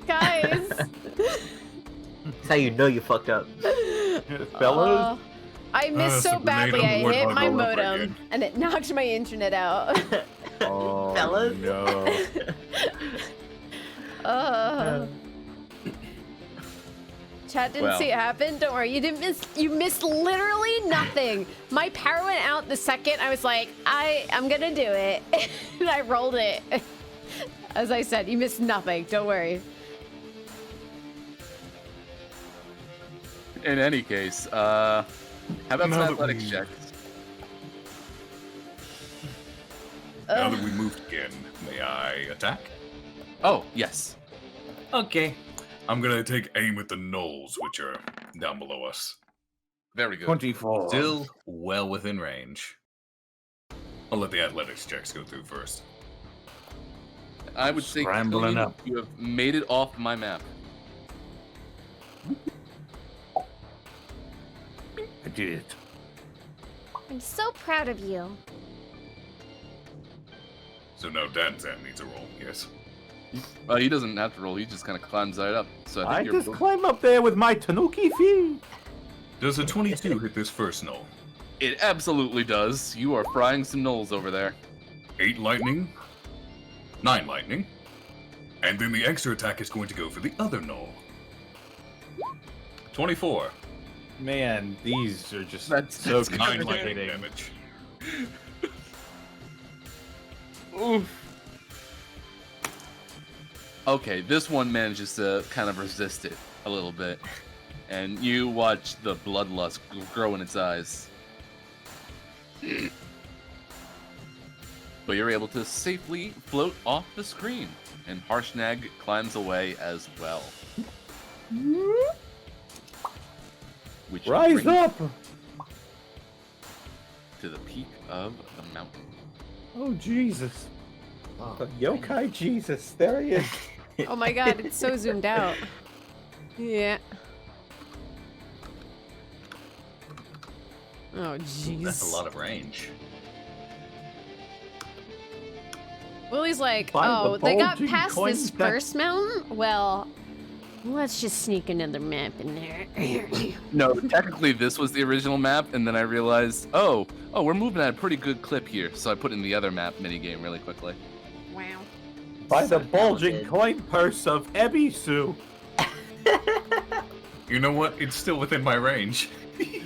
guys."
That's how you know you fucked up.
Fellas?
I missed so
so the
badly. I
NATO would
hit
not
my
go up
modem,
again.
and it knocked my internet out.
Oh,
Fellas?
no.
Chat didn't
Well.
see it happen. Don't worry, you didn't miss. You missed literally nothing. My power went out the second I was like, I'm gonna do it, and I rolled it. As I said, you missed nothing. Don't worry.
In any case, how about
Now
some
that
athletics
we-
checks?
Now that we moved again, may I attack?
Oh, yes.
Okay.
I'm gonna take aim at the knolls, which are down below us.
Very good.
24.
Still well within range.
I'll let the athletics checks go through first.
I would say
Scrambling
Killian,
up.
you have made it off my map.
I did it.
I'm so proud of you.
So now Danzan needs a roll, yes?
He doesn't have to roll. He just kind of climbs right up. So I
I
think you're
just climb up there with my Tanuki feet.
Does a 22 hit this first knoll?
It absolutely does. You are frying some knolls over there.
8 lightning, 9 lightning, and then the extra attack is going to go for the other knoll. 24.
Man, these are just
That's
so
9 lightning
complicated.
damage.
Oof. Okay, this one manages to kind of resist it a little bit. And you watch the bloodlust grow in its eyes. but you're able to safely float off the screen, and Harshnag climbs away as well. Which
Rise
brings
up!
to the peak of the mountain.
Oh, Jesus.
Oh,
Yokai Jesus. There he is.
Oh my god, it's so zoomed out. Yeah. Oh jeez.
That's a lot of range.
Willie's like,
By the
oh, they got
bulging
past
coin
this
stack."
first mountain? Well, let's just sneak another map in there.
No, technically this was the original map, and then I realized, oh, we're moving at a pretty good clip here, so I put in the other map minigame really quickly.
Wow.
By the
So
bulging
talented.
coin purse of Ebisu.
You know what? It's still within my range.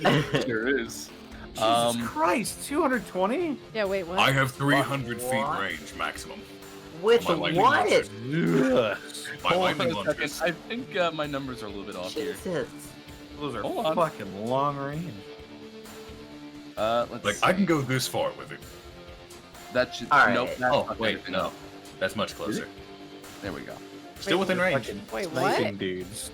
There is.
Jesus Christ, 220?
Yeah, wait, what?
I have 300 feet
What?
range maximum.
With
My lightning
what?
launchers.
Ugh.
My
Hold on
lightning
a second.
launchers.
I think my numbers are a little bit off here.
Jesus.
Those are
Hold on.
fucking long range.
Let's
Like,
see.
I can go this far with it.
That should.
All right.
Nope. That's
Oh,
not
wait,
anything
no.
else.
That's much closer.
There we go.
Still within range.
Fucking
Wait,
sniping
what?
dudes.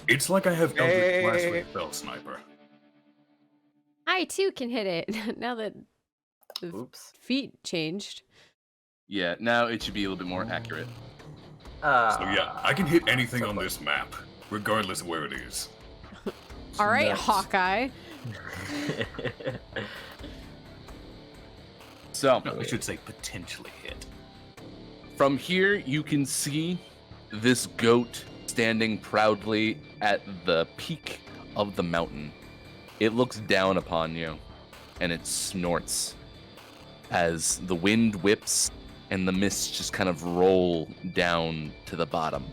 It's like I have Eldritch Blast
Hey.
with Spell Sniper.
I too can hit it, now that the
Oops.
feet changed.
Yeah. Now it should be a little bit more accurate.
So yeah, I can hit anything on this map, regardless of where it is.
Alright,
Nuts.
Hawkeye.
So
No, I should say potentially hit.
from here, you can see this goat standing proudly at the peak of the mountain. It looks down upon you, and it snorts as the wind whips and the mists just kind of roll down to the bottom.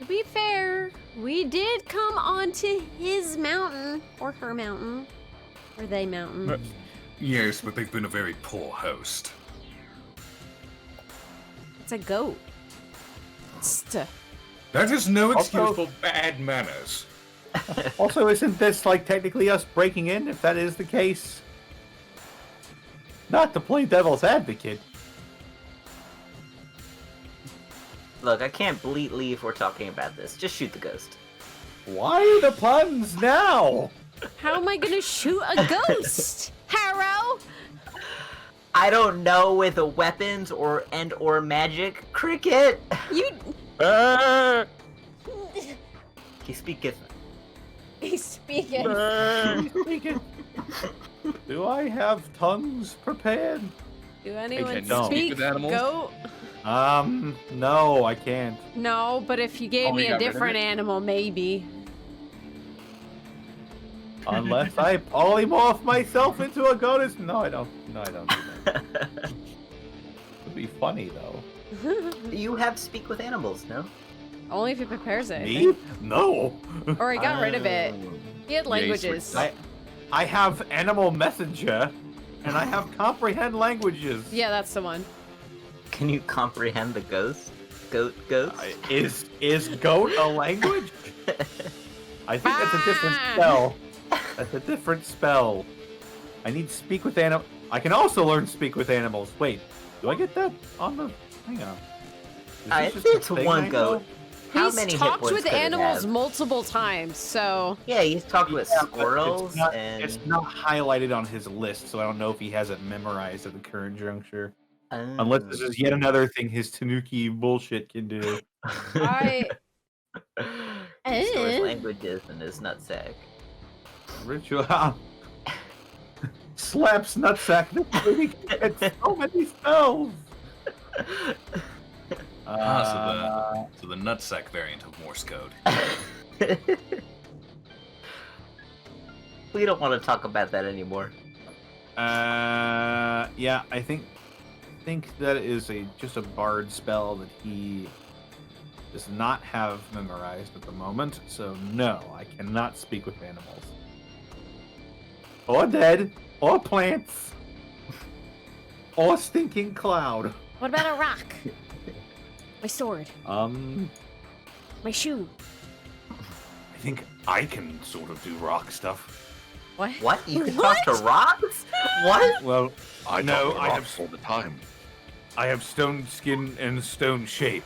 To be fair, we did come onto his mountain, or her mountain, or they mountain.
Yes, but they've been a very poor host.
It's a goat. St-
That is no excuse
Also-
for bad manners.
Also, isn't this like technically us breaking in, if that is the case? Not to play devil's advocate.
Look, I can't leave we're talking about this. Just shoot the ghost.
Why the puns now?
How am I gonna shoot a ghost? Harrow?
I don't know with the weapons or magic. Cricket!
You.
He speaketh.
He's speaking.
Do I have tongues prepared?
Do anyone
can
you speak
speak
with animals?
goat?
No, I can't.
No, but if you gave
Oh,
me
you
a
got rid of
different
it?
animal, maybe.
Unless I polymorph myself into a goddess. No, I don't. No, I don't do that. It'd be funny though.
You have speak with animals, no?
Only if he prepares it. I
Me?
think.
No.
Or he got rid of it. He had
Yeah, he
languages.
switched
I have animal messenger, and I have comprehend languages.
Yeah, that's the one.
Can you comprehend the ghost? Ghost?
Is goat a language? I think that's a different spell. That's a different spell. I need speak with animal. I can also learn speak with animals. Wait, do I get that on the? Hang on. Is this just a
It's
thing
one
I
goat.
know?
How
He's
many hit
talked
points
with
could it
animals
have?
multiple times, so
Yeah, he's talked with
Yeah, but
squirrels
it's not,
and.
it's not highlighted on his list, so I don't know if he has it memorized at the current juncture. Unless this is yet another thing his Tanuki bullshit can do.
I.
He stores languages in his nutsack.
Ritual slaps nutsack. This baby gets so many spells.
So the nutsack variant of Morse code.
We don't want to talk about that anymore.
Yeah, I think that is just a bard spell that he does not have memorized at the moment. So no, I cannot speak with animals, or dead, or plants, or stinking cloud.
What about a rock? My sword.
I
My shoe.
think I can sort of do rock stuff.
What?
What? You can talk to rocks? What?
Well,
I
no,
talk to
I
rocks
have
all the time.
I have stone skin and stone shape.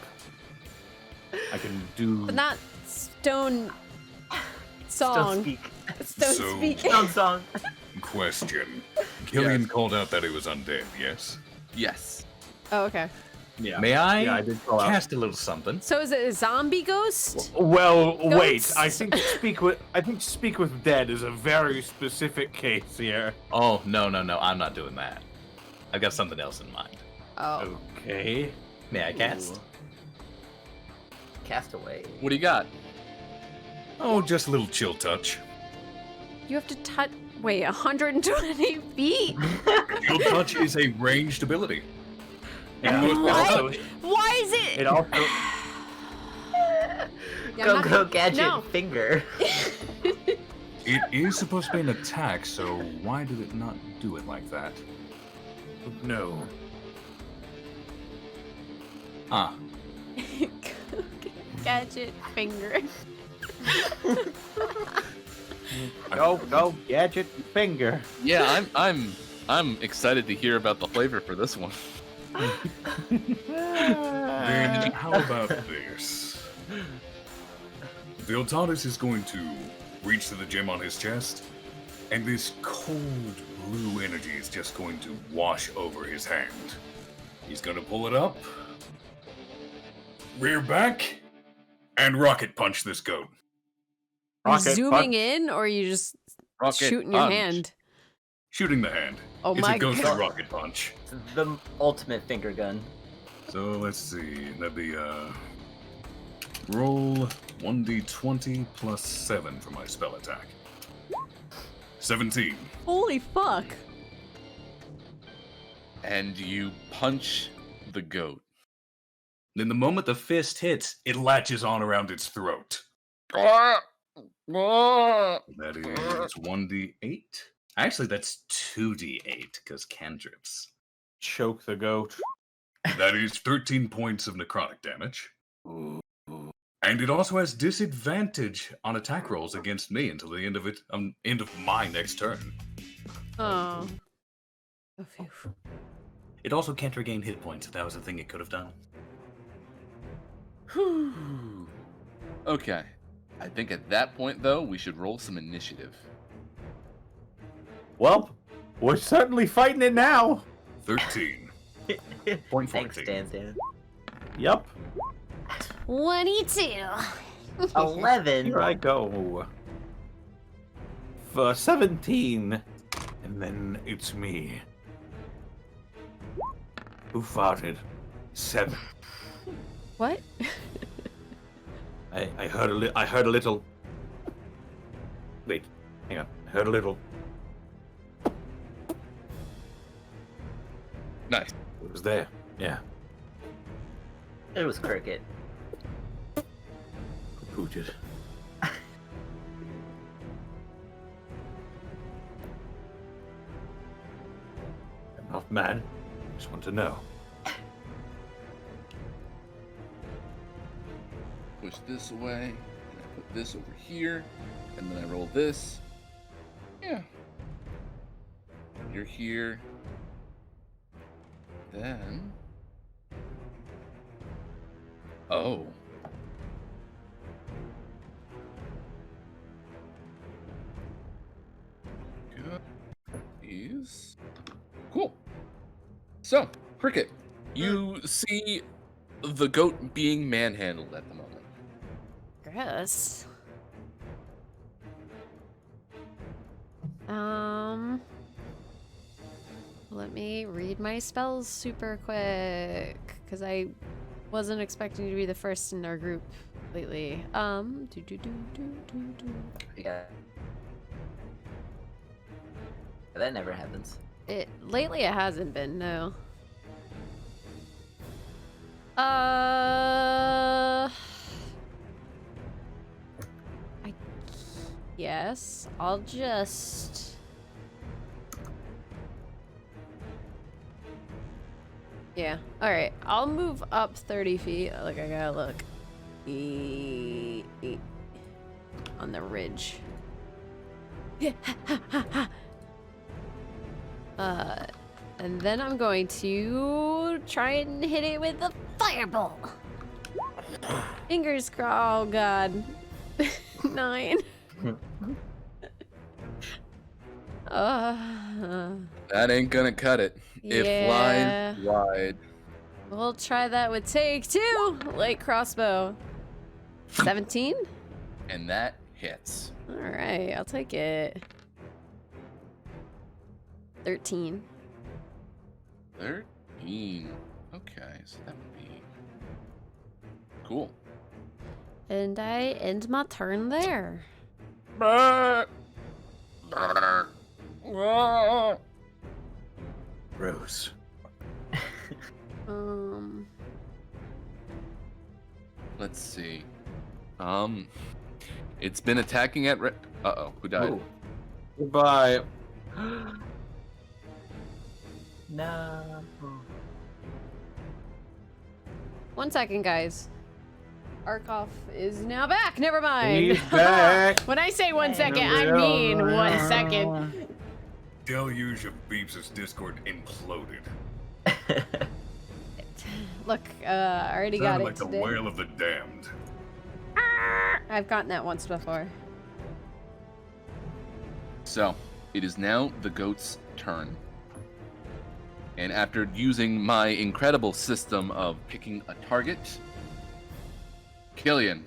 I can do.
But not stone song.
Don't speak.
Stone
So-
speak.
Stone song.
Question. Killian
Yes.
called out that he was undead, yes?
Yes.
Oh, okay.
Yeah.
May I
Yeah, I did call out.
cast a little something?
So is it a zombie ghost?
Well, wait.
Goats?
I think speak with dead is a very specific case here.
Oh, no, I'm not doing that. I've got something else in mind.
Oh.
Okay.
May I cast?
Castaway.
What do you got?
Oh, just a little chill touch.
You have to touch. Wait, 120 feet?
Chill touch is a ranged ability.
Yeah.
What?
Also,
Why is it?
it also
Yeah, I'm
Go,
not
go,
gonna-
gadget
No.
finger.
It is supposed to be an attack, so why did it not do it like that?
no.
Ah,
Gadget finger.
Go, gadget finger.
Yeah, I'm excited to hear about the flavor for this one.
Then how about this? Viltalis is going to reach to the gem on his chest, and this cold blue energy is just going to wash over his hand. He's going to pull it up, rear back, and rocket punch this goat.
Are you
Rocket
zooming
punch.
in, or are you just
Rocket
shooting your
punch.
hand?
Shooting the hand.
Oh
it's
my
a ghostly
God.
rocket punch.
It's the ultimate finger gun.
So let's see. That'd be roll 1d20 plus 7 for my spell attack. 17.
Holy fuck.
And you punch the goat.
Then the moment the fist hits, it latches on around its throat. That is 1d8. Actually, that's 2d8 because cantrips.
Choke the goat.
That is 13 points of necrotic damage. And it also has disadvantage on attack rolls against me until the end of my next turn.
Oh. Oh, phew.
it also can't regain hit points if that was a thing it could have done.
Okay. I think at that point, though, we should roll some initiative.
Well, we're certainly fighting it now.
13. Point
Thanks,
14.
Dan Dan.
Yep.
22.
11.
Here I go. For 17. And then it's me. Who farted? 7.
What?
I heard a little. Wait, hang on. I heard a little.
Nice.
It was there. Yeah.
It was Cricket.
Who did? I'm not mad. Just want to know.
Push this away, and I put this over here, and then I roll this. Yeah. You're here. Then. Oh. Good. These. Cool. So, Cricket, you see the goat being manhandled at the moment.
Gross. Let me read my spells super quick, because I wasn't expecting to be the first in our group lately.
Yeah. That never happens.
Lately it hasn't been, no. Yes, I'll just... Yeah, alright. I'll move up 30 feet. Like, I gotta look. On the ridge.
And then I'm going to try and hit it with the fireball. Fingers crossed. Oh god. 9.
That ain't gonna cut it. It
Yeah.
flies wide.
We'll try that with take 2. Light crossbow. 17?
And that hits.
Alright, I'll take it. 13.
13. Okay, so that would be cool.
And I end my turn there.
Gross.
Let's see. It's been attacking at uh-oh, who died?
Ooh.
Goodbye.
No.
1 second, guys. Arkoff is now back. Never mind.
He's back.
When I say 1 second, I mean 1 second.
Deluge of Beeps' Discord imploded.
Look, I already got
Sounded
it
like the
today.
wail of the damned.
I've gotten that once before.
So, it is now the goat's turn. And after using my incredible system of picking a target, Killian,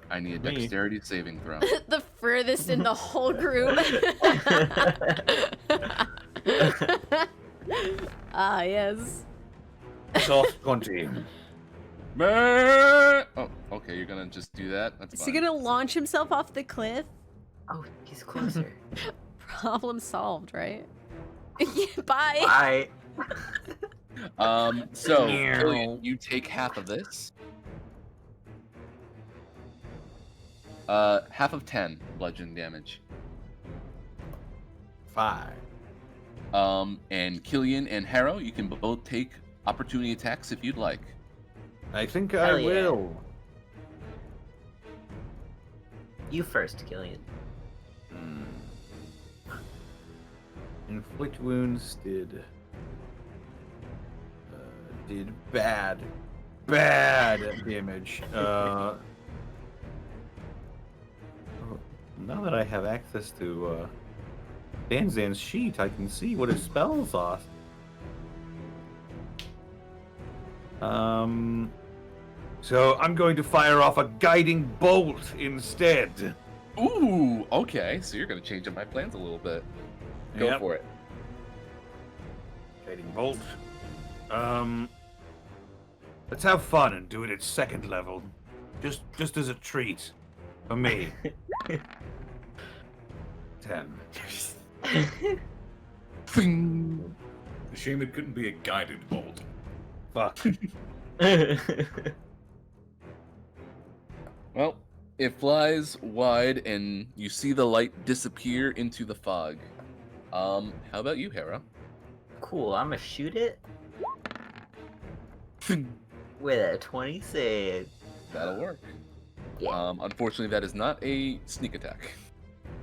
I need a
Me?
dexterity saving throw.
The furthest in the whole group. Ah, yes.
Soft 20.
Oh, okay, you're gonna just do that? That's
Is
fine.
he gonna launch himself off the cliff?
Oh, he's closer.
Problem solved, right? Yeah, bye.
Bye.
So, Killian, you take half of this. Half of 10 bludgeoning damage.
5.
And Killian and Harrow, you can both take opportunity attacks if you'd like.
I think
Hell
I
yeah.
will.
You first, Killian.
Inflict wounds did bad damage. Now that I have access to Danzan's sheet, I can see what his spells are. So I'm going to fire off a guiding bolt instead.
Ooh, okay. So you're gonna change up my plans a little bit. Go
Yep.
for it.
Guiding bolt. Let's have fun and do it at second level, just as a treat for me. 10.
Fing.
A shame it couldn't be a guided bolt.
Fuck.
Well, it flies wide and you see the light disappear into the fog. How about you, Hera?
Cool, I'm gonna shoot it with a 26.
That'll work.
Yeah.
Unfortunately, that is not a sneak attack.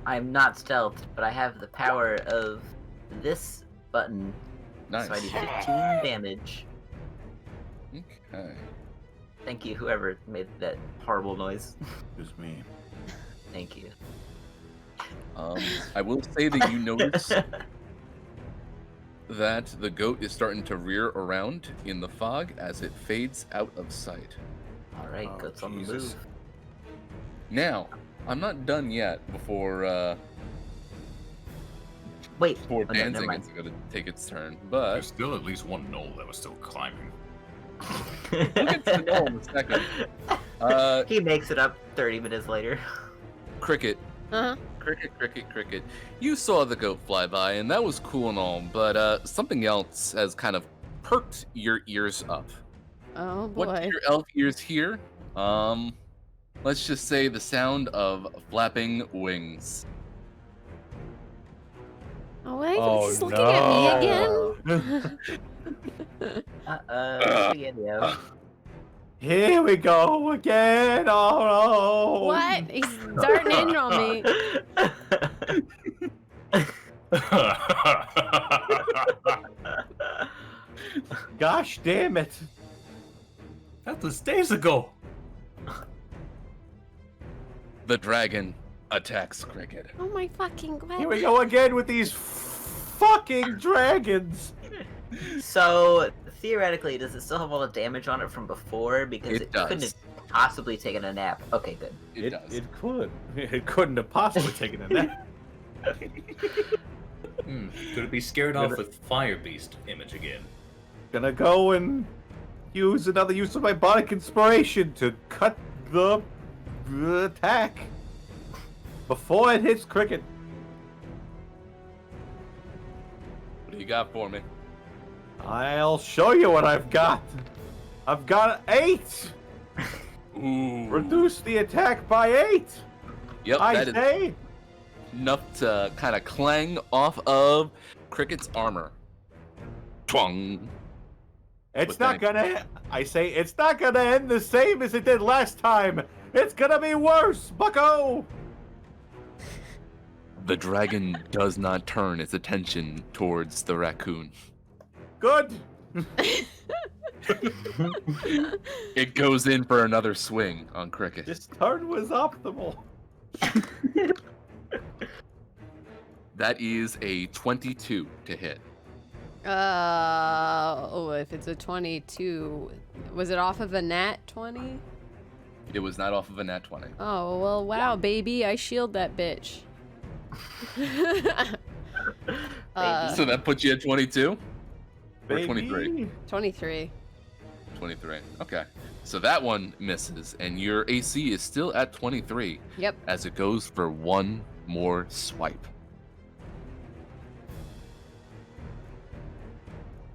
I'm not stealthed, but I have the power of this button,
Nice.
so I do 15 damage.
Okay.
Thank you, whoever made that horrible noise.
Just me.
Thank you.
I will say that you notice that the goat is starting to rear around in the fog as it fades out of sight.
Alright,
Oh,
goat's on the
Jesus.
move.
Now, I'm not done yet before
Wait,
before
oh, no, never
Danzig
mind.
is going to take its turn,
There's
but
still at least one knoll that was still climbing.
we'll get to the goal in a second.
He makes it up 30 minutes later.
Cricket.
Uh-huh.
Cricket. You saw the goat fly by, and that was cool and all, but something else has kind of perked your ears up.
Oh
What do
boy.
your elf ears hear? Let's just say the sound of flapping wings.
Oh wait,
Oh,
he's looking at me again.
Spaghetti-O.
Here we go again. Oh no.
What? He's darting in on me.
Gosh damn it.
That was days ago.
The dragon attacks Cricket.
Oh my fucking god.
Here we go again with these fucking dragons.
So theoretically, does it still have all the damage on it from before? Because
It
it couldn't
does.
have possibly taken a nap. Okay, good.
It does.
It could. It couldn't have possibly taken a nap.
Could it be scared off with Fire Beast image again?
Gonna go and use another use of my Bonic Inspiration to cut the attack before it hits Cricket.
What do you got for me?
I'll show you what I've got. I've got 8.
Ooh.
Reduce the attack by 8.
Yep,
I
that is
say.
enough to kind of clang off of Cricket's armor. Twang.
It's
But
not
then
gonna. I say it's not gonna end the same as it did last time. It's gonna be worse, Bucko.
The dragon does not turn its attention towards the raccoon.
Good.
It goes in for another swing on Cricket.
This turn was optimal.
That is a 22 to hit.
If it's a 22, was it off of a nat 20?
It was not off of a nat 20.
Oh, well, wow, baby, I shield that bitch.
So that puts you at 22? Or
Baby.
23?
23.
23. Okay. So that one misses, and your AC is still at 23
Yep.
as it goes for one more swipe.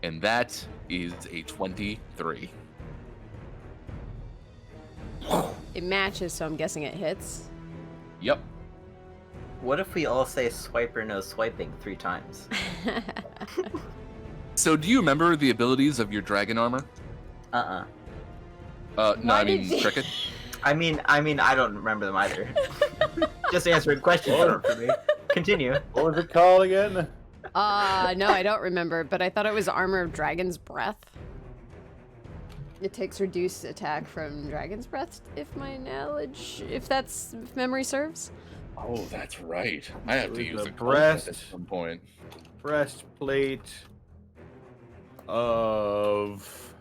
And that is a 23.
It matches, so I'm guessing it hits.
Yep.
What if we all say swiper no swiping 3 times?
So do you remember the abilities of your dragon armor?
Uh-uh.
No,
Why
I mean
did you-
Cricket.
I mean, I don't remember them either. Just answering questions for me. Continue.
What was it called again?
No, I don't remember, but I thought it was Armor of Dragon's Breath. It takes reduced attack from Dragon's Breath, if memory serves.
Oh, that's right. I have to
With
use
the
a breast
breast.
at some point.
Breastplate of.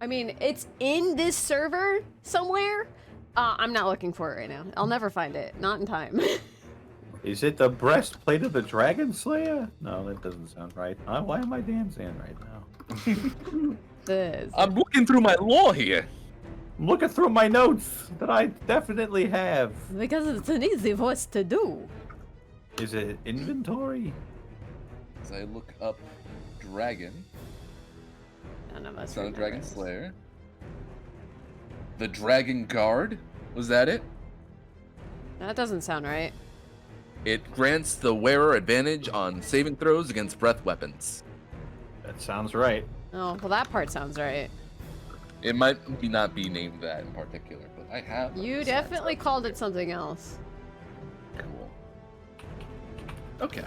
I mean, it's in this server somewhere. I'm not looking for it right now. I'll never find it. Not in time.
Is it the breastplate of the Dragon Slayer? No, that doesn't sound right. Why am I dancing right now?
This.
I'm looking through my lore here.
I'm looking through my notes that I definitely have.
Because it's an easy voice to do.
Is it inventory?
As I look up dragon,
None of us
Son of Dragon
remembers.
Slayer. The Dragon Guard, was that it?
That doesn't sound right.
It grants the wearer advantage on saving throws against breath weapons.
That sounds right.
Oh, well, that part sounds right.
It might not be named that in particular, but I have.
You
besides
definitely called it something else.
that. Cool. Okay.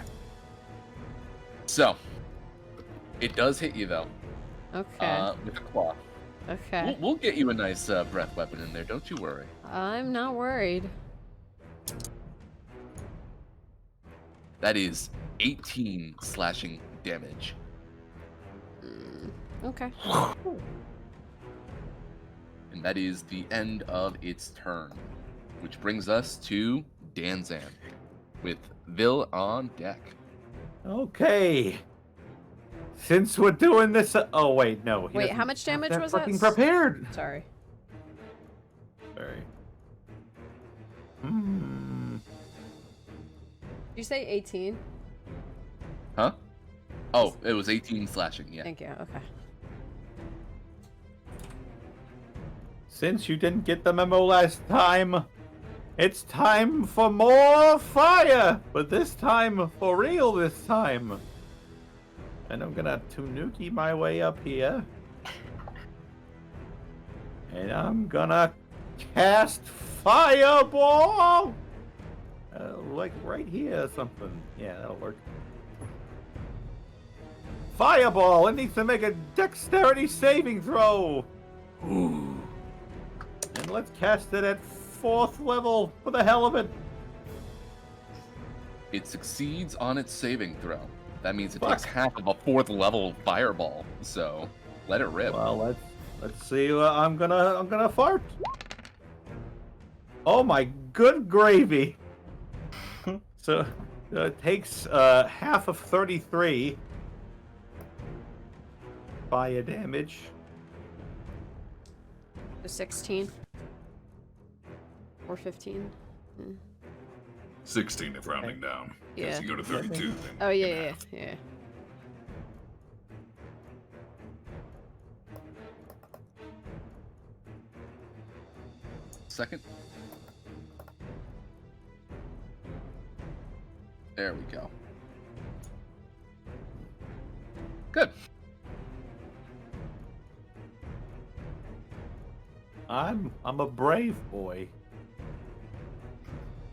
So, it does hit you though,
Okay.
with a claw.
Okay.
We'll get you a nice breath weapon in there. Don't you worry.
I'm not worried.
That is 18 slashing damage.
Okay.
And that is the end of its turn. Which brings us to Danzan. With Vil on deck.
Okay. Since we're doing this, oh wait, no. he
Wait,
doesn't
how much
have
damage
that
was that?
fucking prepared.
Sorry.
Sorry. Hmm.
Did you say 18?
Huh? Oh, it was 18 slashing, yeah.
Thank you. Okay.
Since you didn't get the memo last time, it's time for more fire! But this time, for real this time. And I'm gonna Tanuki my way up here. And I'm gonna cast Fireball! Like right here or something. Yeah, that'll work. Fireball! It needs to make a dexterity saving throw!
Ooh.
And let's cast it at 4th level for the hell of it.
It succeeds on its saving throw. That means it
Fuck.
takes half of a 4th level fireball. So let it rip.
Well, let's see. I'm gonna fart. Oh my good gravy! So it takes half of 33 fire damage.
So 16. Or 15.
16 if rounding down.
Yeah.
You go to 32 then.
Oh, yeah.
Second. There we go. Good.
I'm a brave boy,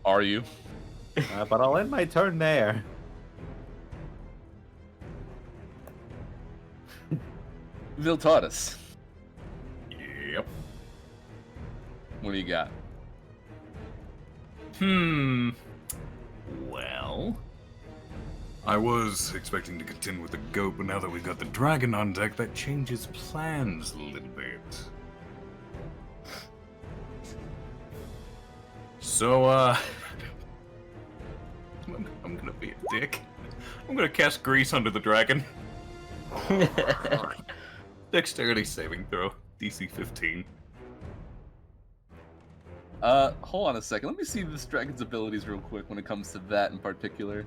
Are you?
but I'll end my turn there.
Viltatus,
Yep.
what do you got?
Well, I was expecting to contend with the goat, but now that we've got the dragon on deck, that changes plans a little bit. So, I'm gonna be a dick. I'm gonna cast grease under the dragon. Dexterity saving throw, DC 15.
Hold on a second. Let me see this dragon's abilities real quick when it comes to that in particular.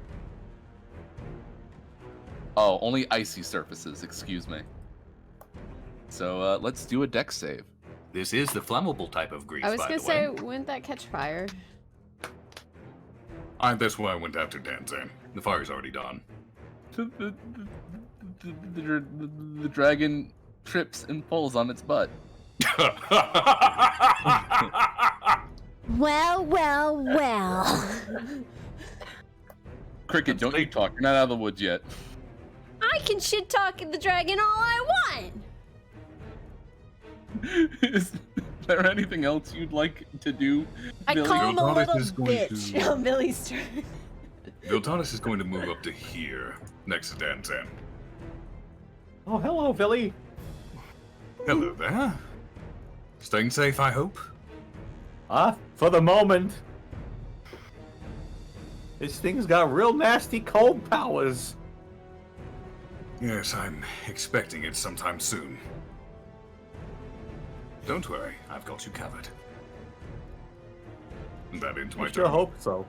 Oh, only icy surfaces, excuse me. So, let's do a dex save.
This is the flammable type of grease,
I was
by
gonna
the
say,
way.
wouldn't that catch fire?
That's why I went after Danzan. The fire's already done.
The dragon trips and falls on its butt.
Well.
Cricket, don't you talk. You're not out of the woods yet.
I can shit talk the dragon all I want.
Is there anything else you'd like to do?
I
Billy?
call him a
Viltatus
little
is going
bitch
to-
on Billy's turn.
Viltanis is going to move up to here, next to Danzan.
Oh, hello, Billy.
Hello there. Staying safe, I hope?
For the moment. This thing's got real nasty cold powers.
Yes, I'm expecting it sometime soon. Don't worry, I've got you covered. That ends my
I sure
turn.
hope so.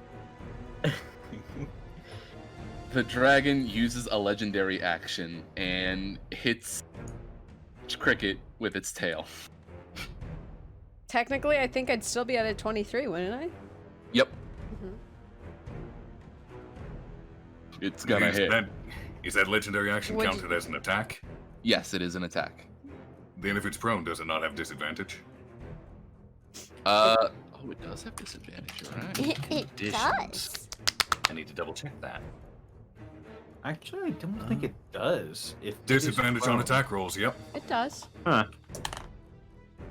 The dragon uses a legendary action and hits Cricket with its tail.
Technically, I think I'd still be at a 23, wouldn't I?
Yep,
Mhm.
it's gonna hit.
Is that legendary action
Would
counted as an attack?
Yes, it is an attack.
Then if it's prone, does it not have disadvantage?
Oh, it does have disadvantage, right?
It does.
I need to double check that.
Actually, I don't think it does. If it is
Disadvantage on
prone.
attack rolls, yep.
It does.
Huh.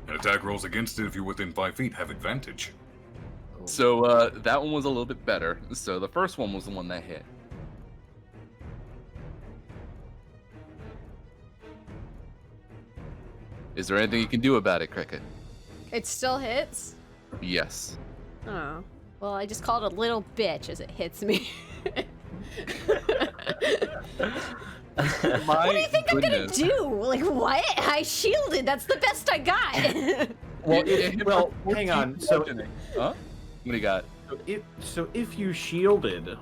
And attack rolls against it if you're within 5 feet have advantage.
So, that one was a little bit better. So the first one was the one that hit. Is there anything you can do about it, Cricket?
It still hits?
Yes.
Oh. Well, I just called it a little bitch as it hits me.
My
What do you think I'm gonna
goodness.
do? Like, what? I shielded. That's the best I got.
Well,
It hit
well,
for
hang
14
on. So,
bludgeoning. Huh? What do you got?
if you shielded,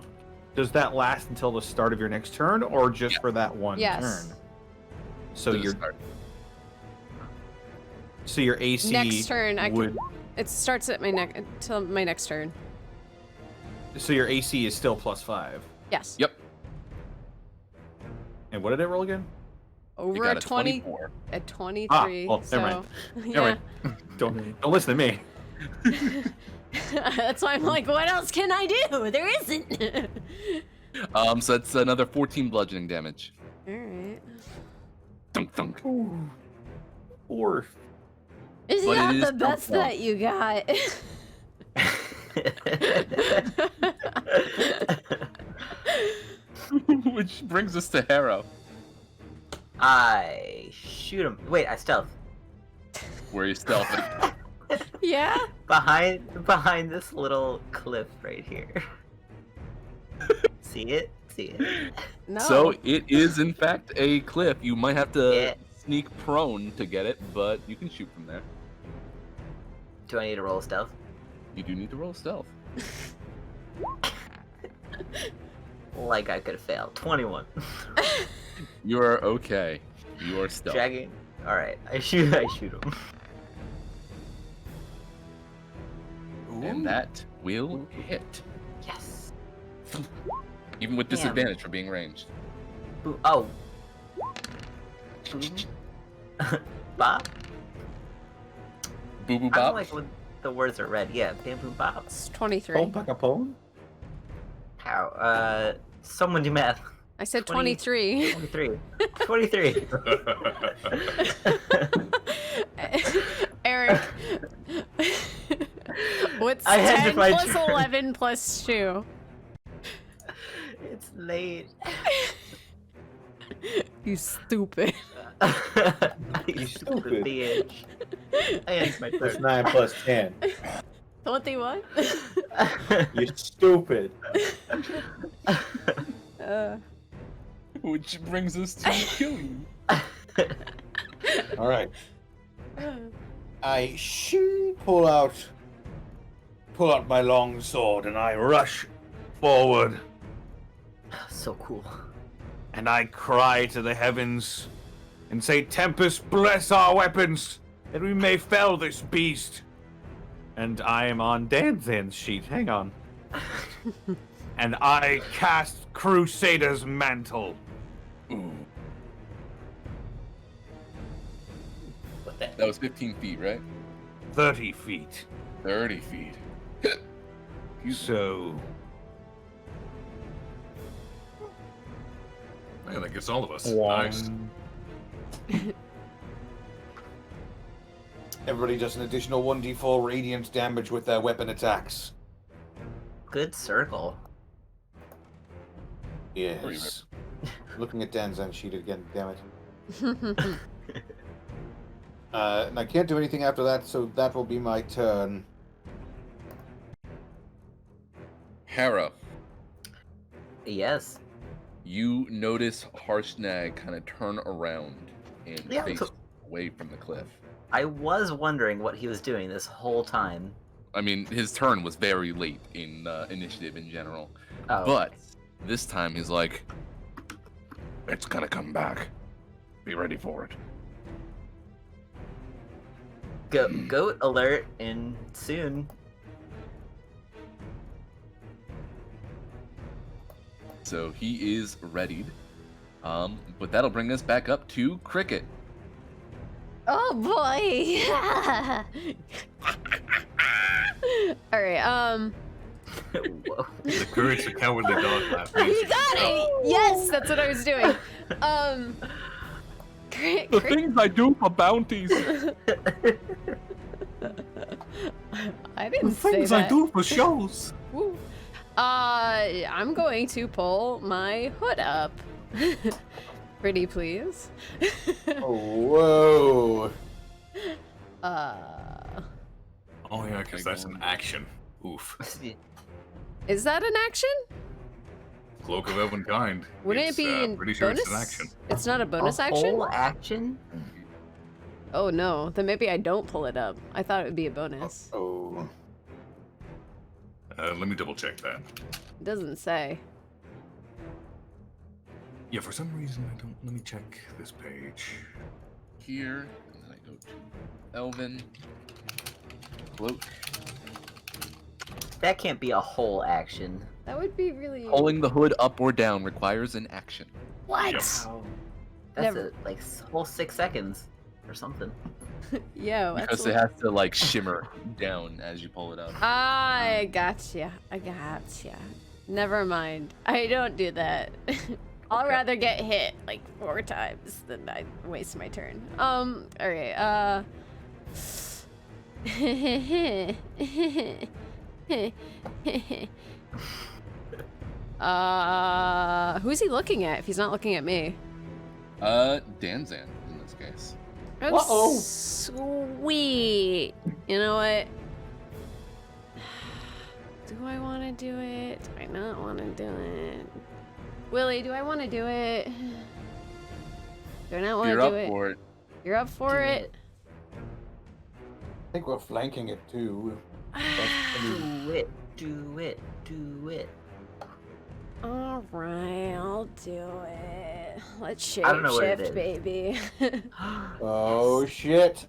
does that last until the start of your next turn, or just for that one
Yes.
turn? So
To the
your
start.
AC
Next turn, I
would.
can. It starts at my until my next turn.
So your AC is still +5.
Yes.
Yep.
And what did it roll again?
You
Over
got
a 20
24.
at 23.
well,
so
never mind.
yeah.
Never mind. Don't listen to me.
That's why I'm like, what else can I do? There isn't.
So that's another 14 bludgeoning damage.
All right.
Thunk thunk.
Or
It's
But
not
it is
the best
still
that you got.
Which brings us to Harrow,
I shoot him. Wait, I stealth.
where he's stealthing.
Yeah?
Behind this little cliff right here. See it? See it?
No.
So it is in fact a cliff. You might have to
Yeah.
sneak prone to get it, but you can shoot from there.
Do I need to roll stealth?
You do need to roll stealth.
Like I could have failed. 21.
You are okay. You are stealth.
Dragging. All right, I shoot him.
And that will hit.
Yes.
Even with
Damn.
disadvantage for being ranged.
Ooh, oh. Bop.
Boo boo
I
bop.
don't like when the words are red. Yeah, bamboo bop.
It's 23.
Pone Pacapone?
How? Someone do math.
I said
20.
23.
23. 23.
Eric. What's
I had to
10
find
plus
your-
11 plus 2?
It's late.
You stupid.
You
stupid.
bitch. And my
Plus
turn.
9 plus 10.
21?
You're stupid.
Which brings us to killing.
All right. I pull out my long sword and I rush forward
So cool.
And I cry to the heavens and say, Tempest, bless our weapons, that we may fell this beast. And I am on Danzan's sheet. Hang on. And I cast Crusader's Mantle.
What the?
That was 15 feet, right?
30 feet.
30 feet.
So,
Man, that gets all of us.
one.
Nice.
Everybody does an additional 1d4 radiant damage with their weapon attacks.
Good circle.
Yes. Looking at Danzan's sheet again, damn it. And I can't do anything after that, so that will be my turn.
Hera,
Yes.
you notice Harshnag kind of turn around and
Yeah,
face
so-
away from the cliff.
I was wondering what he was doing this whole time.
I mean, his turn was very late in initiative in general.
Oh.
But this time he's like, it's gonna come back. Be ready for it.
Goat alert and soon.
So he is readied. But that'll bring us back up to Cricket.
Oh boy. All right.
Whoa.
The courage, the cowardly dog laugh.
You got it. Yes, that's what I was doing.
Things I do for bounties.
I didn't say that.
for shows.
Woo. I'm going to pull my hood up. Pretty please.
Oh, whoa.
Oh yeah, because that's an action. Oof.
Is that an action?
Cloak of Elvenkind.
Wouldn't
It's,
it be in
pretty sure
bonus?
it's an action.
It's not a bonus
A
action?
whole action?
Oh no, then maybe I don't pull it up. I thought it would be a bonus.
Oh.
Let me double check that.
It doesn't say.
Yeah, for some reason I don't. Let me check this page.
Here, and then I go to Elven. Cloak.
That can't be a whole action.
That would be really.
Pulling the hood up or down requires an action.
What?
Yep.
That's
Never.
a whole 6 seconds or something.
Yo,
Because it has to like shimmer down as you pull it up.
I gotcha. Never mind. I don't do that. I'll rather get hit like 4 times than I waste my turn. Alright, who's he looking at if he's not looking at me?
Danzan in this case.
Oh,
Uh-oh.
sweet. You know what? Do I want to do it? Do I not want to do it? Willie, do I want to do it? Do I not want to
You're
do
up
it?
for it.
You're up for it?
I think we're flanking it too.
Do it, do it, do it.
Alright, I'll do it. Let's
I don't know what it
shapeshift,
is.
baby.
Oh shit.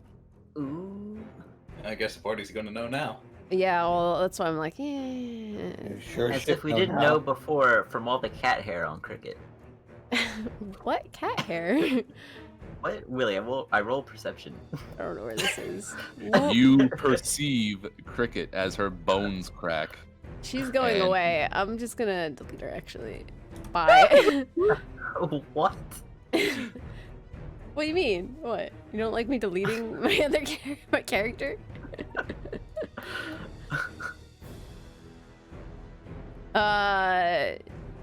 Ooh.
I guess the party's gonna know now.
Yeah, well, that's why I'm like, yeah.
You sure
As
shit
if we
know
didn't
now.
know before from all the cat hair on Cricket.
What cat hair?
What? Willie, I roll perception.
I don't know where this is.
You perceive Cricket as her bones crack.
She's going
And-
away. I'm just gonna delete her actually. Bye.
What?
What do you mean? What? You don't like me deleting my other my character?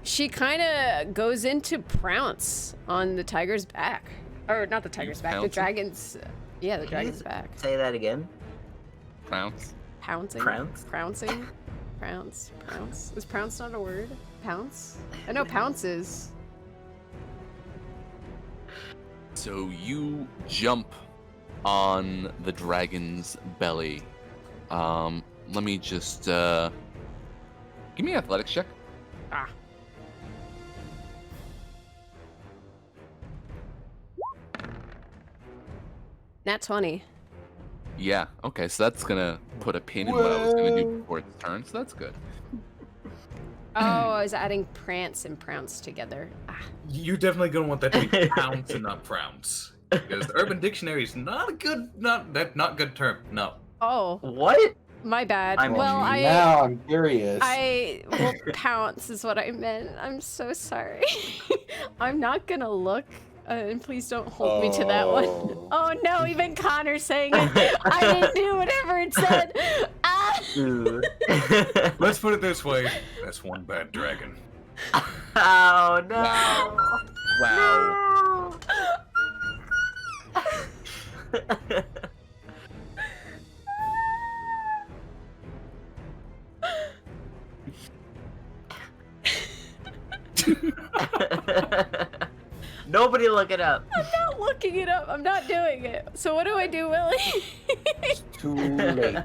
She kind of goes into pounce on the tiger's back. Or not the tiger's back, the
pouncing?
dragon's. Yeah, the dragon's back.
Say that again.
Prounce.
Pouncing.
Prounce?
Pouncing. Prounce. Prounce. Is prounce not a word? Pounce? I know pounce is.
So you jump on the dragon's belly. Let me just give me an athletics check.
Ah. Nat 20.
Yeah, okay, so that's gonna put a pin in what I was gonna do before its turn, so that's good.
Oh, I was adding prance and prounce together. Ah.
You definitely gonna want that to be pounce and not prounce. Because the Urban Dictionary is not a good, not good term. No.
Oh,
What?
my bad.
I'm-
well,
Now I'm curious.
well, pounce is what I meant. I'm so sorry. I'm not gonna look, and please don't hold me to that one.
Oh.
Oh no, even Connor's saying it. I didn't do whatever it said. Ah!
Let's put it this way. That's one bad dragon.
Oh no!
Wow.
Nobody look it up.
I'm not looking it up. I'm not doing it. So what do I do, Willie?
Too late.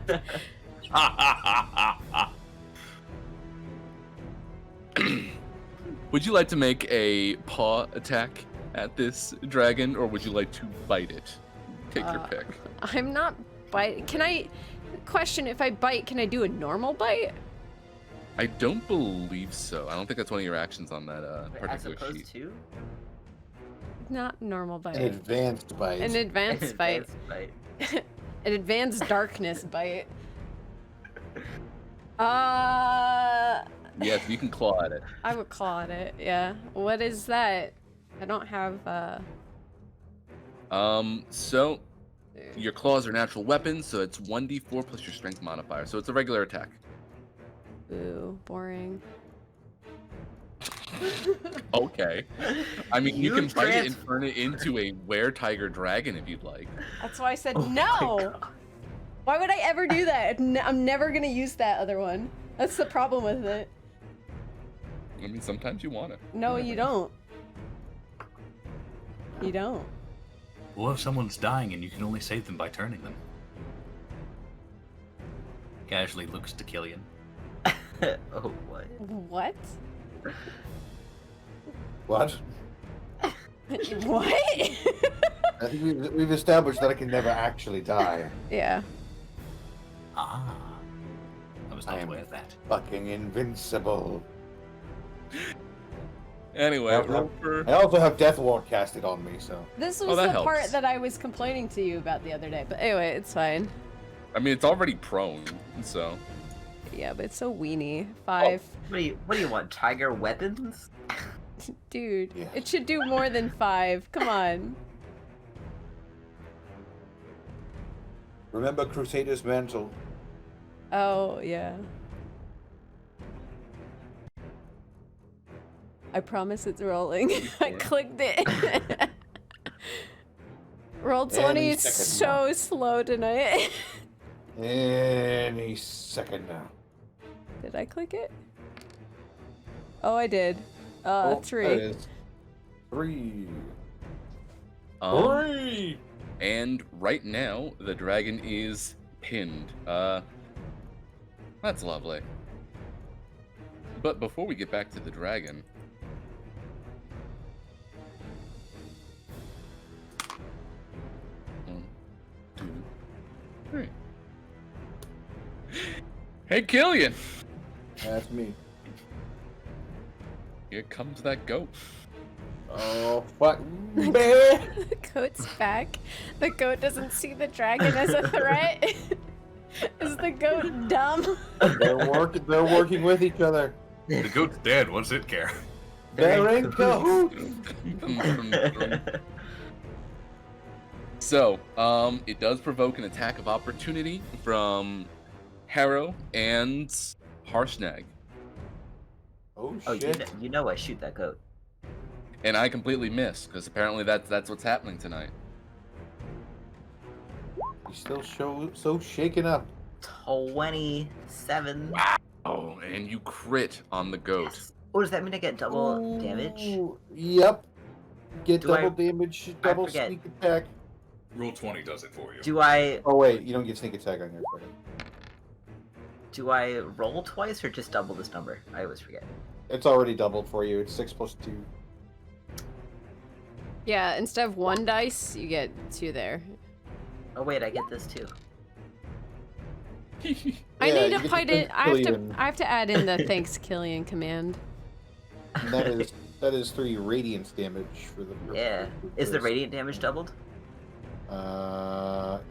Would you like to make a paw attack at this dragon, or would you like to bite it? Take your pick.
I'm not biting. Can I? Question: if I bite, can I do a normal bite?
I don't believe so. I don't think that's one of your actions on that
As
particular
opposed
sheet.
to
Not normal bite.
An advanced bite.
An advanced bite.
Bite.
An advanced darkness bite.
Yes, you can claw at it.
I would claw at it. Yeah. What is that? I don't have.
So your claws are natural weapons, so it's 1d4 plus your strength modifier. So it's a regular attack.
Ooh, boring.
Okay. I mean, you
You
can bite it and
trans-
turn it into a were-tiger dragon if you'd like.
That's why I said
Oh my
no.
God.
Why would I ever do that? I'm never gonna use that other one. That's the problem with it.
I mean, sometimes you want it.
No, you don't. You don't.
What if someone's dying and you can only save them by turning them? Casually looks to Killian.
Oh what?
What?
What?
What?
I think we've established that I can never actually die.
Yeah.
Ah. I was
I
not
am
aware of that.
fucking invincible.
Anyway, roll for.
I also have Death Ward casted on me, so.
This
Oh,
was
that
the
helps.
part that I was complaining to you about the other day. But anyway, it's fine.
I mean, it's already prone, so.
Yeah, but it's so weenie. 5.
What do you want? Tiger weapons?
Dude,
Yeah.
it should do more than 5. Come on.
Remember Crusader's Mantle.
Oh, yeah. I promise it's rolling. I clicked it. Roll 20
Any
is
second
so slow tonight.
Any second now.
Did I click it? Oh, I did.
Oh,
3.
that is 3.
Um,
3!
and right now, the dragon is pinned. That's lovely. But before we get back to the dragon. One, 2, 3. Hey, Killian!
That's me.
Here comes that goat.
Oh, fuck.
The goat's back. The goat doesn't see the dragon as a threat. Is the goat dumb?
They're working with each other.
The goat's dead. What's it care?
They're in cahoots.
So, it does provoke an attack of opportunity from Harrow and Harshnag.
Oh,
Oh,
shit.
you know I shoot that goat.
And I completely missed, because apparently that's what's happening tonight.
You still so shaken up.
27.
Oh, and you crit on the goat.
Yes. Oh, does that mean I get double damage?
Ooh, yep. Get
Do I-
double damage, double
forget.
sneak attack.
Roll 20 does it for you.
Do I
Oh, wait, you don't get sneak attack on your fucking.
do I roll twice or just double this number? I always forget.
It's already doubled for you. It's 6 plus 2.
Yeah, instead of 1 dice, you get 2 there.
Oh wait, I get this too.
I
Yeah,
need
you
to
get
put
the
in. I
Killian.
have to add in the thanks Killian command.
And that is 3 radiance damage for the.
Yeah. Is the radiant damage doubled?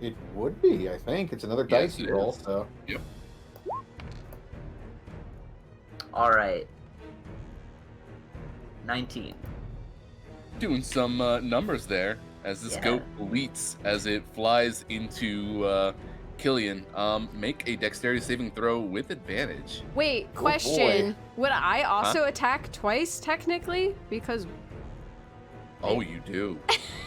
It would be. I think it's another
Yes,
dice
it
roll.
is.
So.
All right. 19.
Doing some numbers there as this
Yeah.
goat bleats as it flies into Killian. Make a dexterity saving throw with advantage.
Wait,
Oh,
question.
boy.
Would I also attack twice, technically? Because.
Oh, you do.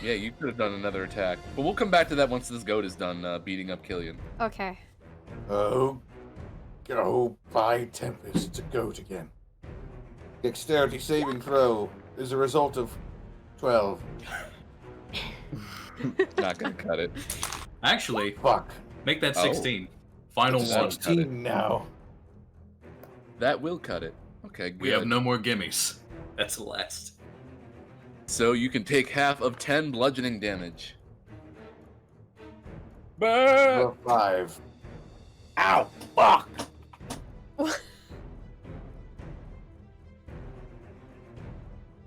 Yeah, you could have done another attack. But we'll come back to that once this goat is done beating up Killian.
Okay.
Oh, go by Tempest to goat again. Dexterity saving throw is a result of 12.
Not gonna cut it.
Actually,
Fuck.
make that
Oh.
16. Final
It's
one.
16 now.
That will cut it. Okay, good.
We have no more gimmies. That's the last.
So you can take half of 10 bludgeoning damage. Bah!
For 5. Ow! Fuck!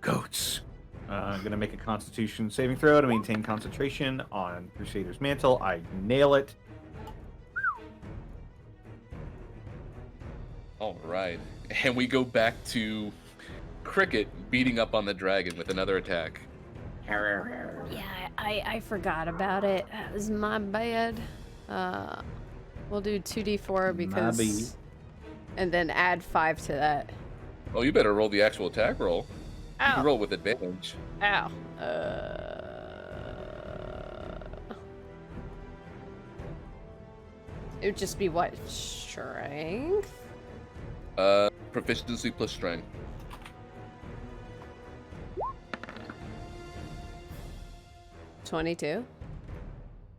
Goats.
I'm gonna make a Constitution saving throw to maintain concentration on Crusader's Mantle. I nail it.
All right. And we go back to Cricket beating up on the dragon with another attack.
Yeah, I forgot about it. That was my bad. We'll do 2d4 because. And then add 5 to that.
Oh, you better roll the actual attack roll. You
Ow.
can roll with advantage.
Ow. It would just be what? Strength?
Proficiency plus strength.
$22.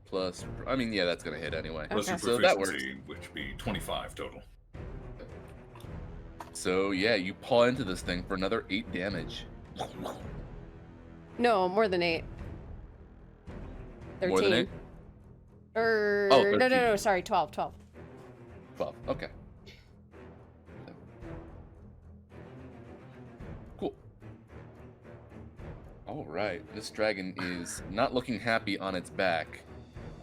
Plus, I mean, yeah, that's gonna hit anyway.
Plus your
Okay.
So that works.
proficiency, which would be 25 total.
So yeah, you paw into this thing for another 8 damage.
No, more than 8. 13.
More than 8?
Or
Oh,
no,
13.
sorry, 12.
12. Okay. Cool. right. This dragon is not looking happy on its back.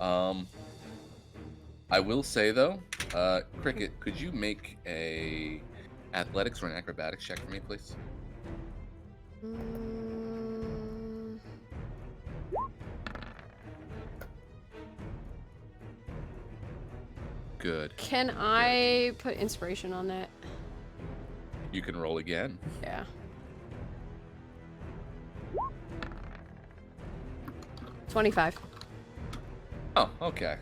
I will say though, Cricket, could you make a athletics or an acrobatics check for me, please? Good.
Can I put inspiration on that?
You can roll again.
Yeah. $25.
Oh, okay.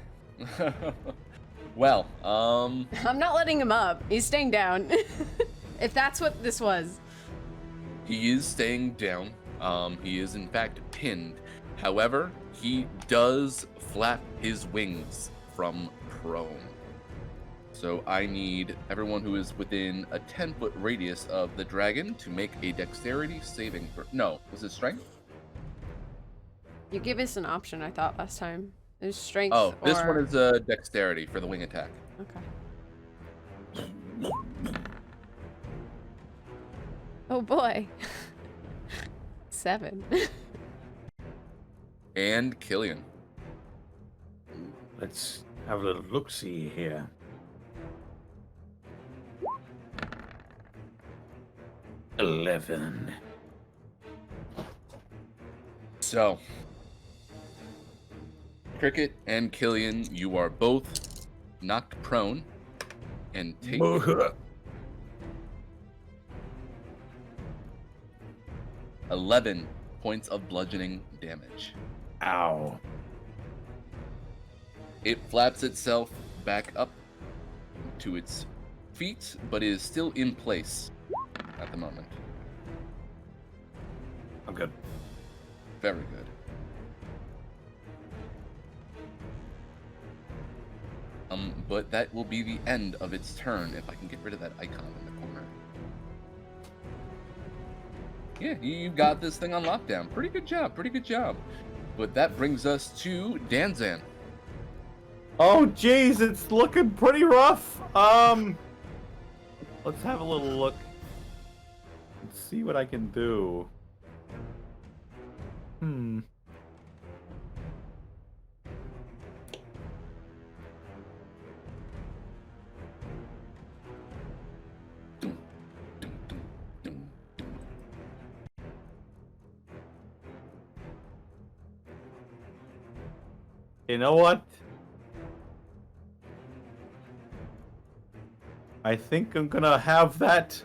Well,
I'm not letting him up. He's staying down. If that's what this was.
he is staying down. He is in fact pinned. However, he does flap his wings from prone. So I need everyone who is within a 10-foot radius of the dragon to make a dexterity saving throw. No, was it strength?
You gave us an option, I thought, last time. It was strength
Oh, this
or...
one is a dexterity for the wing attack.
Okay. Oh boy. 7.
And Killian.
Let's have a little look-see here. $11.
So, Cricket and Killian, you are both knocked prone and take 11 points of bludgeoning damage.
Ow.
It flaps itself back up to its feet, but is still in place at the moment.
I'm good.
Very good. But that will be the end of its turn if I can get rid of that icon in the corner. Yeah, you got this thing on lockdown. Pretty good job, pretty good job. But that brings us to Danzan.
Oh, jeez, it's looking pretty rough. Let's have a little look. Let's see what I can do. You know what? I think I'm gonna have that.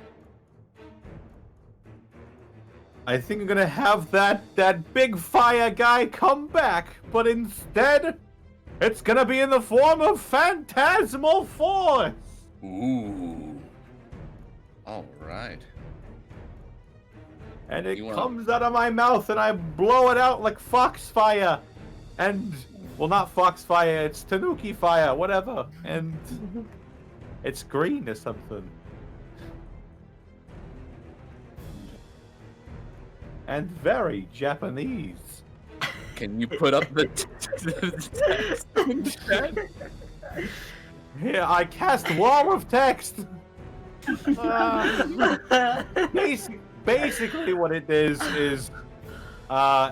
I think I'm gonna have that big fire guy come back, but instead, it's gonna be in the form of phantasmal force.
Ooh. All right.
And it
You wanna-
comes out of my mouth, and I blow it out like foxfire. And, well, not foxfire, it's tanuki fire, whatever. And it's green or something. And very Japanese.
Can you put up the text in chat?
Here, I cast wall of text. Basically what it is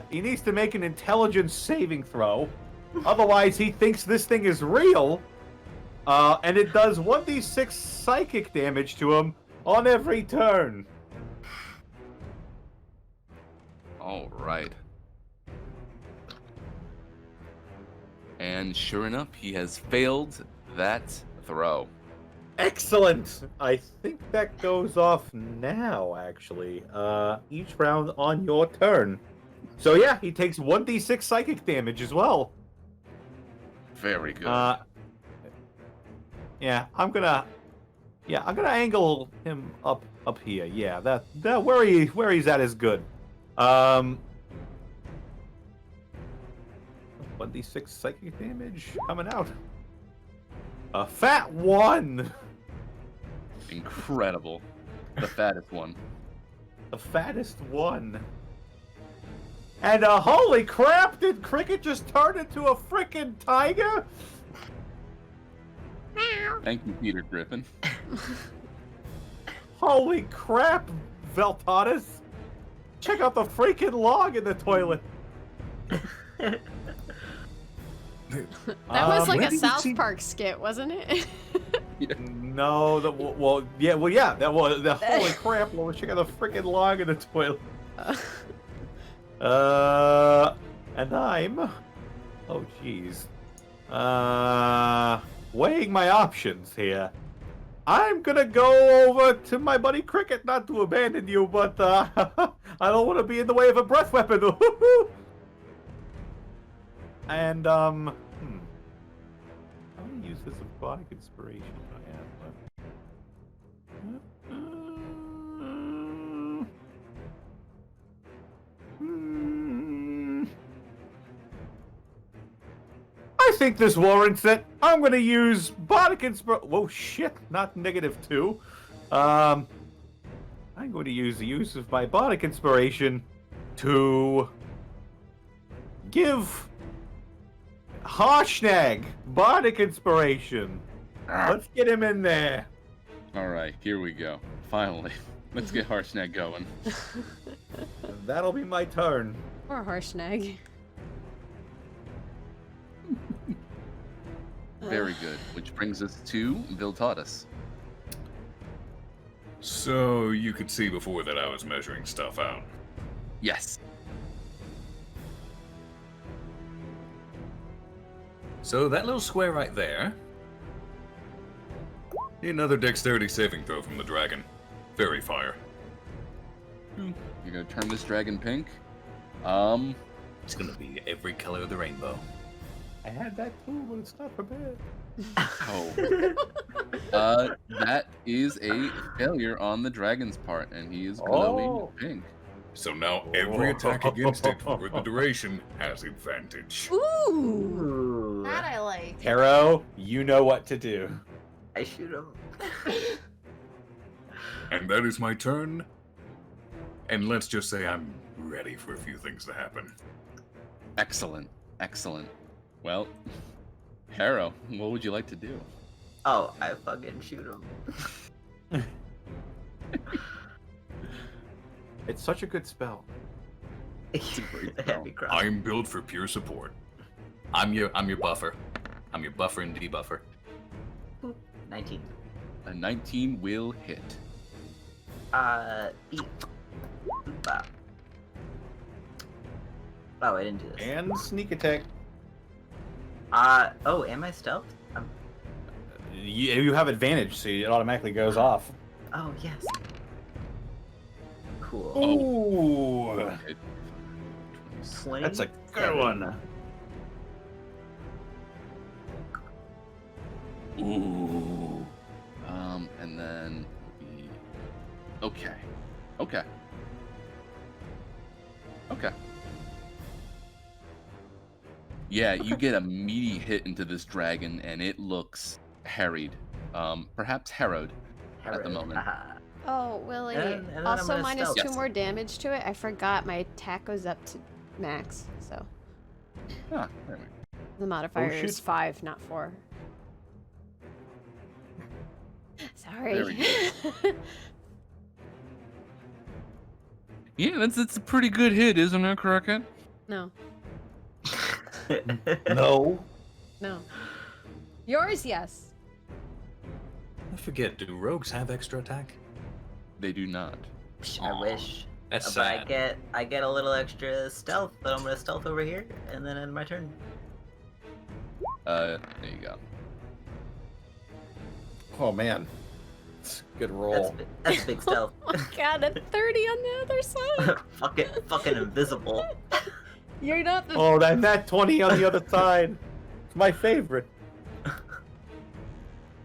he needs to make an intelligence saving throw. Otherwise, he thinks this thing is real. And it does 1d6 psychic damage to him on every turn.
All right. And sure enough, he has failed that throw.
Excellent! I think that goes off now, actually. Each round on your turn. So yeah, he takes 1d6 psychic damage as well.
Very good.
Yeah, I'm gonna angle him up here. Yeah, that where he's at is good. 1d6 psychic damage coming out. A fat 1.
Incredible. The fattest one.
The fattest one. And holy crap! Did Cricket just turn into a freaking tiger?
Thank you, Peter Griffin.
Holy crap, Veltatus! Check out the freaking log in the toilet.
That was like
where
a
did you
South
see-
Park skit, wasn't it?
No, yeah, that was the holy crap. Well, check out the freaking log in the toilet. And I'm, oh jeez, weighing my options here. I'm gonna go over to my buddy Cricket, not to abandon you, but I don't want to be in the way of a breath weapon. And how many uses of body inspiration do I have left? I think this warrants it. I'm gonna use Bardic Inspiration. Whoa, shit! Not -2. I'm going to use the use of my Bardic Inspiration to give Harshnag Bardic Inspiration. Let's get him in there.
All right, here we go. Finally, let's get Harshnag going.
That'll be my turn.
Or Harshnag.
Very good. Which brings us to Viltatus.
So you could see before that I was measuring stuff out.
Yes.
So that little square right there. Need another dexterity saving throw from the dragon. Fairy fire.
You're gonna turn this dragon pink.
It's gonna be every color of the rainbow.
I had that too, but it's not prepared.
Oh. That is a failure on the dragon's part, and he is glowing
Oh.
pink.
So now every attack against it for the duration has advantage.
Ooh!
Ooh.
That I like.
Hero, you know what to do.
I shoot him.
And that is my turn. And let's just say I'm ready for a few things to happen.
Excellent. Excellent. Well, Harrow, what would you like to do?
Oh, I fucking shoot him.
It's such a good spell.
It's a great spell.
Heavy cross.
I'm built for pure support.
I'm your buffer. I'm your buffer and debuffer.
19.
A 19 will hit.
Eat. Boop. Oh, I didn't do this.
And sneak attack.
Oh, am I stealthed?
You have advantage, so it automatically goes off.
Oh, yes. Cool.
Ooh,
Hit.
20?
that's a good one.
Ooh. And then okay. Okay. Okay. Yeah, you get a meaty hit into this dragon, and it looks harried. Perhaps harrowed at the moment.
Oh, Willie.
And then I'm
Also,
gonna
minus
stealth.
2 more damage to it. I forgot my attack goes up to max, so
Ah, there we go.
the modifier
shit.
is 5, not 4.
Very
Sorry.
Yeah, that's a pretty good hit, isn't it, Crockett?
No.
No.
No. Yours, yes.
I forget, do rogues have extra attack?
They do not.
I wish.
That's
But
sad.
I get a little extra stealth, but I'm gonna stealth over here, and then end my turn.
There you go.
Oh man, it's a good roll.
That's big stealth.
Oh my god, a 30 on the other side.
fucking invisible.
You're not the.
Oh, that 20 on the other side. It's my favorite.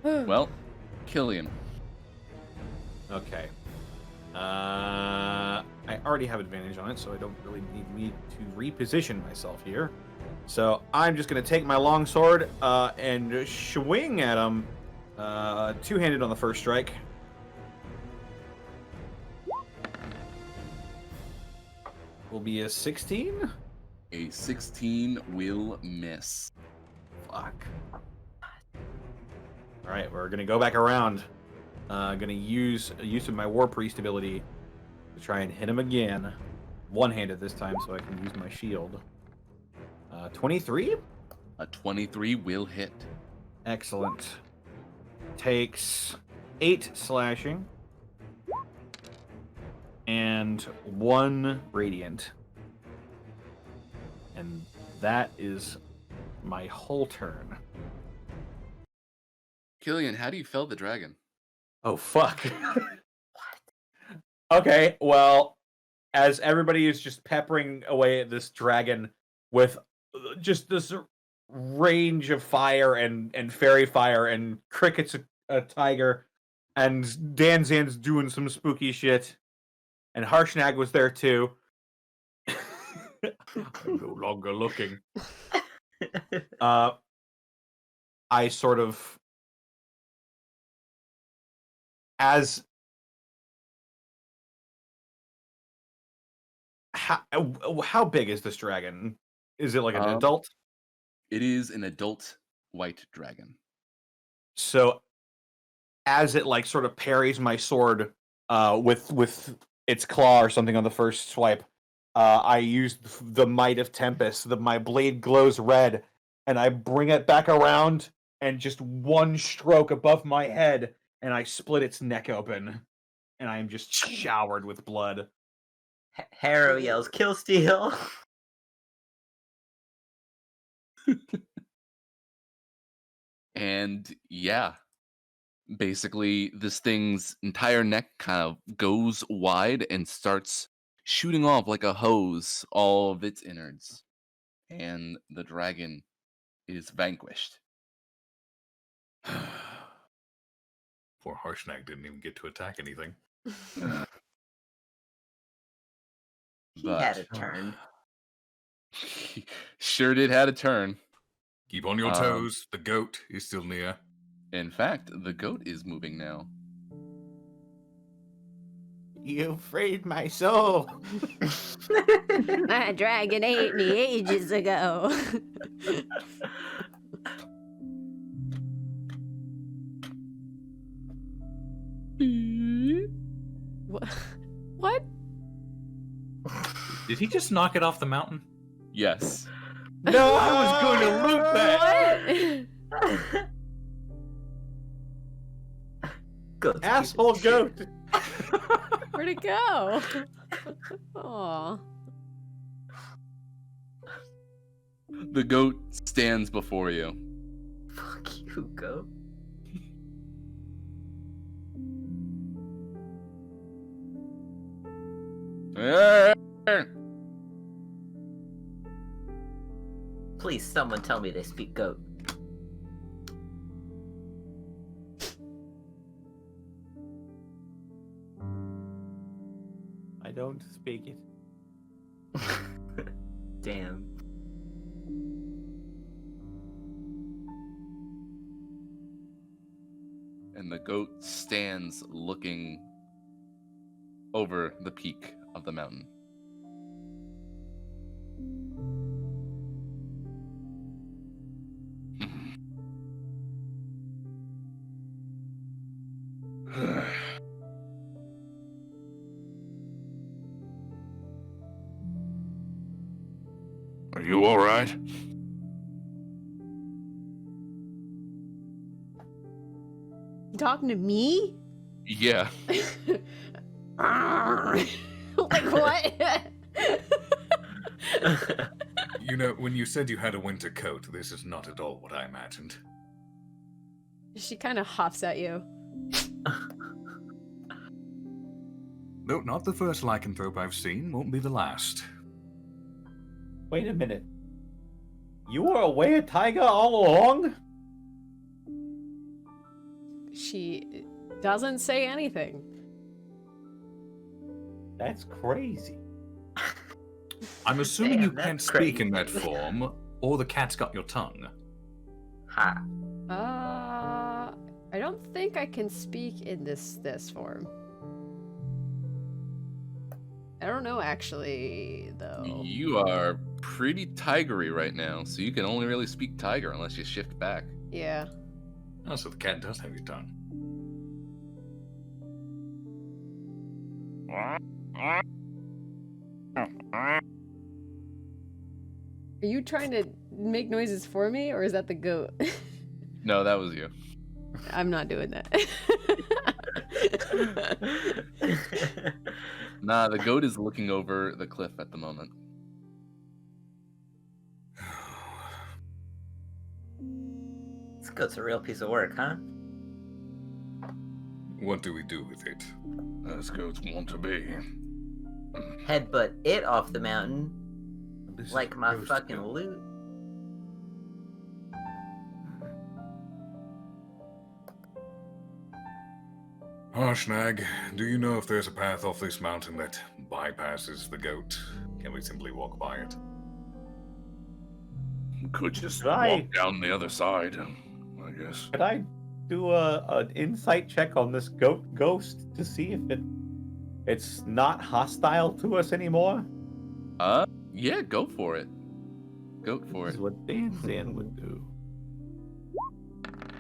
Well, Killian.
Okay. I already have advantage on it, so I don't really need to reposition myself here. So I'm just gonna take my longsword and swing at him, two-handed on the first strike. Will be a 16.
A 16 will miss.
Fuck. All right, we're gonna go back around. Gonna use of my War Priest ability to try and hit him again. one-handed this time, so I can use my shield. 23?
A 23 will hit.
Excellent. Takes 8 slashing. And 1 radiant. And that is my whole turn.
Killian, how do you fell the dragon?
Oh, fuck. Okay, well, as everybody is just peppering away at this dragon with just this range of fire and fairy fire, and Cricket's a tiger, and Danzan's doing some spooky shit, and Harshnag was there too. I'm no longer looking. I sort of, as how big is this dragon? Is it like an adult?
It is an adult white dragon.
So as it like sort of parries my sword with its claw or something on the first swipe, I use the might of Tempest. My blade glows red, and I bring it back around, and just one stroke above my head, and I split its neck open, and I am just showered with blood.
Harrow yells, "Kill Steel!"
And yeah, basically this thing's entire neck kind of goes wide and starts shooting off like a hose all of its innards. And the dragon is vanquished.
Poor Harshnag didn't even get to attack anything.
He had a turn.
Sure did had a turn.
Keep on your toes. The goat is still near.
In fact, the goat is moving now.
You freed my soul.
My dragon ate me ages ago. What?
Did he just knock it off the mountain?
Yes.
No, I was going to loot that.
What?
Goat's
Asshole
piece of
goat.
Where'd it go?
Aw.
The goat stands before you.
shit. Fuck you, goat. Please, someone tell me they speak goat.
I don't speak it.
Damn.
And the goat stands looking over the peak of the mountain.
Are you all right?
You talking to me?
Yeah.
Like what?
You know, when you said you had a winter coat, this is not at all what I imagined.
She kind of hops at you.
No, not the first lycanthrope I've seen. Won't be the last.
Wait a minute. You were away at Taiga all along?
She doesn't say anything.
That's crazy.
I'm assuming
Damn,
you
that's
can't speak in that
crazy.
form, or the cat's got your tongue.
Ha.
I don't think I can speak in this form. I don't know actually, though.
You are pretty tigery right now, so you can only really speak tiger unless you shift back.
Yeah.
Oh, so the cat does have your tongue.
Are you trying to make noises for me, or is that the goat?
No, that was you.
I'm not doing that.
Nah, the goat is looking over the cliff at the moment.
This goat's a real piece of work, huh?
What do we do with it?
As goats want to be.
Headbutt it off the mountain
This is
like my
gross.
fucking loot.
Harshnag, do you know if there's a path off this mountain that bypasses the goat? Can we simply walk by it?
Could just
Right.
walk down the other side, I guess.
Could I do an insight check on this ghost to see if it's not hostile to us anymore?
Yeah, go for it. Go for
This
it.
is what Dan would do.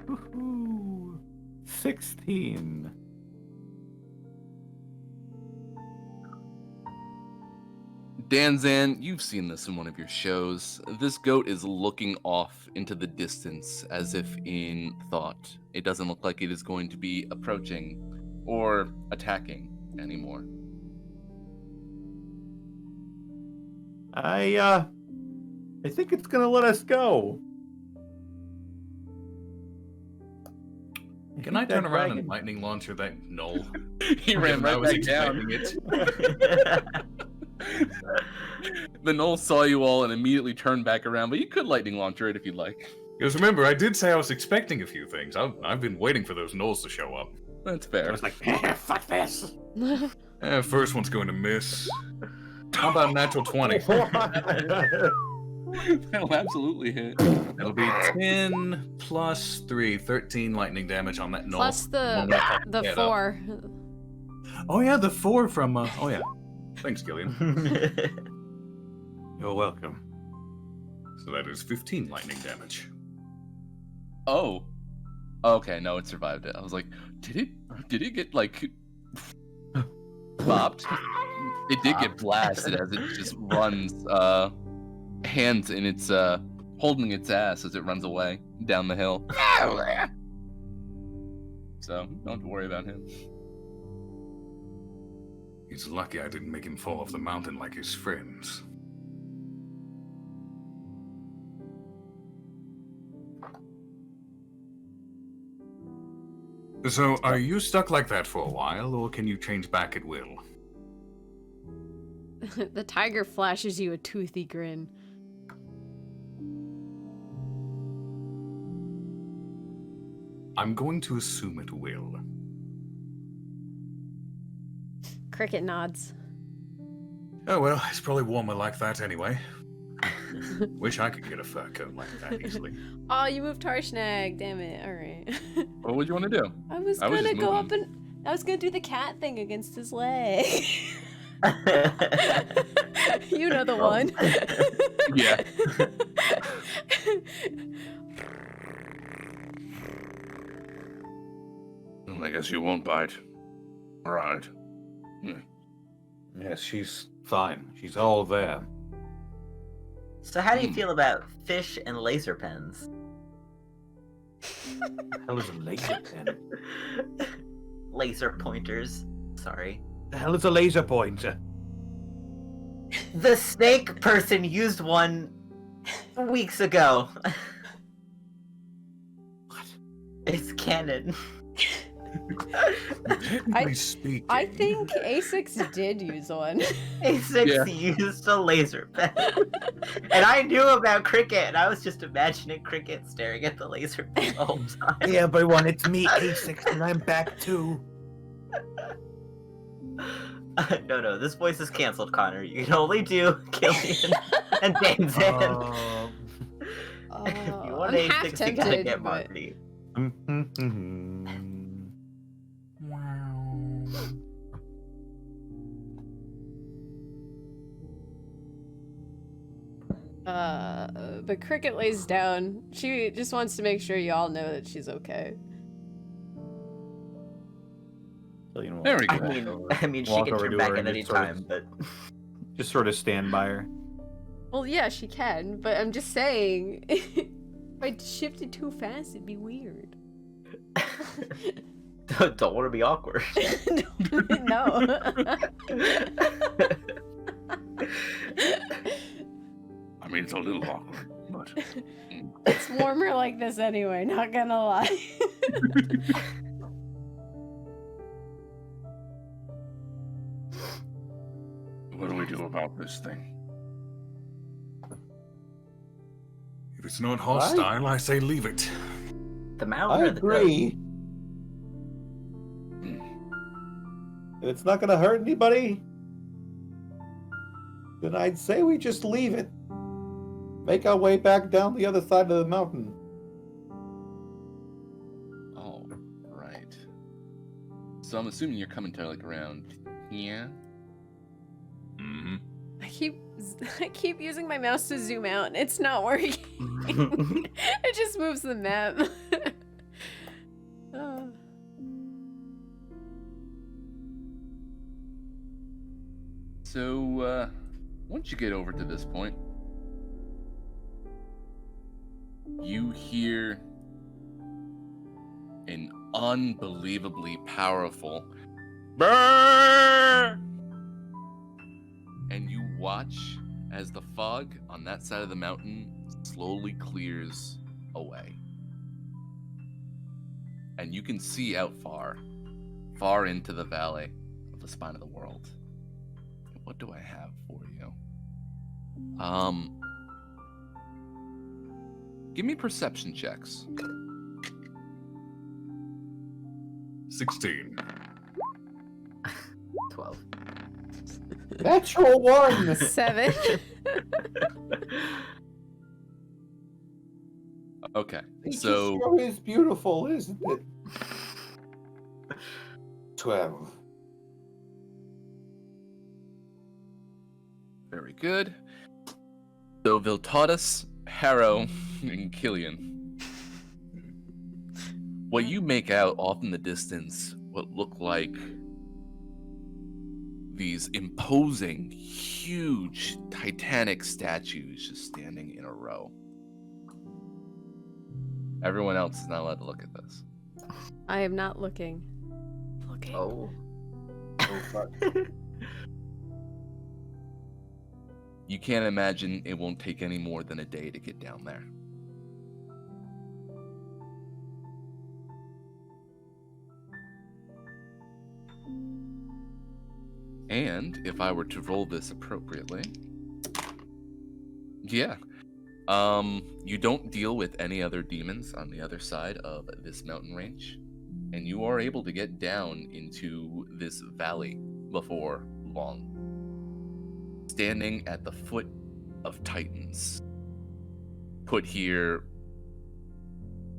Woohoo. 16.
Danzan, you've seen this in one of your shows. This goat is looking off into the distance as if in thought. It doesn't look like it is going to be approaching or attacking anymore.
I think it's gonna let us go.
Can I turn
That
around
dragon-
and lightning launcher that knoll?
He ran
I
right
was
back down.
expecting it.
The Knoll saw you all and immediately turned back around, but you could lightning launcher it if you'd like.
Because remember, I did say I was expecting a few things. I've been waiting for those gnolls to show up.
That's
I
fair.
was like, fuck this.
First one's going to miss.
How about natural 20?
That'll absolutely hit.
That'll be 10 plus 3, 13 lightning damage on that knoll.
Plus
One
the
left.
the
Yeah,
4.
Oh yeah, the 4 from, oh yeah. Thanks, Gillian.
You're welcome.
So that is 15 lightning damage.
Oh. Okay, no, it survived it. I was like, did it get like bopped? It did get blasted as it just runs hands in its holding its ass as it runs away down the hill. So don't have to worry about him.
He's lucky I didn't make him fall off the mountain like his friends. So, are you stuck like that for a while, or can you change back at will?
The tiger flashes you a toothy grin.
I'm going to assume it will.
Cricket nods.
Oh well, it's probably warmer like that anyway. Wish I could get a fur coat like that easily.
Oh, you moved Harshnag. Damn it. All right.
What would you want to do?
I was
I was
gonna
just
go
moving.
up and I was gonna do the cat thing against his leg. You know the one.
Yeah.
Well, I guess you won't bite. Right.
Yes, she's fine. She's all there.
So how do you feel about fish and laser pens?
The hell is a laser pen?
Laser pointers. Sorry.
The hell is a laser pointer?
The snake person used one weeks ago.
What?
It's canon.
Technically speaking,
I think A6 did use one.
A6
Yeah.
used a laser pen. And I knew about Cricket, and I was just imagining Cricket staring at the laser pen the whole time.
Hey everyone, it's me, A6, and I'm back too.
No, this voice is canceled, Connor. You can only do Killian and Danzan. If you want
I'm half
A6, you gotta
tempted,
get
but-
Marty.
But Cricket lays down. She just wants to make sure you all know that she's okay.
There we go.
I mean, she
Walk
can
over
turn
to
back
her
at
and
any
just sort of-
time, but
Just sort of stand by her.
Well, yeah, she can, but I'm just saying, if I shifted too fast, it'd be weird.
Don't want to be awkward.
No.
I mean, it's a little awkward, but
It's warmer like this anyway, not gonna lie.
what do we do about this thing?
If it's not hostile, I say leave it.
The mountain
I
or the goat?
agree. If it's not going to hurt anybody, then I'd say we just leave it. Make our way back down the other side of the mountain.
Oh, right. So I'm assuming you're coming to like around here.
Mm-hmm.
I keep using my mouse to zoom out and it's not working. It just moves the map. Oh.
So, once you get over to this point, you hear an unbelievably powerful brrr, and you watch as the fog on that side of the mountain slowly clears away. And you can see out far, far into the valley of the spine of the world. What do I have for you? Give me perception checks.
16.
12.
Natural one!
7.
Okay,
It
so
sure is beautiful, isn't it? 12.
very good. So Viltatus, Harrow, and Killian. What you make out off in the distance, what look like these imposing, huge, titanic statues just standing in a row. Everyone else is not allowed to look at this.
I am not looking. Looking.
Oh.
Oh, fuck.
You can't imagine it won't take any more than a day to get down there. And if I were to roll this appropriately, yeah, you don't deal with any other demons on the other side of this mountain range, and you are able to get down into this valley before long. Standing at the foot of Titans, put here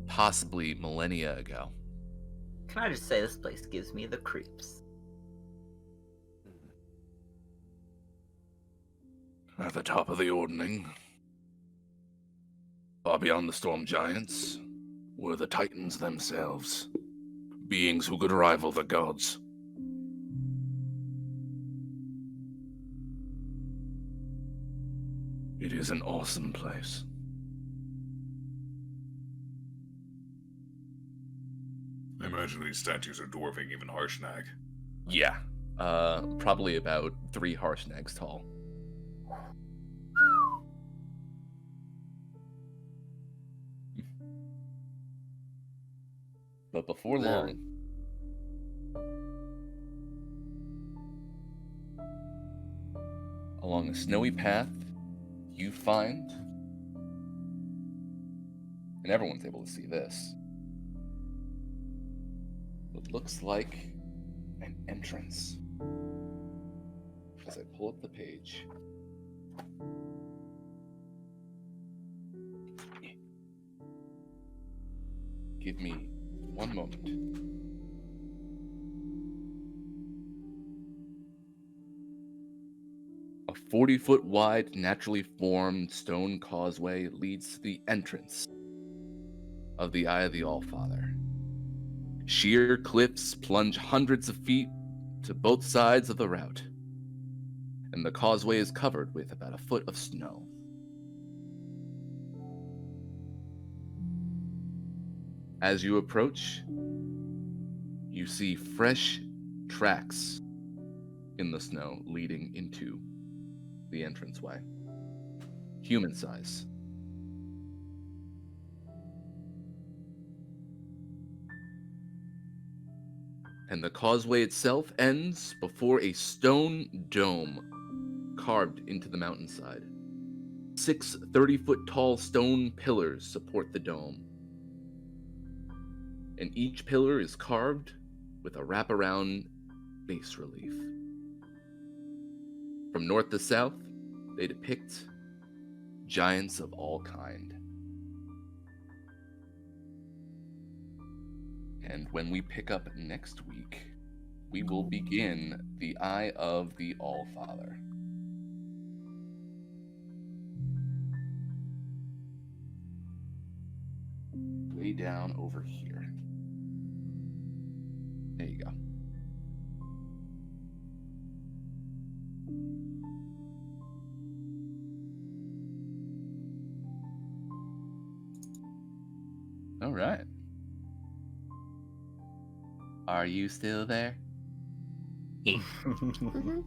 possibly millennia ago.
Can I just say this place gives me the creeps?
At the top of the ordning, far beyond the storm giants, were the Titans themselves, beings who could rival the gods. It is an awesome place.
I imagine these statues are dwarfing even Harshnag.
Yeah, probably about 3 Harsnags tall. But before long, along a snowy path, you find, and everyone's able to see this, what looks like an entrance. As I pull up the page. Give me one moment. A 40-foot wide, naturally formed stone causeway leads to the entrance of the Eye of the Allfather. Sheer cliffs plunge hundreds of feet to both sides of the route, and the causeway is covered with about a foot of snow. As you approach, you see fresh tracks in the snow leading into the entranceway. Human size. And the causeway itself ends before a stone dome carved into the mountainside. 6 30-foot tall stone pillars support the dome. And each pillar is carved with a wraparound bas relief. From north to south, they depict giants of all kind. And when we pick up next week, we will begin the Eye of the Allfather. Way down over here. There you go. All right. Are you still there?
Mhm.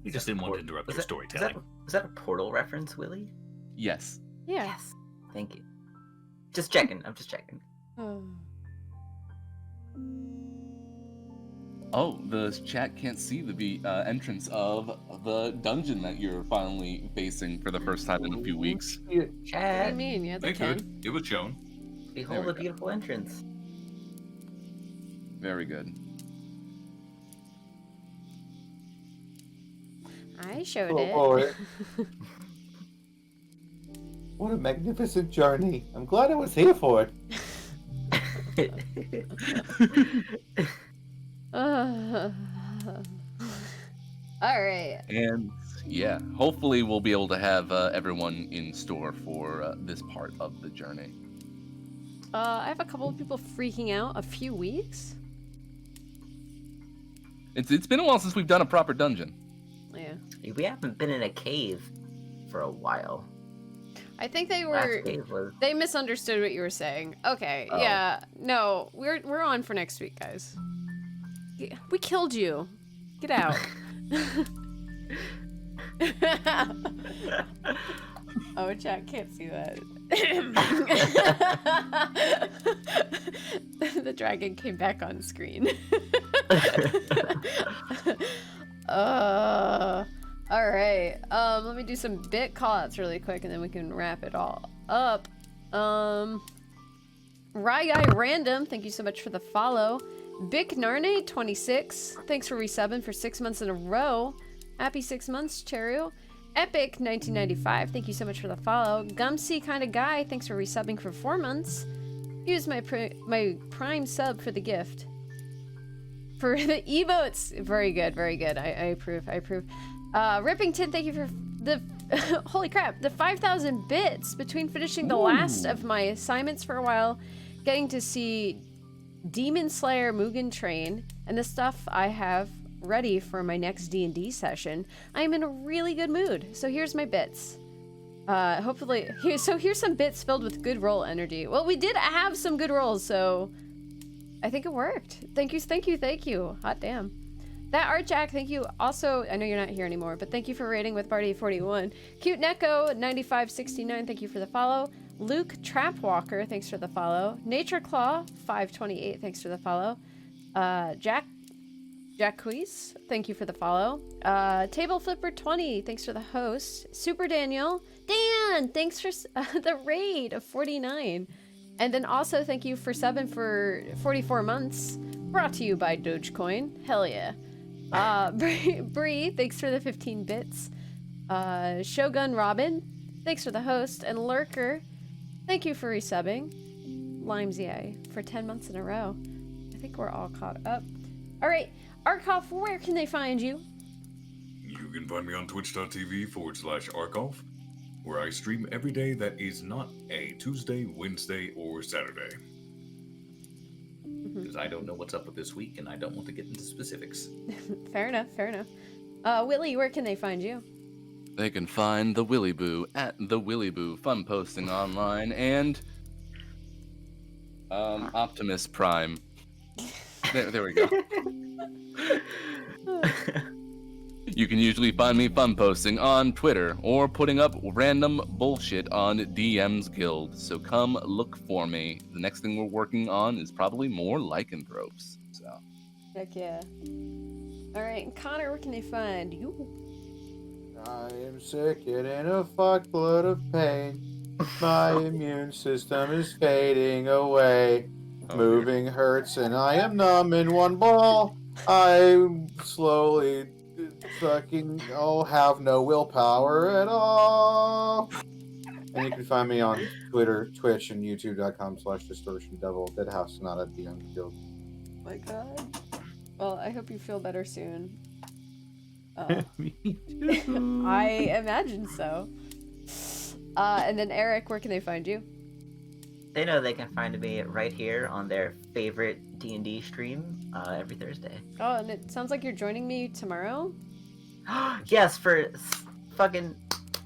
You just didn't want to interrupt your storytelling.
Was that a Portal reference, Willie?
Yes.
Yeah.
Yes. Thank you. Just checking. I'm just checking.
Oh.
Oh, the chat can't see the entrance of the dungeon that you're finally facing for the first time in a few weeks.
What do you
Chad,
mean? Yeah, they
They
can.
could. It was shown.
There
behold
we
the
go.
beautiful entrance.
Very good.
I showed
Oh,
it.
boy. What a magnificent journey. I'm glad I was here for it.
All right.
And yeah, hopefully we'll be able to have everyone in store for this part of the journey.
I have a couple of people freaking out. A few weeks?
It's been a while since we've done a proper dungeon.
Yeah.
We haven't been in a cave for a while.
I think they
Last
were.
cave was
They misunderstood what you were saying. Okay.
Oh.
Yeah. No, we're on for next week, guys. We killed you. Get out. Oh, chat can't see that. The dragon came back on screen. All right. Let me do some bit callouts really quick, and then we can wrap it all up. Rye Guy Random, thank you so much for the follow. Bic Narne 26, thanks for resubbing for 6 months in a row. Happy 6 months, Cheru. Epic 1995, thank you so much for the follow. Gumsy Kinda Guy, thanks for resubbing for 4 months. Use my prime sub for the gift. For the emotes, very good, very good. I approve, I approve. Rippington, thank you for the holy crap, the 5,000 bits between finishing the last of my assignments for a while, getting to see Demon Slayer Mugen Train, and the stuff I have ready for my next D&D session. I am in a really good mood. So here's my bits. Hopefully, here's some bits filled with good roll energy. Well, we did have some good rolls, so I think it worked. Thank you, thank you, thank you. Hot damn. That Art Jack, thank you. Also, I know you're not here anymore, but thank you for rating with Barty 41. Cute Neko 9569, thank you for the follow. Luke Trapwalker, thanks for the follow. Nature Claw 528, thanks for the follow. Jack Quiz, thank you for the follow. Table Flipper 20, thanks for the host. Super Dan, thanks for the raid of 49. And then also thank you for subbing for 44 months. Brought to you by Dogecoin. Hell yeah. Bree, thanks for the 15 bits. Shogun Robin, thanks for the host. And Lurker, thank you for resubbing. Limesy for 10 months in a row. I think we're all caught up. All right, Arkoff, where can they find you?
You can find me on twitch.tv/Arkoff, where I stream every day that is not a Tuesday, Wednesday, or Saturday.
Because I don't know what's up with this week, and I don't want to get into specifics.
Fair enough, fair enough. Willie, where can they find you?
They can find the Willy Boo at the Willy Boo, fun posting online, and Optimus Prime. There we go. You can usually find me fun posting on Twitter or putting up random bullshit on DM's Guild. So come look for me. The next thing we're working on is probably more lycanthropes. So
Heck yeah. Alright, Connor, where can they find you?
I am sick and in a fuckload of pain. My immune system is fading away.
Oh,
Moving hurts and I am numb in one ball. I slowly fucking have no willpower at all. And you can find me on Twitter, Twitch, and YouTube.com/DistortionDevil. Deadhouse, not a DM guild.
Oh my god. Well, I hope you feel better soon.
Me too.
I imagine so. And then Eric, where can they find you?
They know they can find me right here on their favorite D&D stream every Thursday.
Oh, and it sounds like you're joining me tomorrow.
Yes, for fucking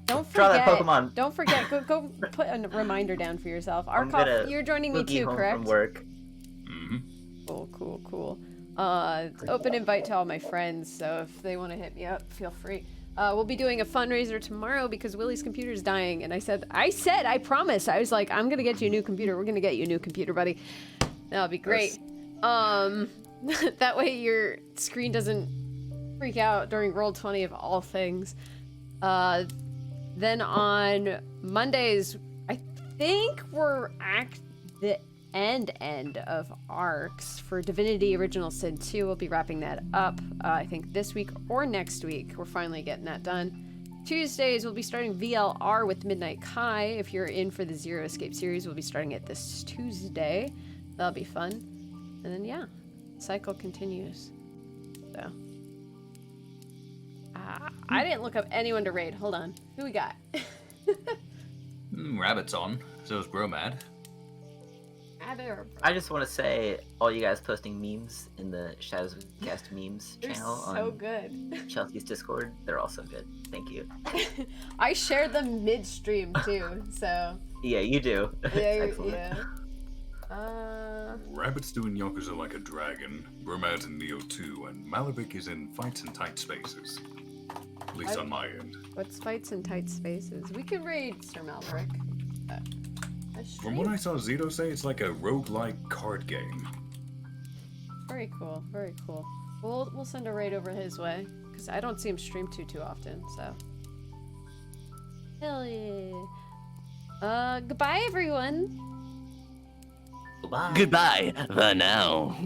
Don't
draw
forget.
that Pokemon.
Don't forget. Go put a reminder down for yourself.
I'm gonna
Arkoff, you're joining me
boogie
too,
home
correct?
from work.
Cool. Open invite to all my friends, so if they want to hit me up, feel free. We'll be doing a fundraiser tomorrow because Willie's computer's dying, and I promise. I was like, I'm gonna get you a new computer. We're gonna get you a new computer, buddy. That'll be great. That way your screen doesn't freak out during Roll20 of all things. Then on Mondays, I think we're the end of arcs for Divinity Original Sin 2. We'll be wrapping that up, I think this week or next week. We're finally getting that done. Tuesdays, we'll be starting VLR with Midnight Kai. If you're in for the Zero Escape series, we'll be starting it this Tuesday. That'll be fun. And then, yeah, cycle continues. So. I didn't look up anyone to raid. Hold on. Who we got?
Rabbit's on. So is Bromad.
I just want to say, all you guys posting memes in the Shadows of Cast memes
They're
channel
so
on
good.
Chelsea's Discord, they're all so good. Thank you.
I shared them midstream too, so
Yeah, you do. Excellent.
yeah.
Rabbit's doing Yakuza like a dragon. Bromad's in Neo 2, and Malavik is in Fights in Tight Spaces. At least on my end.
What's fights in tight spaces? We could raid Sir Malverick.
From what I saw Zito say, it's like a roguelike card game.
Very cool. Very cool. We'll send a raid over his way because I don't see him stream too often. So. Hell yeah. Goodbye everyone.
Goodbye.
Goodbye for now.